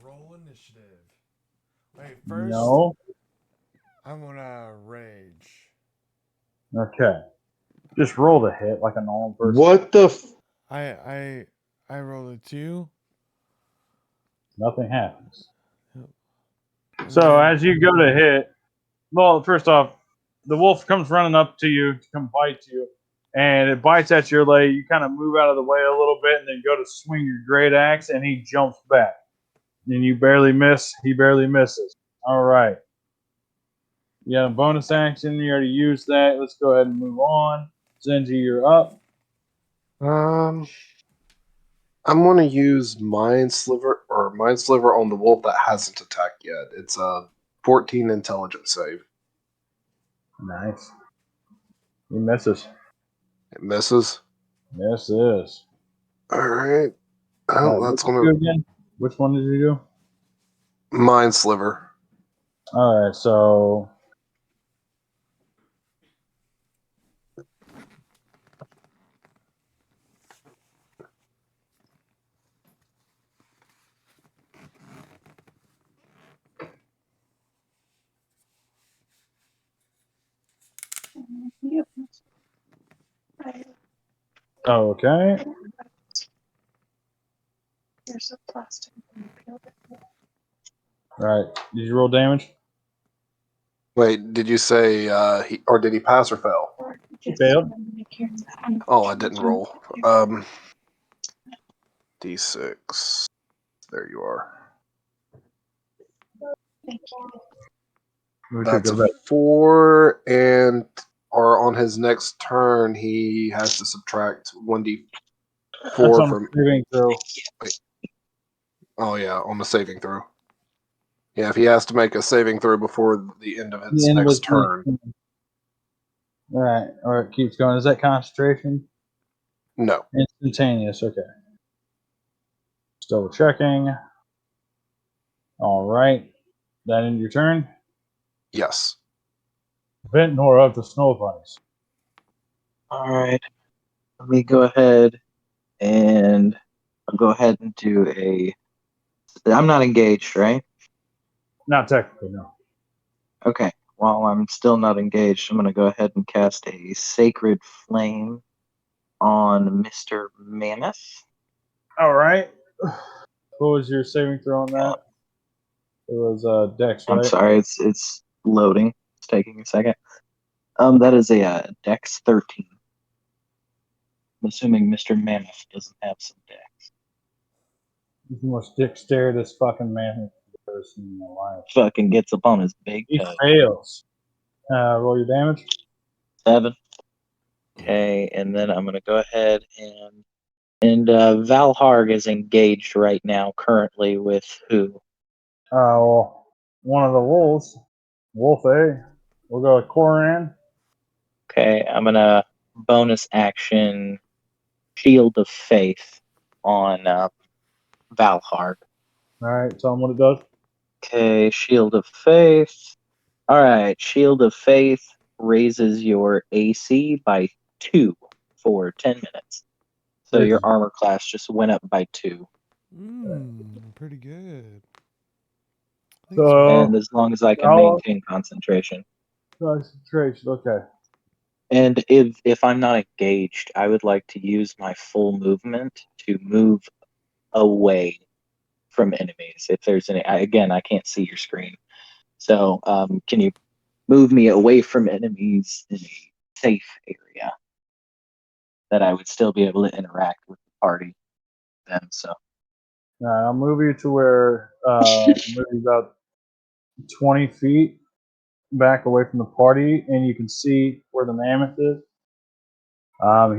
Speaker 3: Roll initiative. Wait, first,
Speaker 5: No.
Speaker 3: I'm gonna rage.
Speaker 5: Okay. Just roll the hit like a normal person.
Speaker 7: what the?
Speaker 3: I rolled a 2.
Speaker 5: Nothing happens.
Speaker 3: And
Speaker 5: So
Speaker 3: then,
Speaker 5: as you go to hit, well, first off, the wolf comes running up to you to come bite you, and it bites at your leg. You kind of move out of the way a little bit, and then go to swing your great axe, and he jumps back. And you barely miss. He barely misses. All right. You got a bonus action. You already used that. Let's go ahead and move on. Zenji, you're up.
Speaker 6: I'm gonna use Mind Sliver on the wolf that hasn't attacked yet. It's a 14 intelligence save.
Speaker 5: Nice. He misses.
Speaker 6: It misses.
Speaker 5: Yes, it is.
Speaker 6: Alright.
Speaker 5: All
Speaker 6: Oh,
Speaker 5: right,
Speaker 6: that's
Speaker 5: what did you
Speaker 6: gonna
Speaker 5: do again? Which one did you do?
Speaker 6: Mind Sliver.
Speaker 5: All right, so Okay.
Speaker 8: Here's a plastic.
Speaker 5: Alright. Did you roll damage?
Speaker 6: Wait, did you say did he pass or fail?
Speaker 5: He failed.
Speaker 6: Oh, I didn't roll. D6. There you are. That's a 4, and or on his next turn, he has to subtract 1d4
Speaker 5: That's on
Speaker 6: from.
Speaker 5: saving throw.
Speaker 6: Oh yeah, on the saving throw. Yeah, if he has to make a saving throw before the end of his
Speaker 5: The end of
Speaker 6: next
Speaker 5: his
Speaker 6: turn.
Speaker 5: Alright, alright, keeps going. Is that concentration?
Speaker 6: No.
Speaker 5: Instantaneous, okay. Still checking. Alright. That end your turn?
Speaker 6: Yes.
Speaker 5: Vent nor of the snow bunnies.
Speaker 8: All right. Let me go ahead and I'll go ahead and do a. I'm not engaged, right?
Speaker 5: Not technically, no.
Speaker 8: Okay. While I'm still not engaged, I'm going to go ahead and cast a Sacred Flame on Mr. Mammoth.
Speaker 5: Alright. What was your saving throw on that? It was Dex, right?
Speaker 8: I'm sorry, it's loading. It's taking a second. That is a Dex 13. I'm assuming Mr. Mammoth doesn't have some Dex.
Speaker 5: He's the most dexterous fucking man I've ever seen in my life.
Speaker 8: Fucking gets up on his big
Speaker 5: He
Speaker 8: toe.
Speaker 5: fails. Roll your damage.
Speaker 8: 7. Okay, and then I'm gonna go ahead and Valharg is engaged right now, currently with who?
Speaker 5: Well, one of the wolves. Wolf A. We'll go with Koran.
Speaker 8: Okay, I'm gonna bonus action Shield of Faith on Valharg.
Speaker 5: Alright, tell him what it does.
Speaker 8: Okay, Shield of Faith. All right, Shield of Faith raises your AC by 2 for 10 minutes. So your armor class just went up by 2.
Speaker 3: Pretty good.
Speaker 8: And as long as I can maintain concentration.
Speaker 5: Concentration, okay.
Speaker 8: And if I'm not engaged, I would like to use my full movement to move away from enemies. If there's any, again, I can't see your screen. So can you move me away from enemies in a safe area that I would still be able to interact with the party then? So
Speaker 5: I'll move you to where maybe about 20 feet back away from the party, and you can see where the mammoth is.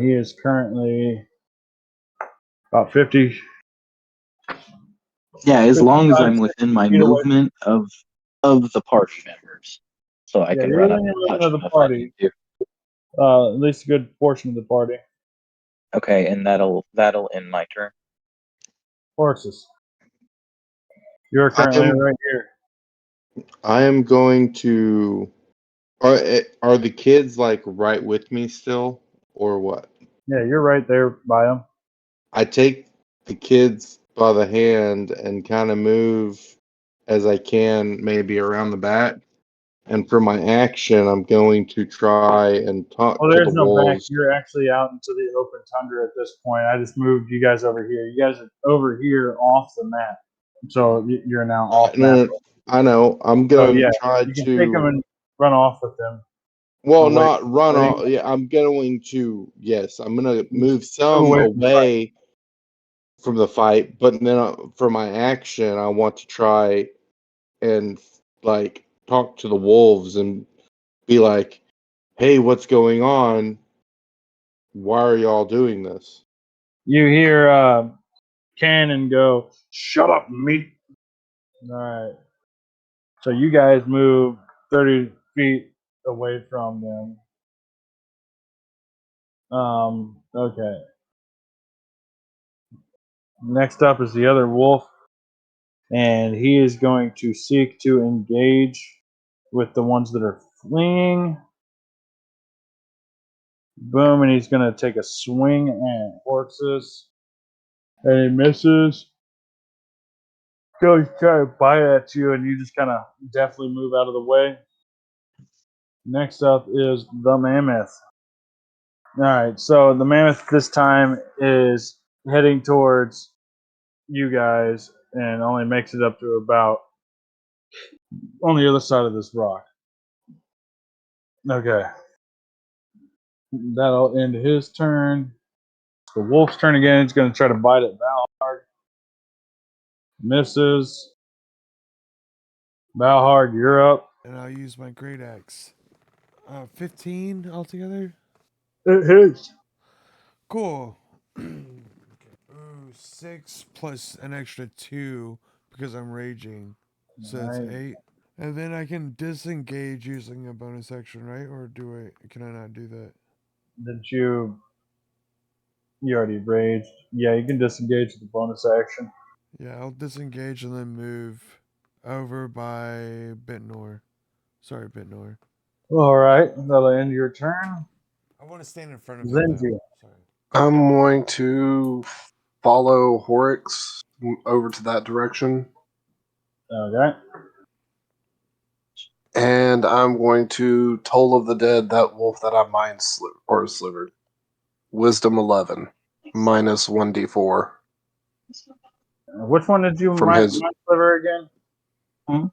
Speaker 5: He is currently about 50.
Speaker 8: yeah, as long as I'm
Speaker 5: 55,
Speaker 8: within my
Speaker 5: 60 feet away.
Speaker 8: movement of the party members, so I
Speaker 5: Yeah,
Speaker 8: can
Speaker 5: you're
Speaker 8: run up
Speaker 5: within your
Speaker 8: and
Speaker 5: movement
Speaker 8: touch
Speaker 5: of
Speaker 8: them
Speaker 5: the
Speaker 8: if I need
Speaker 5: party.
Speaker 8: to.
Speaker 5: At least a good portion of the party.
Speaker 8: Okay, and that'll end my turn.
Speaker 5: Horses. You're currently right here.
Speaker 7: I am going to. Are the kids like right with me still, or what?
Speaker 5: Yeah, you're right there by them.
Speaker 7: I take the kids by the hand and kind of move as I can, maybe around the back. And for my action, I'm going to try and talk
Speaker 5: Well,
Speaker 7: to the
Speaker 5: there's no back.
Speaker 7: wolves.
Speaker 5: You're actually out into the open tundra at this point. I just moved you guys over here. You guys are over here off the map. So you're now off map.
Speaker 7: No, I know. I'm
Speaker 5: So
Speaker 7: going
Speaker 5: yeah,
Speaker 7: to try
Speaker 5: you can take them
Speaker 7: to.
Speaker 5: and run off with them.
Speaker 7: Well,
Speaker 5: Away.
Speaker 7: not run off. Yeah, I'm going to. Yes, I'm going to move
Speaker 5: Move
Speaker 7: some
Speaker 5: away from the fight.
Speaker 7: away from the fight, but then for my action, I want to try and like talk to the wolves and be like, "Hey, what's going on? Why are y'all doing this?"
Speaker 5: You hear Cannon go, "Shut up, meat." All right. So you guys move 30 feet away from them. Okay. Next up is the other wolf, and he is going to seek to engage with the ones that are fleeing. Boom, and he's going to take a swing at Horses. And he misses. Goes try to bite at you, and you just kind of deftly move out of the way. Next up is the Mammoth. All right, so the mammoth this time is heading towards you guys and only makes it up to about on the other side of this rock. Okay. That'll end his turn. The wolf's turn again. He's going to try to bite at Valhard. Misses. Valhard, you're up.
Speaker 3: And I'll use my great axe. 15 altogether.
Speaker 5: It hits.
Speaker 3: Cool. Ooh, 6 plus an extra 2 because I'm raging. So that's
Speaker 5: Alright.
Speaker 3: 8. And then I can disengage using a bonus action, right? Or can I not do that?
Speaker 5: Did you already raged? Yeah, you can disengage with the bonus action.
Speaker 3: Yeah, I'll disengage and then move over by Bitnor. Sorry, Bitnor.
Speaker 5: Alright, that'll end your turn.
Speaker 3: I want to stand in front of him, though.
Speaker 5: Zenji.
Speaker 3: Sorry.
Speaker 6: I'm going to follow Horix over to that direction,
Speaker 5: Okay.
Speaker 6: and I'm going to Toll of the Dead that wolf that I mind slivered. Wisdom 11 minus 1d4
Speaker 5: Which one did you
Speaker 6: from his.
Speaker 5: sliver again?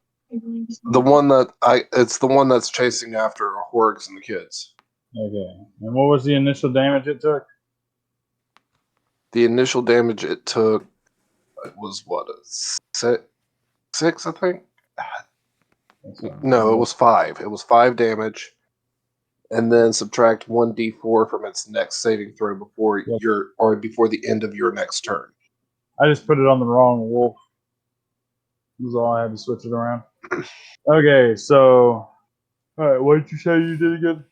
Speaker 6: The one that it's the one that's chasing after Horix and the kids.
Speaker 5: Okay. And what was the initial damage it took?
Speaker 6: The initial damage it took was what, a six, I think. No, it was 5. It was 5 damage, and then subtract 1d4 from its next saving throw before before the end of your next turn.
Speaker 5: I just put it on the wrong wolf. That's all I had to switch it around. Okay, so alright, what did you say you did again?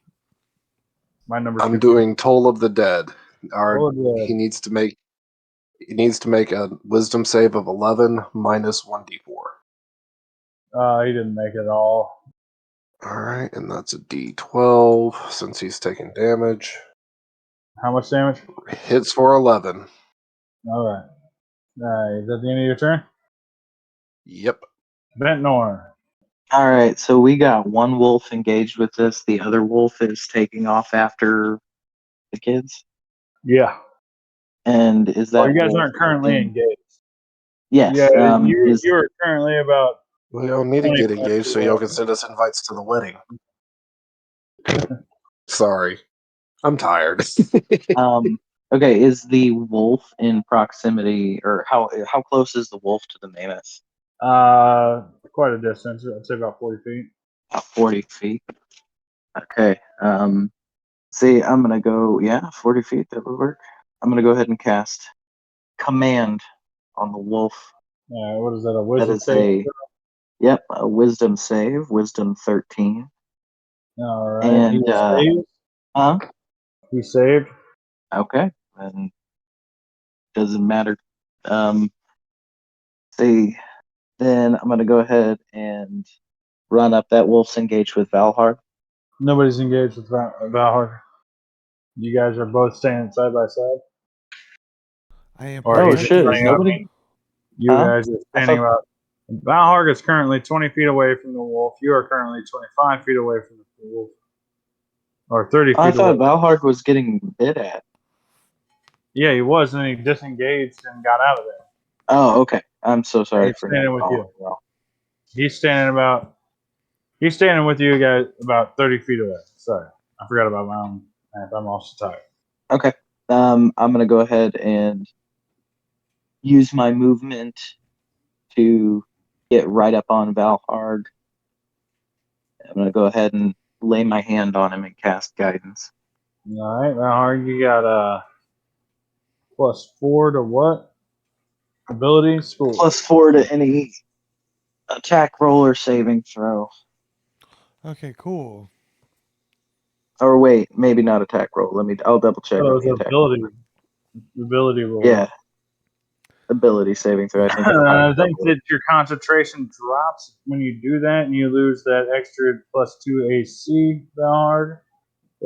Speaker 5: My number.
Speaker 6: I'm doing Toll of the Dead.
Speaker 5: Toll of the Dead.
Speaker 6: He needs to make a Wisdom save of 11 minus 1d4.
Speaker 5: He didn't make it at all.
Speaker 6: All right, and that's a d12 since he's taking damage.
Speaker 5: How much damage?
Speaker 6: Hits for 11.
Speaker 5: Alright. Is that the end of your turn?
Speaker 6: Yep.
Speaker 5: Ventnor.
Speaker 8: All right, so we got one wolf engaged with this. The other wolf is taking off after the kids.
Speaker 5: Yeah.
Speaker 8: And is that?
Speaker 5: You guys
Speaker 8: wolf
Speaker 5: aren't currently engaged.
Speaker 8: Yes.
Speaker 5: Yeah, you're currently about.
Speaker 6: We don't need to get
Speaker 5: 25
Speaker 6: engaged so
Speaker 5: feet
Speaker 6: y'all
Speaker 5: away.
Speaker 6: can send us invites to the wedding. Sorry. I'm tired.
Speaker 8: Okay, is the wolf in proximity, or how close is the wolf to the mammoth?
Speaker 5: Quite a distance. I'd say about 40 feet.
Speaker 8: About 40 feet. Okay. See, I'm gonna go. Yeah, 40 feet. That would work. I'm gonna go ahead and cast Command on the wolf.
Speaker 5: What is that? A
Speaker 8: That
Speaker 5: wisdom
Speaker 8: is
Speaker 5: save?
Speaker 8: a Wisdom save. Wisdom 13.
Speaker 5: All right.
Speaker 8: And
Speaker 5: he saved. He saved.
Speaker 8: Okay, and doesn't matter. See, then I'm gonna go ahead and run up that wolf's engaged with Valhar.
Speaker 5: Nobody's engaged with Valhar. You guys are both standing side by side.
Speaker 3: I am
Speaker 5: Or
Speaker 8: Oh
Speaker 5: he's
Speaker 8: shit! Is
Speaker 5: running up.
Speaker 8: nobody?
Speaker 5: You guys are standing
Speaker 8: thought-
Speaker 5: about. Valhar is currently 20 feet away from the wolf. You are currently 25 feet away from the wolf. Or 30 feet
Speaker 8: I thought
Speaker 5: away.
Speaker 8: Valhar was getting bit at.
Speaker 5: Yeah, he was, and he disengaged and got out of there.
Speaker 8: Oh, okay. I'm so sorry
Speaker 5: He's
Speaker 8: for
Speaker 5: standing
Speaker 8: not
Speaker 5: with
Speaker 8: following
Speaker 5: you.
Speaker 8: well.
Speaker 5: He's standing with you guys about 30 feet away. Sorry, I forgot about my own math. I'm also tired.
Speaker 8: Okay. I'm gonna go ahead and use my movement to get right up on Valhard. I'm gonna go ahead and lay my hand on him and cast guidance.
Speaker 5: All right, Valhar, you got +4 to what? Ability school.
Speaker 8: +4 to any attack roll or saving throw.
Speaker 3: Okay, cool.
Speaker 8: Or wait, maybe not attack roll. I'll double check on the attack roll.
Speaker 5: Ability roll.
Speaker 8: Yeah. Ability saving throw. I think it's
Speaker 5: I think that your concentration drops when you do that, and you lose that extra +2 AC, Valhard,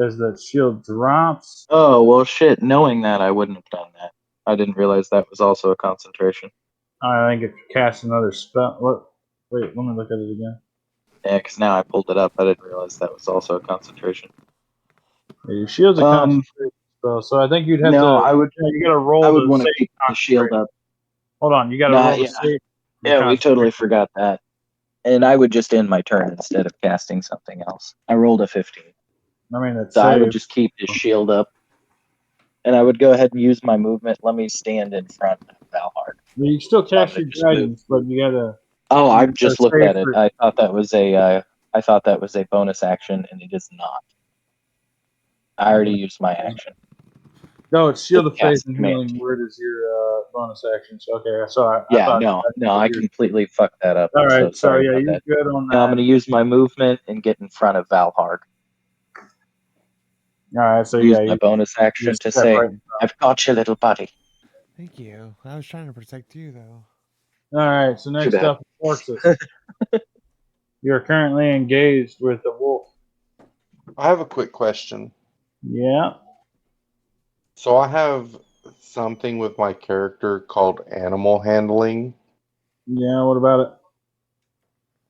Speaker 5: as the shield drops.
Speaker 8: Oh well, shit. Knowing that, I wouldn't have done that. I didn't realize that was also a concentration.
Speaker 5: I think if you cast another spell. What? Wait, let me look at it again.
Speaker 8: Yeah, because now I pulled it up. I didn't realize that was also a concentration.
Speaker 5: Your shield's a concentration spell, so I think you'd have to.
Speaker 8: I would.
Speaker 5: You got to roll
Speaker 8: I would
Speaker 5: to
Speaker 8: want to
Speaker 5: save
Speaker 8: keep the shield up.
Speaker 5: Hold on, you got to
Speaker 8: Nah,
Speaker 5: roll to
Speaker 8: yeah.
Speaker 5: save. your
Speaker 8: Yeah, we totally
Speaker 5: concentration.
Speaker 8: forgot that. And I would just end my turn instead of casting something else. I rolled a 15.
Speaker 5: I mean, it's
Speaker 8: So I would
Speaker 5: save.
Speaker 8: just keep his shield up. And I would go ahead and use my movement. Let me stand in front of Valhard.
Speaker 5: You can still
Speaker 8: So I'm
Speaker 5: cast
Speaker 8: gonna
Speaker 5: your
Speaker 8: just move.
Speaker 5: guidance, but you gotta.
Speaker 8: Oh,
Speaker 5: You
Speaker 8: I
Speaker 5: gotta
Speaker 8: just looked
Speaker 5: save
Speaker 8: at it.
Speaker 5: for-
Speaker 8: I thought that was a bonus action, and it is not. I already used my action.
Speaker 5: No, it's shield of faith
Speaker 8: Cast
Speaker 5: and
Speaker 8: command.
Speaker 5: healing word is your bonus action. So okay, so I
Speaker 8: Yeah,
Speaker 5: thought.
Speaker 8: no, I completely fucked that up.
Speaker 5: All right,
Speaker 8: So sorry
Speaker 5: yeah,
Speaker 8: about
Speaker 5: you're
Speaker 8: that.
Speaker 5: good on that.
Speaker 8: Now I'm going to use my movement and get in front of Valhard.
Speaker 5: All right, so
Speaker 8: Use
Speaker 5: yeah,
Speaker 8: my
Speaker 5: you
Speaker 8: bonus action
Speaker 5: just
Speaker 8: to
Speaker 5: step
Speaker 8: say,
Speaker 5: right.
Speaker 8: "I've got you, little buddy."
Speaker 3: Thank you. I was trying to protect you, though.
Speaker 5: All right, so next
Speaker 8: bad.
Speaker 5: up, horses. You're currently engaged with the wolf.
Speaker 7: I have a quick question.
Speaker 5: Yeah.
Speaker 7: So I have something with my character called animal handling.
Speaker 5: Yeah. What about it?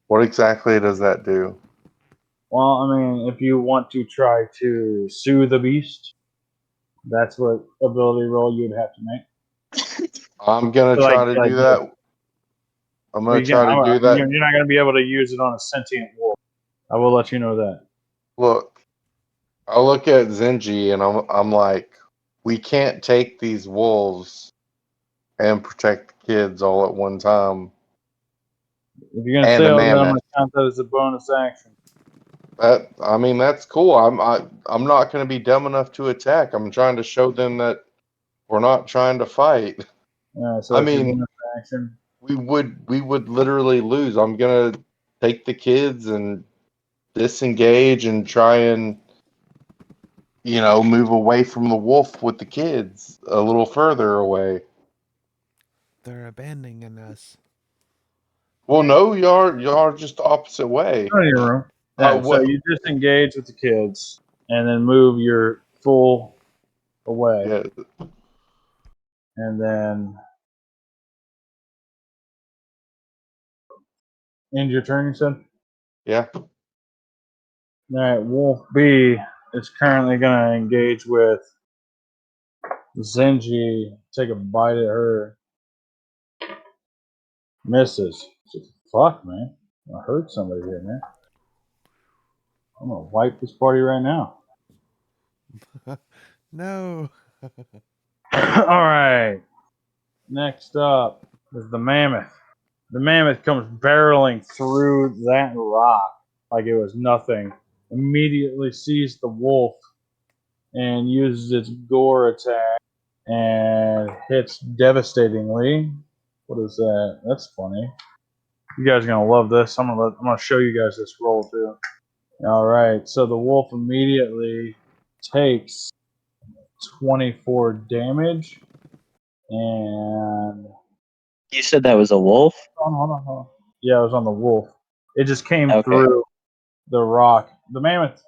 Speaker 7: What exactly does that do?
Speaker 5: Well, I mean, if you want to try to soothe the beast, that's what ability roll you would have to make.
Speaker 7: I'm gonna
Speaker 5: So,
Speaker 7: try to do that. I'm gonna try to do that.
Speaker 5: you're not going to be able to use it on a sentient wolf. I will let you know that.
Speaker 7: Look, I look at Zenji and I'm like, we can't take these wolves and protect the kids all at one time.
Speaker 5: If you're going to
Speaker 7: And
Speaker 5: say
Speaker 7: the
Speaker 5: all that, I'm going
Speaker 7: mammoth.
Speaker 5: to count that as a bonus action.
Speaker 7: That's cool. I'm not gonna be dumb enough to attack. I'm trying to show them that we're not trying to fight.
Speaker 5: So
Speaker 7: I
Speaker 5: that's your
Speaker 7: mean,
Speaker 5: bonus action.
Speaker 7: we would literally lose. I'm gonna take the kids and disengage and try and move away from the wolf with the kids a little further away.
Speaker 3: They're abandoning us.
Speaker 7: Well, no, y'all are just the opposite way.
Speaker 5: Go to your room. Yeah, so
Speaker 7: What?
Speaker 5: you disengage with the kids and then move your full away.
Speaker 7: Yeah,
Speaker 5: And then end your turn, you said?
Speaker 7: yeah.
Speaker 5: All right, Wolf B is currently going to engage with Zenji, take a bite at her. Misses. Fuck, man. I hurt somebody here, man. I'm going to wipe this party right now.
Speaker 3: No.
Speaker 5: All right. Next up is the mammoth. The mammoth comes barreling through that rock like it was nothing. Immediately sees the wolf and uses its gore attack and hits devastatingly. What is that? That's funny. You guys are gonna love this. I'm gonna show you guys this roll too. All right. So the wolf immediately takes 24 damage and
Speaker 8: You said that was a wolf?
Speaker 5: hold on. Yeah, it was on the wolf. It just came
Speaker 8: Okay.
Speaker 5: through the rock. The mammoth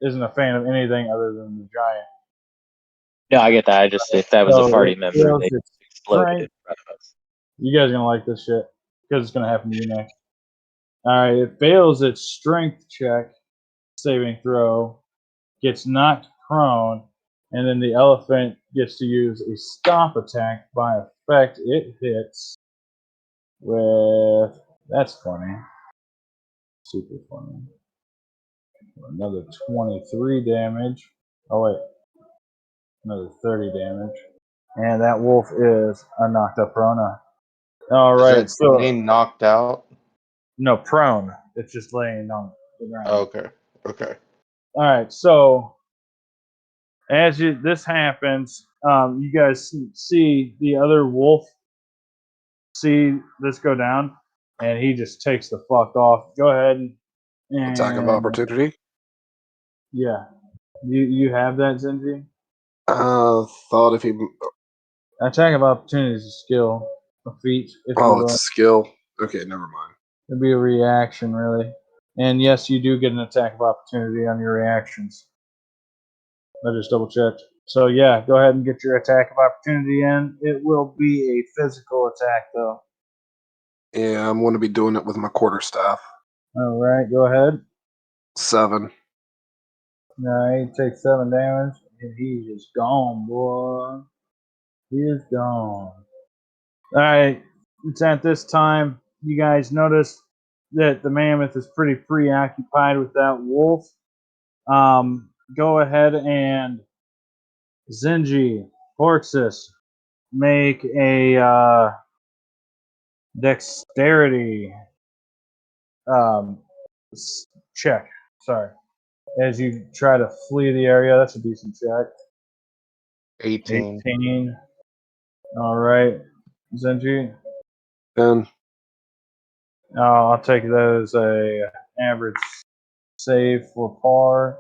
Speaker 5: isn't a fan of anything other than the giant.
Speaker 8: No, I get that. If that was a
Speaker 5: So
Speaker 8: party
Speaker 5: it
Speaker 8: member,
Speaker 5: fails
Speaker 8: they
Speaker 5: its
Speaker 8: exploded
Speaker 5: strength.
Speaker 8: in front of us.
Speaker 5: You guys are gonna like this shit because it's gonna happen to you next. All right, it fails its strength check, saving throw, gets knocked prone, and then the elephant gets to use a stomp attack. By effect, it hits with. That's funny. Super funny. Another 23 damage. Oh wait, another 30 damage. And that wolf is a knocked up prona. All
Speaker 7: Is
Speaker 5: right,
Speaker 7: it
Speaker 5: so
Speaker 7: being knocked out?
Speaker 5: no prone. It's just laying on the ground.
Speaker 7: Okay. Okay.
Speaker 5: All right, so as this happens, you guys see the other wolf see this go down, and he just takes the fuck off. Go ahead
Speaker 6: Attack of
Speaker 5: and
Speaker 6: opportunity.
Speaker 5: yeah, you have that, Zenji.
Speaker 6: Thought if he.
Speaker 5: Attack of opportunity is a skill, a feat, if you
Speaker 6: Oh,
Speaker 5: will.
Speaker 6: it's a skill. Okay, never mind.
Speaker 5: It'd be a reaction, really. And yes, you do get an attack of opportunity on your reactions. I just double checked. So yeah, go ahead and get your attack of opportunity in. It will be a physical attack, though.
Speaker 6: Yeah, I'm going to be doing it with my quarterstaff.
Speaker 5: All right, go ahead.
Speaker 6: 7.
Speaker 5: No, he takes 7 damage, and he is gone, boy. He is gone. Alright, it's at this time you guys notice that the mammoth is pretty preoccupied with that wolf. Go ahead and Zenji, Horxus, make a dexterity um, check. Sorry. As you try to flee the area, that's a decent check.
Speaker 7: 18.
Speaker 5: 18. All right. Zenji,
Speaker 6: 10.
Speaker 5: I'll take that as a average save for par.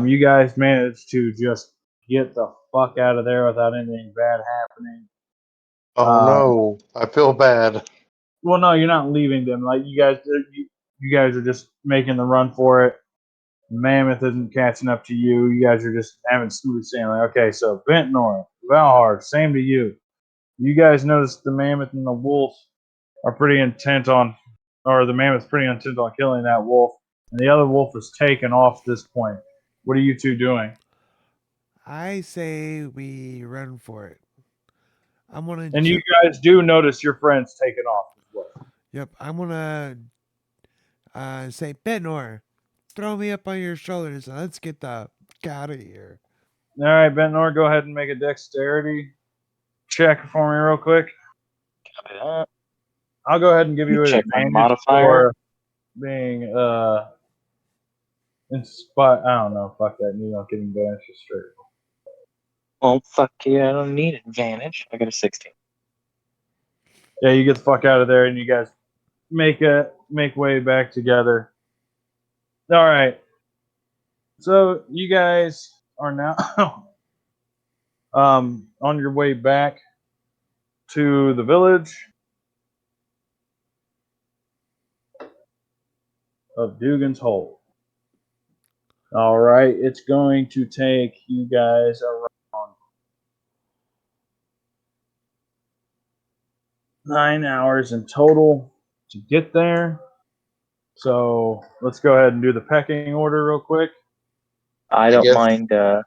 Speaker 5: You guys managed to just get the fuck out of there without anything bad happening.
Speaker 7: Oh no, I feel bad.
Speaker 5: Well, no, you're not leaving them. Like you guys are just making the run for it. Mammoth isn't catching up to you. You guys are just having smooth sailing. Okay, so Ventnor, Valhar, same to you. You guys notice the mammoth and the wolf are pretty intent on, or the mammoth's pretty intent on killing that wolf, and the other wolf is taken off at this point. What are you two doing?
Speaker 1: I say we run for it. I'm gonna.
Speaker 5: And you guys do notice your friends taken off as well.
Speaker 1: Yep. I'm gonna say, Benor, throw me up on your shoulders and let's get the fuck out of here.
Speaker 5: All right, Ventnor, go ahead and make a dexterity check for me real quick.
Speaker 8: Copy that.
Speaker 5: I'll go ahead and give you an
Speaker 8: Check my
Speaker 5: advantage
Speaker 8: modifier.
Speaker 5: for being inspired. I don't know. Fuck that. You don't get advantage straight.
Speaker 8: Well, fuck you. I don't need advantage. I got a 16.
Speaker 5: Yeah, you get the fuck out of there, and you guys make way back together. All right. So you guys are now on your way back to the village of Dugan's Hole. All right, it's going to take you guys around 9 hours in total to get there. So let's go ahead and do the pecking order real quick.
Speaker 8: I
Speaker 7: I
Speaker 8: don't
Speaker 7: guess.
Speaker 8: mind the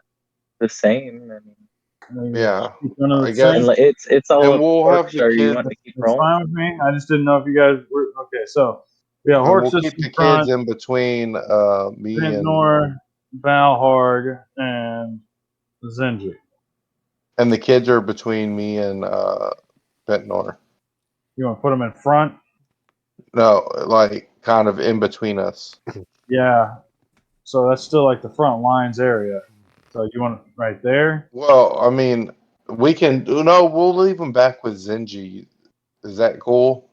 Speaker 8: same. I mean,
Speaker 7: Yeah,
Speaker 5: Keep one of
Speaker 7: I
Speaker 5: the
Speaker 7: guess.
Speaker 5: same.
Speaker 8: it's all
Speaker 7: And
Speaker 8: up
Speaker 7: we'll have the
Speaker 8: Orcstar. You
Speaker 7: kids,
Speaker 8: want to keep
Speaker 5: It's
Speaker 8: rolling?
Speaker 5: fine with me. I just didn't know if you guys were okay. So yeah,
Speaker 7: and we'll
Speaker 5: Horxus
Speaker 7: keep
Speaker 5: in
Speaker 7: the kids
Speaker 5: front,
Speaker 7: in between me and
Speaker 5: Ventnor, Valharg, and Zenji.
Speaker 7: the kids are between me and Ventnor.
Speaker 5: You want to put them in front?
Speaker 7: No, like kind of in between us.
Speaker 5: Yeah. So that's still like the front lines area. So you want it right there?
Speaker 7: Well, I mean, we can. No, we'll leave them back with Zenji. Is that cool?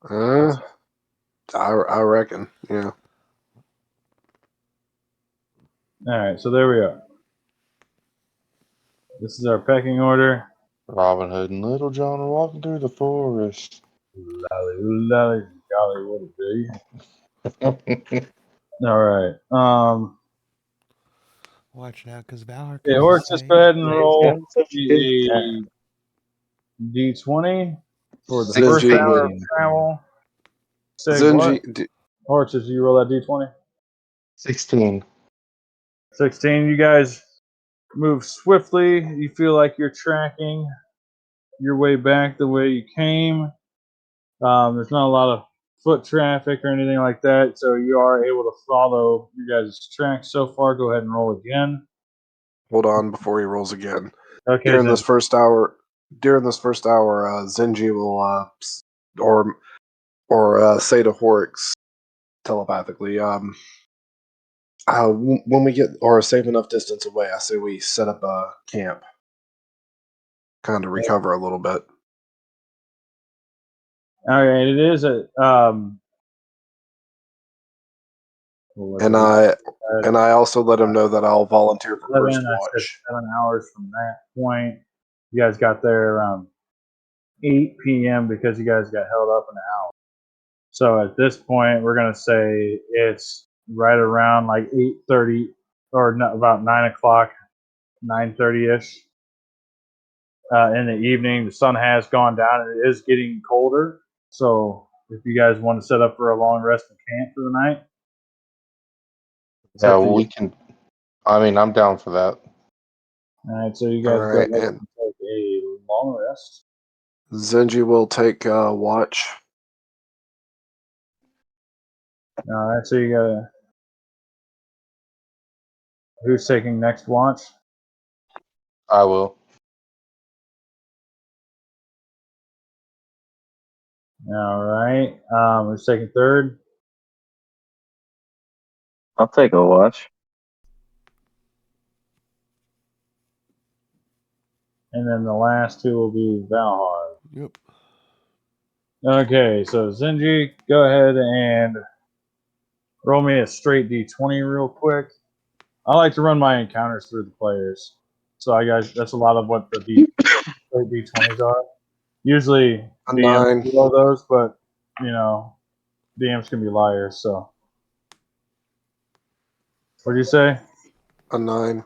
Speaker 6: I reckon. Yeah.
Speaker 5: All right. So there we are. This is our pecking order.
Speaker 7: Robin Hood and Little John are walking through the forest.
Speaker 5: Lolly, lolly, golly, what a day. All right.
Speaker 1: Watch now, because Valor
Speaker 5: Okay,
Speaker 1: comes to
Speaker 5: Orcs, just go
Speaker 1: say,
Speaker 5: ahead and roll
Speaker 8: Having such a good time.
Speaker 5: a d20 for the first
Speaker 6: Zenji,
Speaker 5: hour of
Speaker 7: 16.
Speaker 5: travel. Say
Speaker 6: Zenji,
Speaker 5: what? Orcs, did you roll that d20?
Speaker 7: 16.
Speaker 5: 16. You guys move swiftly. You feel like you're tracking your way back the way you came. There's not a lot of foot traffic or anything like that, so you are able to follow you guys' tracks so far. Go ahead and roll again.
Speaker 6: hold on before he rolls again.
Speaker 5: Okay,
Speaker 6: During
Speaker 5: then.
Speaker 6: this first hour, Zenji will say to Horix telepathically, when we get or a safe enough distance away, I say we set up a camp, kind of recover a little bit.
Speaker 5: All right, it is a
Speaker 6: And I also let him know that I'll volunteer for
Speaker 5: 11.
Speaker 6: first
Speaker 5: I said
Speaker 6: watch.
Speaker 5: 7 hours from that point. You guys got there around 8 p.m. because you guys got held up an hour. So at this point, we're gonna say it's right around like 8:30 or about 9 o'clock, 9:30 ish in the evening. The sun has gone down and it is getting colder. So if you guys want to set up for a long rest and camp for the night, It's
Speaker 7: Yeah,
Speaker 5: up to you.
Speaker 7: we can. I mean, I'm down for that.
Speaker 5: Alright, so you
Speaker 6: All
Speaker 5: guys go
Speaker 6: right,
Speaker 5: ahead
Speaker 6: and
Speaker 5: and take a long rest.
Speaker 6: Zenji will take watch.
Speaker 5: Alright, so you gotta. Who's taking next watch?
Speaker 7: I will.
Speaker 5: Alright. Who's taking third?
Speaker 8: I'll take a watch.
Speaker 5: And then the last two will be Valhar.
Speaker 3: Yep.
Speaker 5: Okay, so Zenji, go ahead and roll me a straight d20 real quick. I like to run my encounters through the players. So I guys, that's a lot of what the straight d20s are. Usually
Speaker 6: A
Speaker 5: DMs
Speaker 6: 9.
Speaker 5: below those, but you know, DMs can be liars. So what'd you say?
Speaker 6: A 9.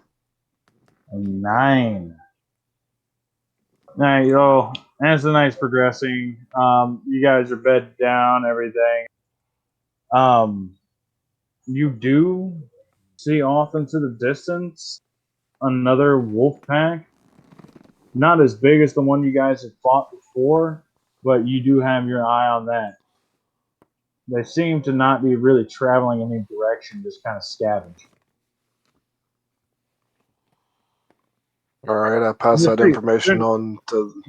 Speaker 5: A 9. Now, yo, as the night's progressing, you guys are bed down, everything. You do see off into the distance another wolf pack. Not as big as the one you guys have fought before, but you do have your eye on that. They seem to not be really traveling in any direction, just kind of scavenging.
Speaker 6: All right, I pass that information on to.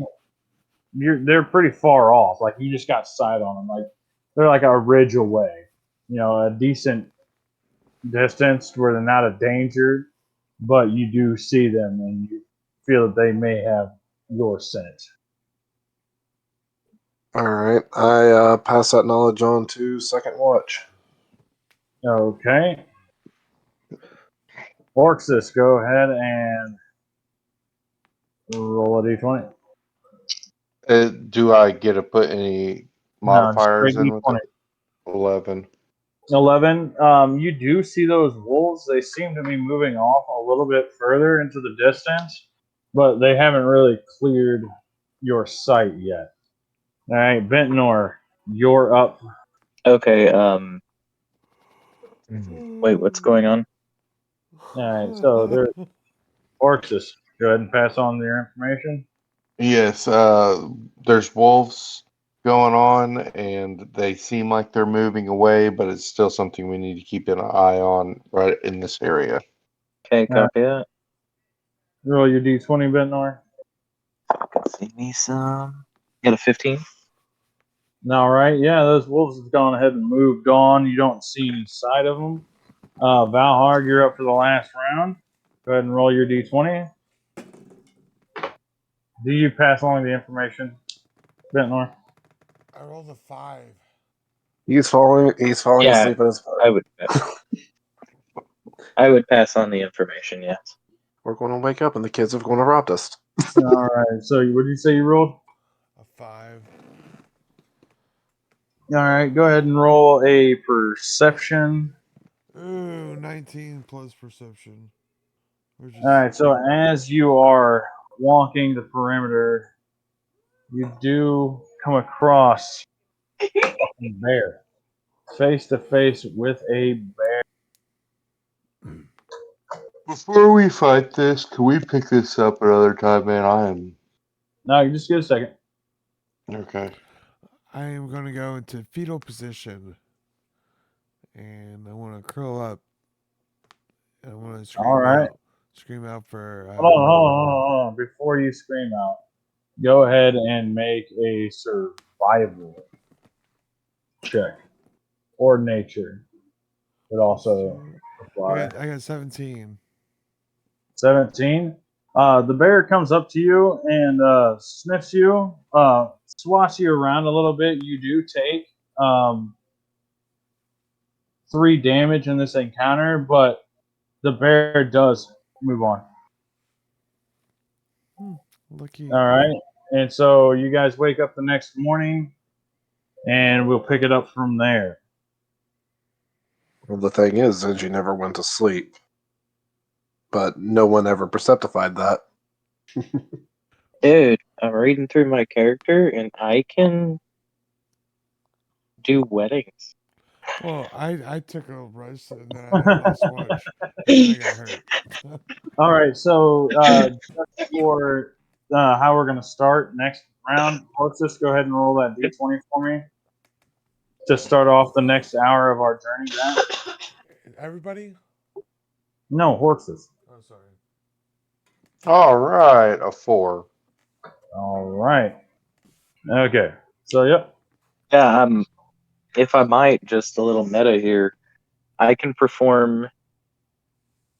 Speaker 5: They're pretty far off. Like you just got sight on them. Like they're like a ridge away. You know, a decent distance where they're not a danger, but you do see them and you feel that they may have your scent.
Speaker 6: All right, I pass that knowledge on to second watch.
Speaker 5: Okay. Orxus, go ahead and roll a d20.
Speaker 7: Do I get to put any
Speaker 5: No, just
Speaker 7: modifiers
Speaker 5: straight
Speaker 7: in with
Speaker 5: d20.
Speaker 7: it? 11.
Speaker 5: 11. You do see those wolves. They seem to be moving off a little bit further into the distance, but they haven't really cleared your sight yet. All right, Ventnor, you're up.
Speaker 8: Okay. Wait, what's going on?
Speaker 5: All right, so there's Orxus. Go ahead and pass on your information.
Speaker 7: Yes, there's wolves going on, and they seem like they're moving away, but it's still something we need to keep an eye on right in this area.
Speaker 8: Okay, copy that.
Speaker 5: Roll your d20, Ventnor.
Speaker 8: See me some. Got a 15.
Speaker 5: All right, yeah, those wolves have gone ahead and moved on. You don't see any sight of them. Valhar, you're up for the last round. Go ahead and roll your d20. Do you pass along the information, Ventnor?
Speaker 3: I rolled a 5.
Speaker 6: He's falling. He's falling
Speaker 8: Yeah,
Speaker 6: asleep in his
Speaker 8: I
Speaker 6: bed.
Speaker 8: would. I would pass on the information. Yes.
Speaker 6: We're going to wake up, and the kids are going to rob us.
Speaker 5: All right, so what did you say you rolled?
Speaker 3: A 5.
Speaker 5: All right, go ahead and roll a perception.
Speaker 3: Ooh, 19 plus perception. Which is
Speaker 5: All right, so as you are walking the perimeter, you do come across a fucking bear, face to face with a bear.
Speaker 7: Before we fight this, can we pick this up another time, man? I am
Speaker 5: No, you just get a second.
Speaker 7: okay.
Speaker 3: I am going to go into fetal position. And I want to curl up. And I want to
Speaker 5: All
Speaker 3: scream
Speaker 5: right,
Speaker 3: out. Scream out for.
Speaker 5: hold on. Before you scream out, go ahead and make a survival check or nature. Would also apply.
Speaker 3: I got 17.
Speaker 5: 17. The bear comes up to you and sniffs you, swats you around a little bit. You do take 3 damage in this encounter, but the bear does move on.
Speaker 3: Lucky.
Speaker 5: All right. And so you guys wake up the next morning and we'll pick it up from there.
Speaker 6: Well, the thing is, Zenji never went to sleep, but no one ever perceptified that.
Speaker 8: Dude, I'm reading through my character and I can do weddings.
Speaker 3: Well, I took a rest and then I lost watch. And then I got hurt.
Speaker 5: All right, so just for how we're going to start next round, let's just go ahead and roll that d20 for me to start off the next hour of our journey back.
Speaker 3: Everybody?
Speaker 5: No, horses.
Speaker 3: Oh, sorry.
Speaker 7: All right, a 4.
Speaker 5: All right. Okay. So, yep.
Speaker 8: Yeah, if I might, just a little meta here. I can perform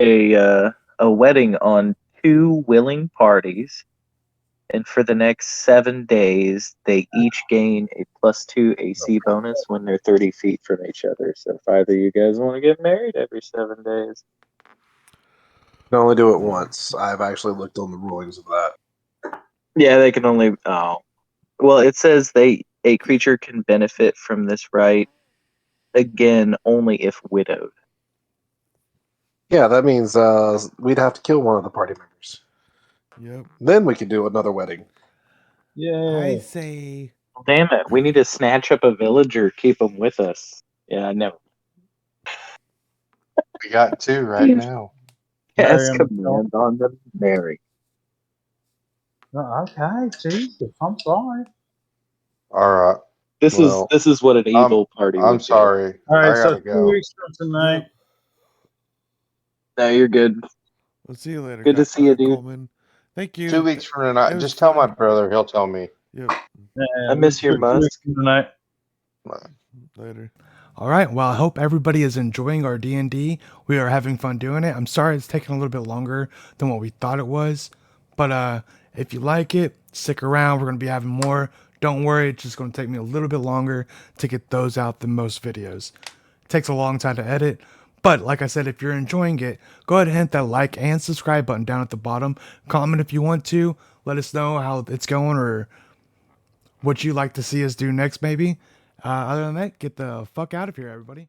Speaker 8: a wedding on 2 willing parties, and for the next 7 days, they each gain a +2 AC bonus when they're 30 feet from each other. So if either of you guys want to get married every 7 days,
Speaker 6: You can only do it once. I've actually looked on the rulings of that.
Speaker 8: yeah, they can only. Oh, well, it says a creature can benefit from this right again only if widowed.
Speaker 6: Yeah, that means we'd have to kill one of the party members.
Speaker 3: Yep.
Speaker 6: Then we could do another wedding.
Speaker 3: I
Speaker 5: Yay.
Speaker 3: say
Speaker 8: Damn it, we need to snatch up a villager, keep them with us. Yeah, no.
Speaker 7: We got 2 right now.
Speaker 8: Cast
Speaker 5: Marry 'em.
Speaker 8: command on them, marry.
Speaker 5: Okay, Jesus. I'm sorry.
Speaker 7: All right.
Speaker 8: This
Speaker 7: Well,
Speaker 8: is what an evil party
Speaker 7: I'm
Speaker 8: would do.
Speaker 7: sorry.
Speaker 5: All right,
Speaker 7: I
Speaker 5: so
Speaker 7: gotta
Speaker 5: 2
Speaker 7: go.
Speaker 5: weeks from tonight.
Speaker 8: No, you're good.
Speaker 3: we'll see you later.
Speaker 8: Good to see you, dude.
Speaker 3: Coleman. Thank you.
Speaker 7: 2 weeks from
Speaker 3: It
Speaker 7: tonight.
Speaker 3: was
Speaker 7: Just tell my
Speaker 3: fun.
Speaker 7: brother. He'll tell me.
Speaker 3: Yep.
Speaker 8: I miss your
Speaker 5: 2 weeks
Speaker 8: musk.
Speaker 5: from tonight.
Speaker 3: Later.
Speaker 1: All right. Well, I hope everybody is enjoying our D&D. We are having fun doing it. I'm sorry it's taking a little bit longer than what we thought it was. But if you like it, stick around. We're going to be having more. Don't worry. It's just going to take me a little bit longer to get those out than most videos. It takes a long time to edit. But like I said, if you're enjoying it, go ahead and hit that like and subscribe button down at the bottom. Comment if you want to. Let us know how it's going or what you'd like to see us do next, maybe. Other than that, get the fuck out of here, everybody.